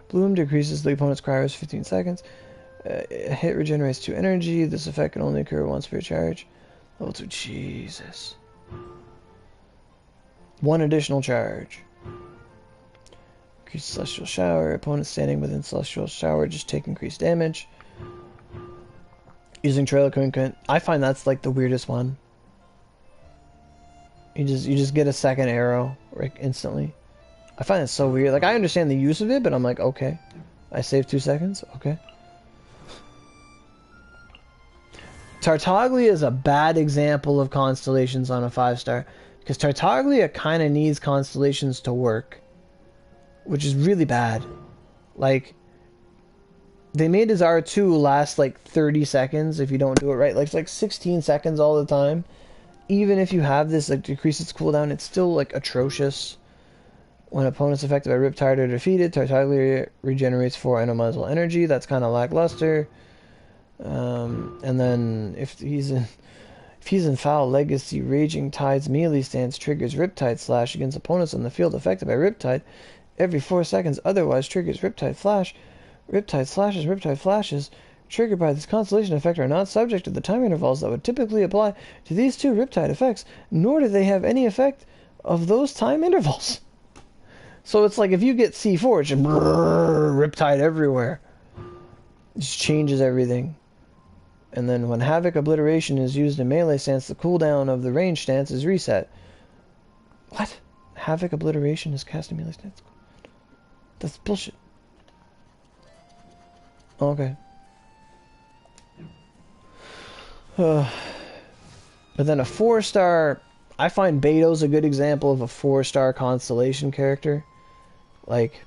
Bloom decreases the opponent's cry for 15 seconds. A hit regenerates 2 energy. This effect can only occur once per charge. Level 2. Jesus. 1 additional charge. Increase Celestial Shower. Opponents standing within Celestial Shower just take increased damage. Using Trail of Quinquint. I find that's like the weirdest one. You just get a second arrow like instantly. I find it so weird. Like, I understand the use of it, but I'm like, okay. I saved 2 seconds? Okay. Tartaglia is a bad example of constellations on a 5-star. Because Tartaglia kind of needs constellations to work. Which is really bad. Like, they made his R2 last like 30 seconds if you don't do it right. Like, it's like 16 seconds all the time. Even if you have this, like, decrease its cooldown, it's still, like, atrocious. When opponents affected by Riptide are defeated, Tartaglia regenerates 4 elemental energy. That's kind of lackluster. And then if he's in Foul Legacy, Raging Tide's melee stance triggers Riptide Slash against opponents on the field affected by Riptide every 4 seconds. Otherwise triggers Riptide Flash. Riptide Flashes triggered by this constellation effect are not subject to the time intervals that would typically apply to these 2 Riptide effects, nor do they have any effect of those time intervals. So it's like if you get C4, it's just Riptide everywhere. It just changes everything. And then when Havoc Obliteration is used in melee stance, the cooldown of the range stance is reset. What? Havoc Obliteration is cast in melee stance? That's bullshit. Okay. But then a 4-star... I find Beto's a good example of a 4-star constellation character. Like,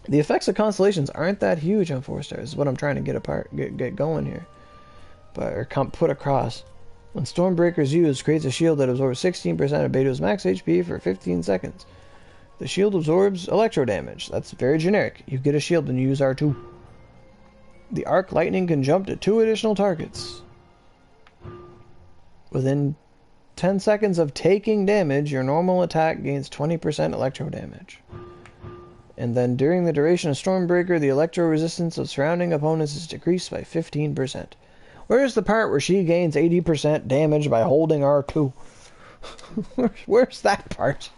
the effects of constellations aren't that huge on 4 stars, is what I'm trying to get going here. Or put across. When Stormbreaker is used, creates a shield that absorbs 16% of Beto's max HP for 15 seconds. The shield absorbs electro damage. That's very generic. You get a shield when you use R2. The Arc Lightning can jump to 2 additional targets. Within 10 seconds of taking damage, your normal attack gains 20% electro damage. And then during the duration of Stormbreaker, the electro resistance of surrounding opponents is decreased by 15%. Where's the part where she gains 80% damage by holding R2? Where's that part?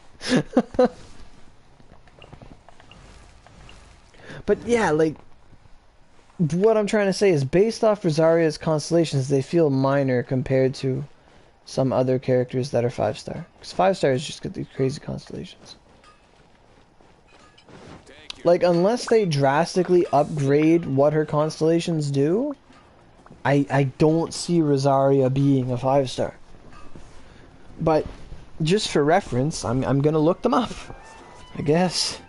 But yeah, like, what I'm trying to say is based off Rosaria's constellations, they feel minor compared to some other characters that are 5-star. Because 5-stars just get these crazy constellations. Like, unless they drastically upgrade what her constellations do, I don't see Rosaria being a 5-star. But just for reference, I'm gonna look them up, I guess.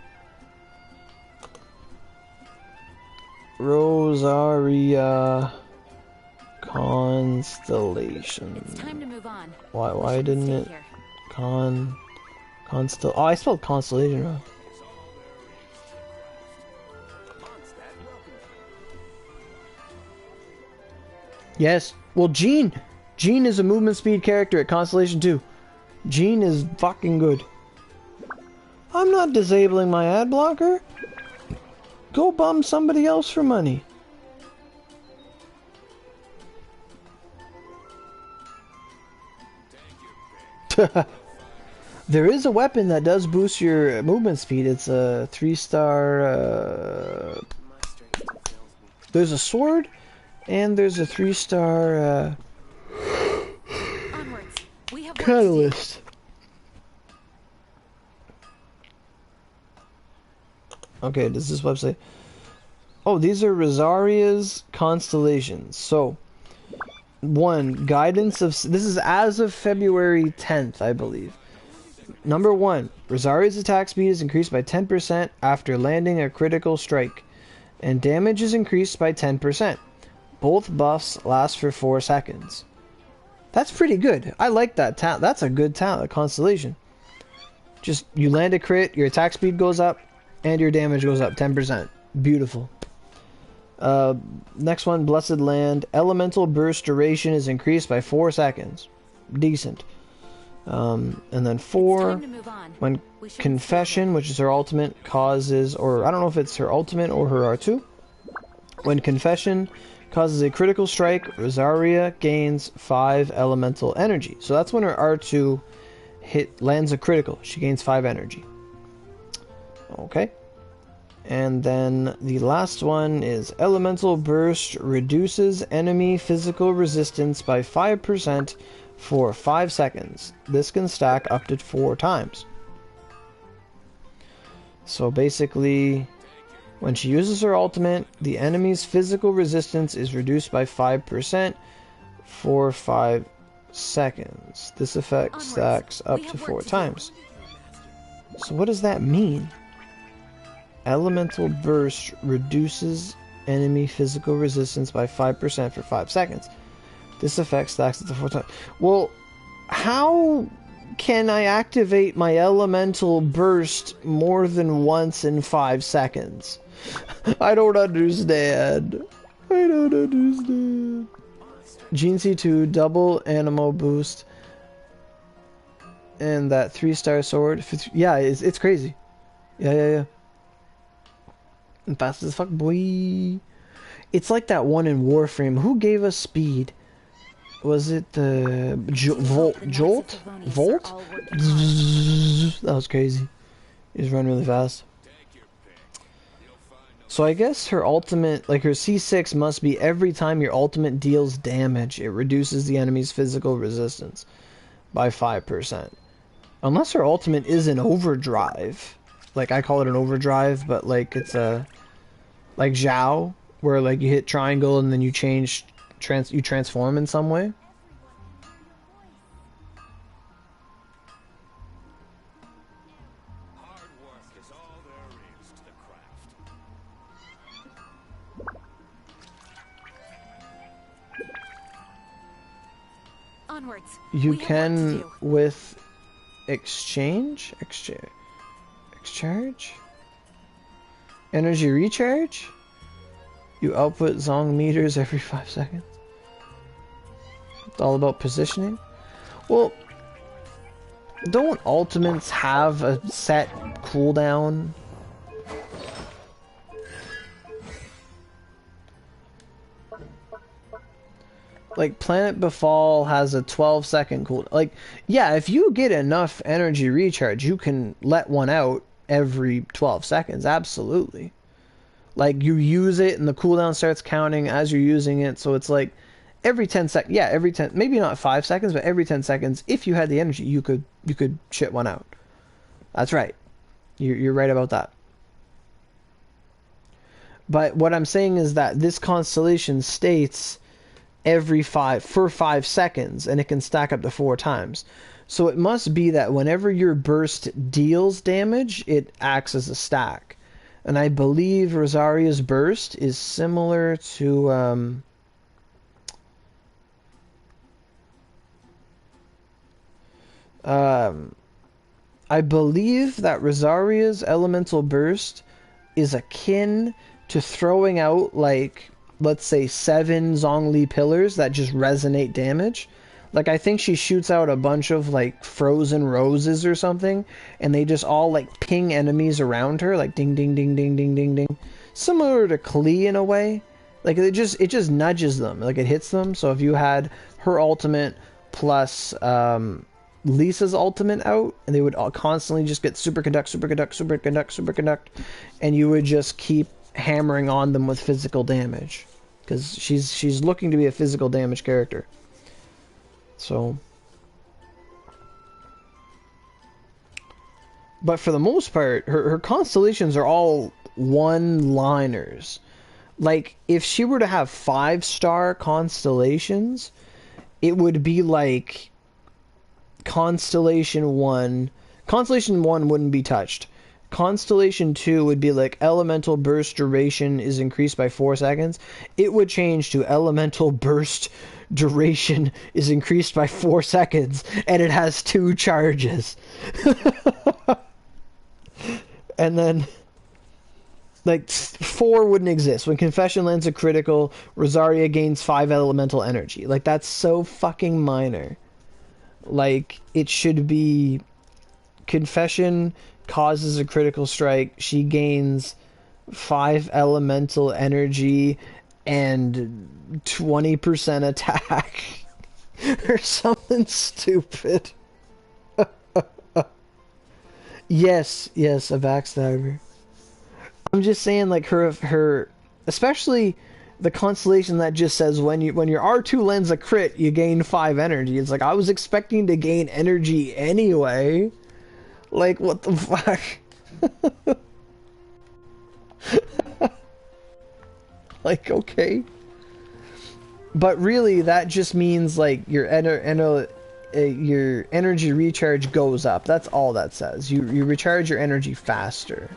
Rosaria Constellations. It's time to move on. Why didn't it Constel? Oh, I spelled constellation wrong. Yes. Well, Jean is a movement speed character at Constellation 2. Jean is fucking good. I'm not disabling my ad blocker. Go bum somebody else for money. There is a weapon that does boost your movement speed. It's a 3-star. There's a sword, and there's a 3-star Onwards. We have catalyst. Okay, does this website? Oh, these are Rosaria's constellations. So, 1, guidance of... This is as of February 10th, I believe. Number 1, Rosaria's attack speed is increased by 10% after landing a critical strike, and damage is increased by 10%. Both buffs last for 4 seconds. That's pretty good. I like that talent. That's a good talent, constellation. Just, you land a crit, your attack speed goes up, and your damage goes up 10%. Beautiful. Next one, Blessed Land. Elemental burst duration is increased by 4 seconds. Decent. And then 4, when Confession, which is her ultimate, causes, or I don't know if it's her ultimate or her R2. When Confession causes a critical strike, Rosaria gains 5 elemental energy. So that's when her R2 lands a critical. She gains 5 energy. Okay. And then the last one is Elemental Burst reduces enemy physical resistance by 5% for 5 seconds. This can stack up to 4 times. So basically, when she uses her ultimate, the enemy's physical resistance is reduced by 5% for 5 seconds. This effect stacks up to 4 times. So what does that mean? Elemental Burst reduces enemy physical resistance by 5% for 5 seconds. This effect stacks up to 4 times. Well, how can I activate my Elemental Burst more than once in 5 seconds? I don't understand. I don't understand. Gene C2, double Animo boost. And that 3-star sword. Yeah, it's crazy. Yeah. And fast as fuck, boy. It's like that one in Warframe. Who gave us speed? Was it the Jolt? That was crazy. He just run really fast. So I guess her ultimate, like her C6 must be every time your ultimate deals damage, it reduces the enemy's physical resistance by 5%. Unless her ultimate is an overdrive. Like I call it an overdrive, but like it's a... Like Zhao, where like you hit triangle and then you you transform in some way. Hard work is all there is to the craft. Onwards. You We have work can to do. with exchange, energy recharge. You output Zong meters every 5 seconds. It's all about positioning. Well, don't ultimates have a set cooldown? Like, Planet Befall has a 12-second cooldown. Like, yeah, if you get enough energy recharge, you can let one out every 12 seconds. Absolutely. Like, you use it and the cooldown starts counting as you're using it. So it's like every 10 seconds. Yeah, every 10, maybe not 5 seconds, but every 10 seconds, if you had the energy, you could shit one out. That's right. You're right about that. But what I'm saying is that this constellation states every 5 seconds, and it can stack up to 4 times. So it must be that whenever your burst deals damage, it acts as a stack. And I believe Rosaria's burst is similar to I believe that Rosaria's elemental burst is akin to throwing out, like, let's say 7 Zhongli pillars that just resonate damage. Like, I think she shoots out a bunch of, like, frozen roses or something, and they just all, like, ping enemies around her, like, ding, ding, ding, ding, ding, ding, ding. Similar to Klee in a way. Like, it just nudges them, like, it hits them. So if you had her ultimate plus Lisa's ultimate out, and they would all constantly just get superconduct, superconduct, superconduct, superconduct, and you would just keep hammering on them with physical damage, because she's looking to be a physical damage character. So, but for the most part, her constellations are all one-liners. Like, if she were to have 5-star constellations, it would be like Constellation 1 wouldn't be touched. Constellation 2 would be like elemental burst duration is increased by 4 seconds. It would change to elemental burst duration is increased by 4 seconds, and it has 2 charges. And then, like, 4 wouldn't exist. When Confession lands a critical, Rosaria gains 5 elemental energy. Like, that's so fucking minor. Like, it should be Confession causes a critical strike, she gains 5 elemental energy and 20% attack. Or something stupid. Yes, a backstabber. I'm just saying, like, her especially the constellation that just says when your R2 lands a crit, you gain 5 energy. It's like, I was expecting to gain energy anyway. Like, what the fuck? Like, okay. But really, that just means, like, your energy recharge goes up. That's all that says. You recharge your energy faster.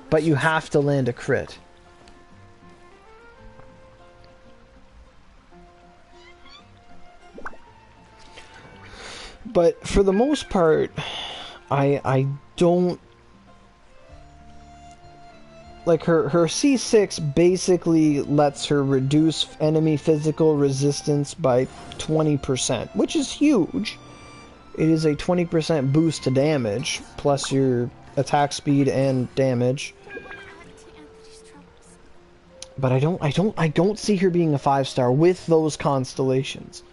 But you have to land a crit. But for the most part, I don't like her C6 basically lets her reduce enemy physical resistance by 20%, which is huge. It is a 20% boost to damage plus your attack speed and damage. But I don't see her being a 5-star with those constellations.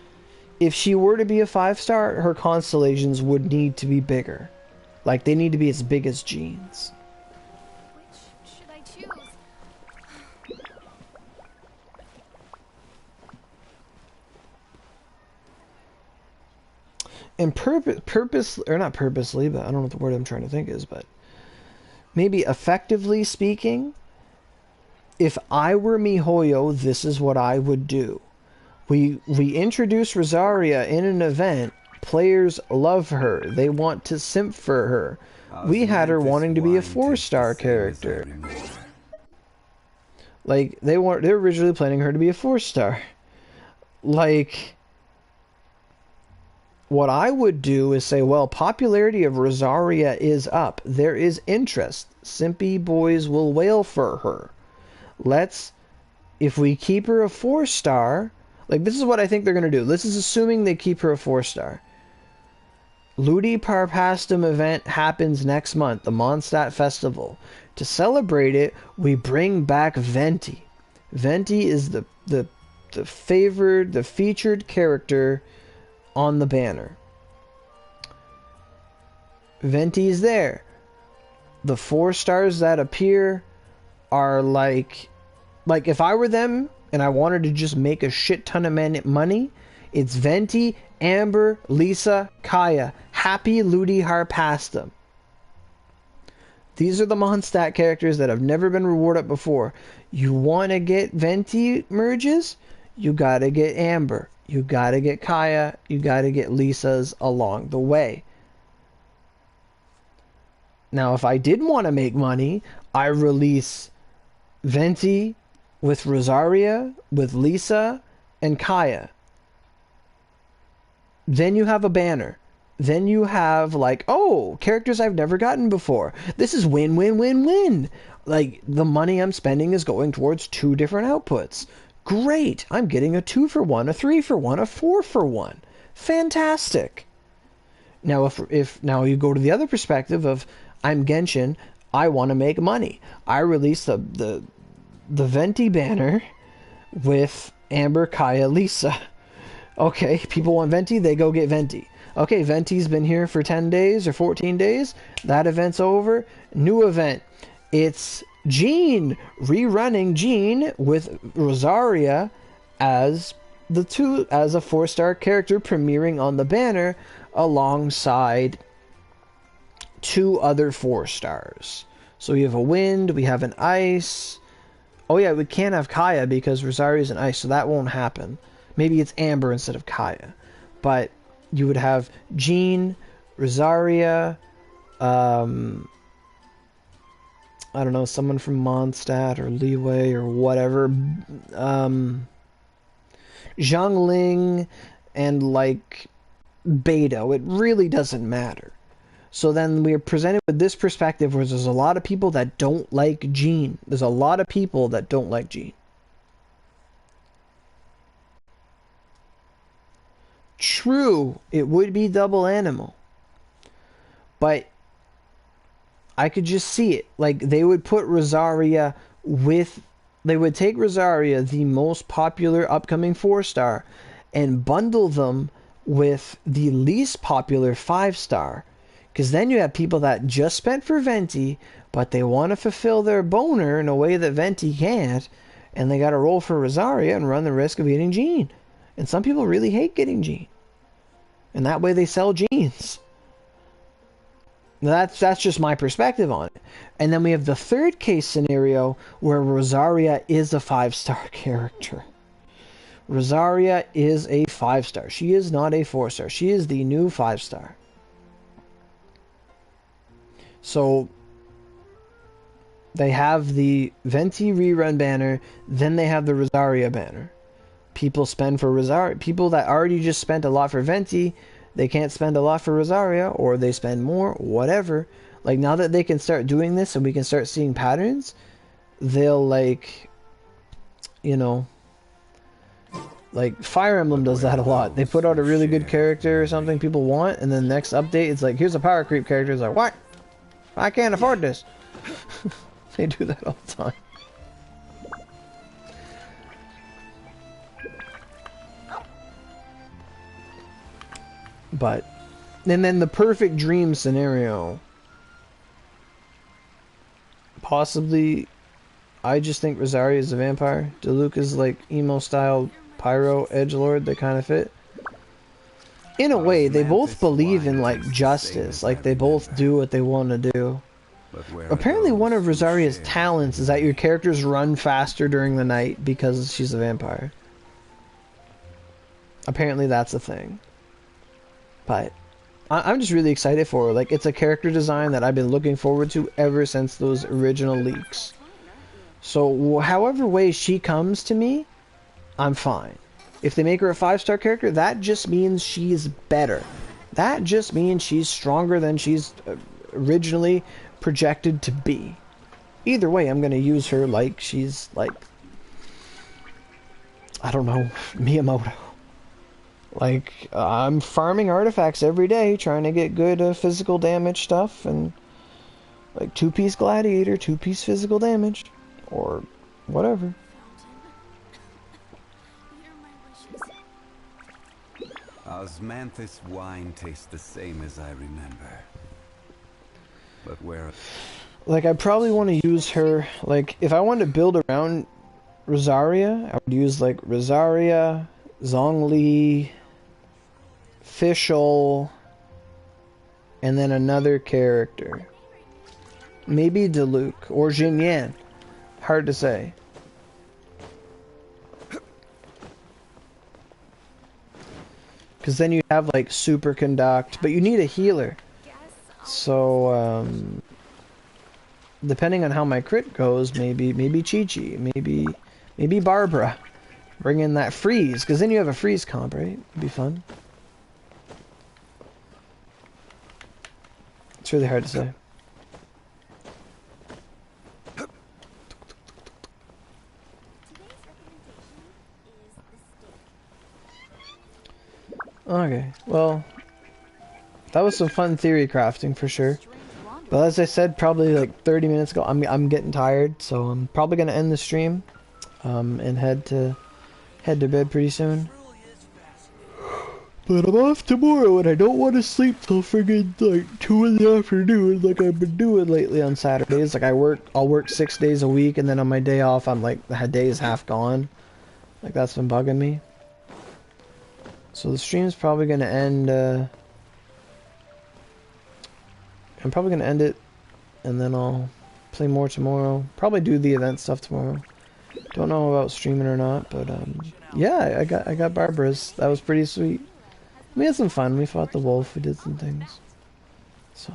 If she were to be a 5-star, her constellations would need to be bigger. Like, they need to be as big as jeans. Which should I choose? And not purposely, but I don't know what the word I'm trying to think is, but maybe effectively speaking, if I were MiHoYo, this is what I would do. We introduce Rosaria in an event. Players love her. They want to simp for her. We had her wanting to be a 4-star character. Like, they were originally planning her to be a 4-star. Like, what I would do is say, well, popularity of Rosaria is up. There is interest. Simpy boys will wail for her. If we keep her a 4-star, like, this is what I think they're going to do. This is assuming they keep her a 4-star. Ludi Parpastum event happens next month, the Mondstadt Festival. To celebrate it, we bring back Venti. Venti is the the featured character on the banner. Venti's there. The 4 stars that appear are like if I were them and I wanted to just make a shit ton of money, it's Venti, Amber, Lisa, Kaya. Happy Ludi Harpastum. These are the Mondstadt characters that have never been rewarded before. You want to get Venti merges? You gotta get Amber. You gotta get Kaya. You gotta get Lisa's along the way. Now, if I did want to make money, I release Venti with Rosaria, with Lisa, and Kaya. Then you have a banner. Then you have, like, oh, characters I've never gotten before. This is win, win, win, win. Like, the money I'm spending is going towards 2 different outputs. Great. I'm getting a 2 for 1, a 3 for 1, a 4 for 1. Fantastic. Now, if now you go to the other perspective of, I'm Genshin, I want to make money. I release the Venti banner with Amber, Kaya, Lisa. Okay, people want Venti, they go get Venti. Okay, Venti's been here for 10 days or 14 days. That event's over. New event. It's Jean, rerunning Jean with Rosaria as a 4-star character premiering on the banner alongside 2 other 4 stars. So we have a wind, we have an ice. Oh yeah, we can't have Kaya because Rosaria's an ice, so that won't happen. Maybe it's Amber instead of Kaya. But you would have Jean, Rosaria, I don't know, someone from Mondstadt or Leeway or whatever. Zhongling and like Beidou. It really doesn't matter. So then we are presented with this perspective where there's a lot of people that don't like Jean. There's a lot of people that don't like Jean. True, it would be double animal. But I could just see it. Like, they would put Rosaria with... They would take Rosaria, the most popular upcoming 4-star, and bundle them with the least popular 5-star. Because then you have people that just spent for Venti, but they want to fulfill their boner in a way that Venti can't, and they got to roll for Rosaria and run the risk of getting Jean. And some people really hate getting Jean. And that way they sell jeans. That's just my perspective on it. And then we have the third case scenario where Rosaria is a 5-star character. Rosaria is a 5-star. She is not a 4-star. She is the new 5-star. So they have the Venti rerun banner, then they have the Rosaria banner. People spend for Rosaria. People that already just spent a lot for Venti, they can't spend a lot for Rosaria, or they spend more, whatever. Like, now that they can start doing this and we can start seeing patterns, they'll, like, you know, like Fire Emblem does that a lot. They put out a really good character or something people want, and then next update it's like, here's a power creep character. It's like, what? I can't afford this. They do that all the time. But, and then the perfect dream scenario. Possibly, I just think Rosaria is a vampire. DeLuca's like emo style pyro edgelord, they kind of fit. In a way, they both believe in like justice. Like, they both do what they want to do. Apparently one of Rosaria's talents is that your characters run faster during the night because she's a vampire. Apparently that's a thing. But I'm just really excited for her. Like, it's a character design that I've been looking forward to ever since those original leaks. So however way she comes to me, I'm fine. If they make her a 5-star character, that just means she's better. That just means she's stronger than she's originally projected to be. Either way, I'm going to use her like she's like, I don't know, Miyamoto. Like, I'm farming artifacts every day, trying to get good physical damage stuff, and like 2-piece gladiator, 2-piece physical damage, or whatever. You're Osmanthus wine tastes the same as I remember. But where... Like, I probably want to use her, like, if I wanted to build around Rosaria, I would use, like, Rosaria, Zhongli, Fischl, and then another character. Maybe Diluc, or Jinyan. Hard to say. Because then you have, like, Superconduct, but you need a healer. So, depending on how my crit goes, maybe Chi-Chi, maybe Barbara. Bring in that freeze, because then you have a freeze comp, right? It'd be fun. It's really hard to say. Okay, well, that was some fun theory crafting for sure. But as I said, probably like 30 minutes ago, I'm getting tired, so I'm probably gonna end the stream, and head to bed pretty soon. But I'm off tomorrow, and I don't want to sleep till friggin' like 2 in the afternoon, like I've been doing lately on Saturdays. Like I'll work 6 days a week, and then on my day off, I'm like the day is half gone. Like that's been bugging me. So the stream's probably gonna end. I'm probably gonna end it, and then I'll play more tomorrow. Probably do the event stuff tomorrow. Don't know about streaming or not, but yeah, I got Barbara's. That was pretty sweet. We had some fun. We fought the wolf. We did some things. So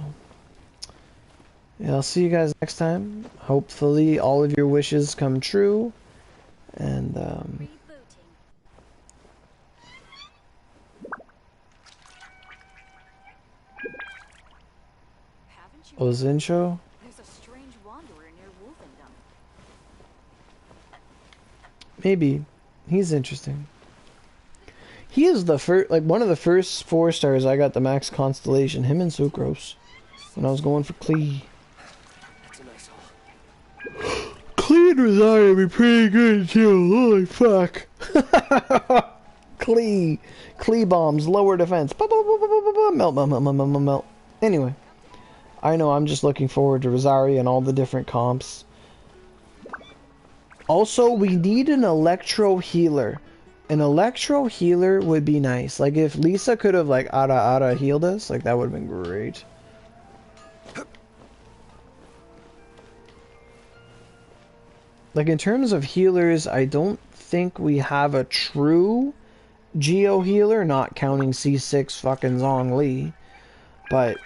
yeah, I'll see you guys next time. Hopefully, all of your wishes come true, and Ozincho? There's a strange wanderer near Wolfendom. Maybe. He's interesting. He is the first, like one of the first 4 stars I got the max Constellation. Him and Sucrose. When I was going for Klee. Klee and Rosario be pretty good too. Holy fuck. Klee bombs, lower defense. Melt. Anyway. I know I'm just looking forward to Rosaria and all the different comps. Also, we need an Electro Healer. An Electro Healer would be nice. Like, if Lisa could have, like, Ada healed us, like, that would have been great. Like, in terms of healers, I don't think we have a true Geo Healer, not counting C6 fucking Zhongli. But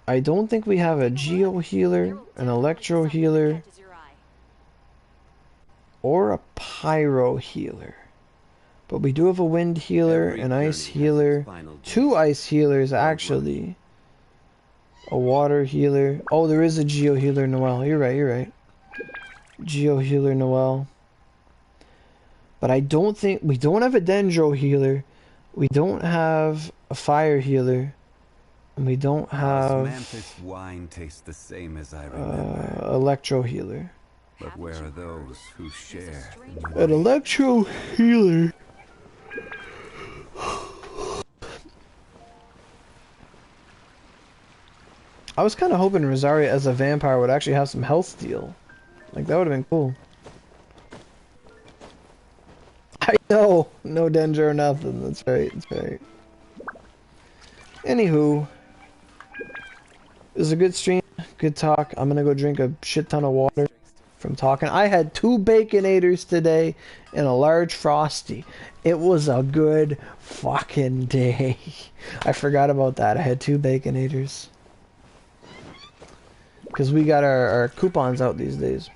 I don't think we have a Geo Healer, an Electro Healer, or a Pyro Healer. But we do have a Wind Healer, an Ice Healer, 2 Ice Healers actually, a Water Healer. Oh, there is a Geo Healer Noelle. You're right. Geo Healer Noelle. But I don't think, we don't have a Dendro Healer, we don't have a Fire Healer. And we don't have Osmanthus wine tastes the same as I remember. Electro Healer. But where are those who share? An Electro Healer. I was kind of hoping Rosaria as a vampire would actually have some health steal. Like, that would have been cool. I know! No Dendro or nothing. That's right. Anywho. It was a good stream, good talk. I'm gonna go drink a shit ton of water from talking. I had 2 Baconators today and a large Frosty. It was a good fucking day. I forgot about that. I had 2 Baconators. Because we got our coupons out these days.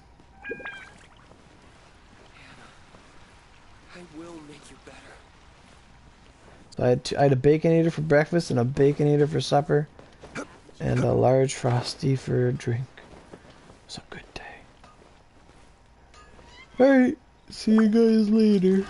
I will make you better. So I had a Baconator for breakfast and a Baconator for supper. And a large Frosty for a drink. It was a good day. Alright, see you guys later.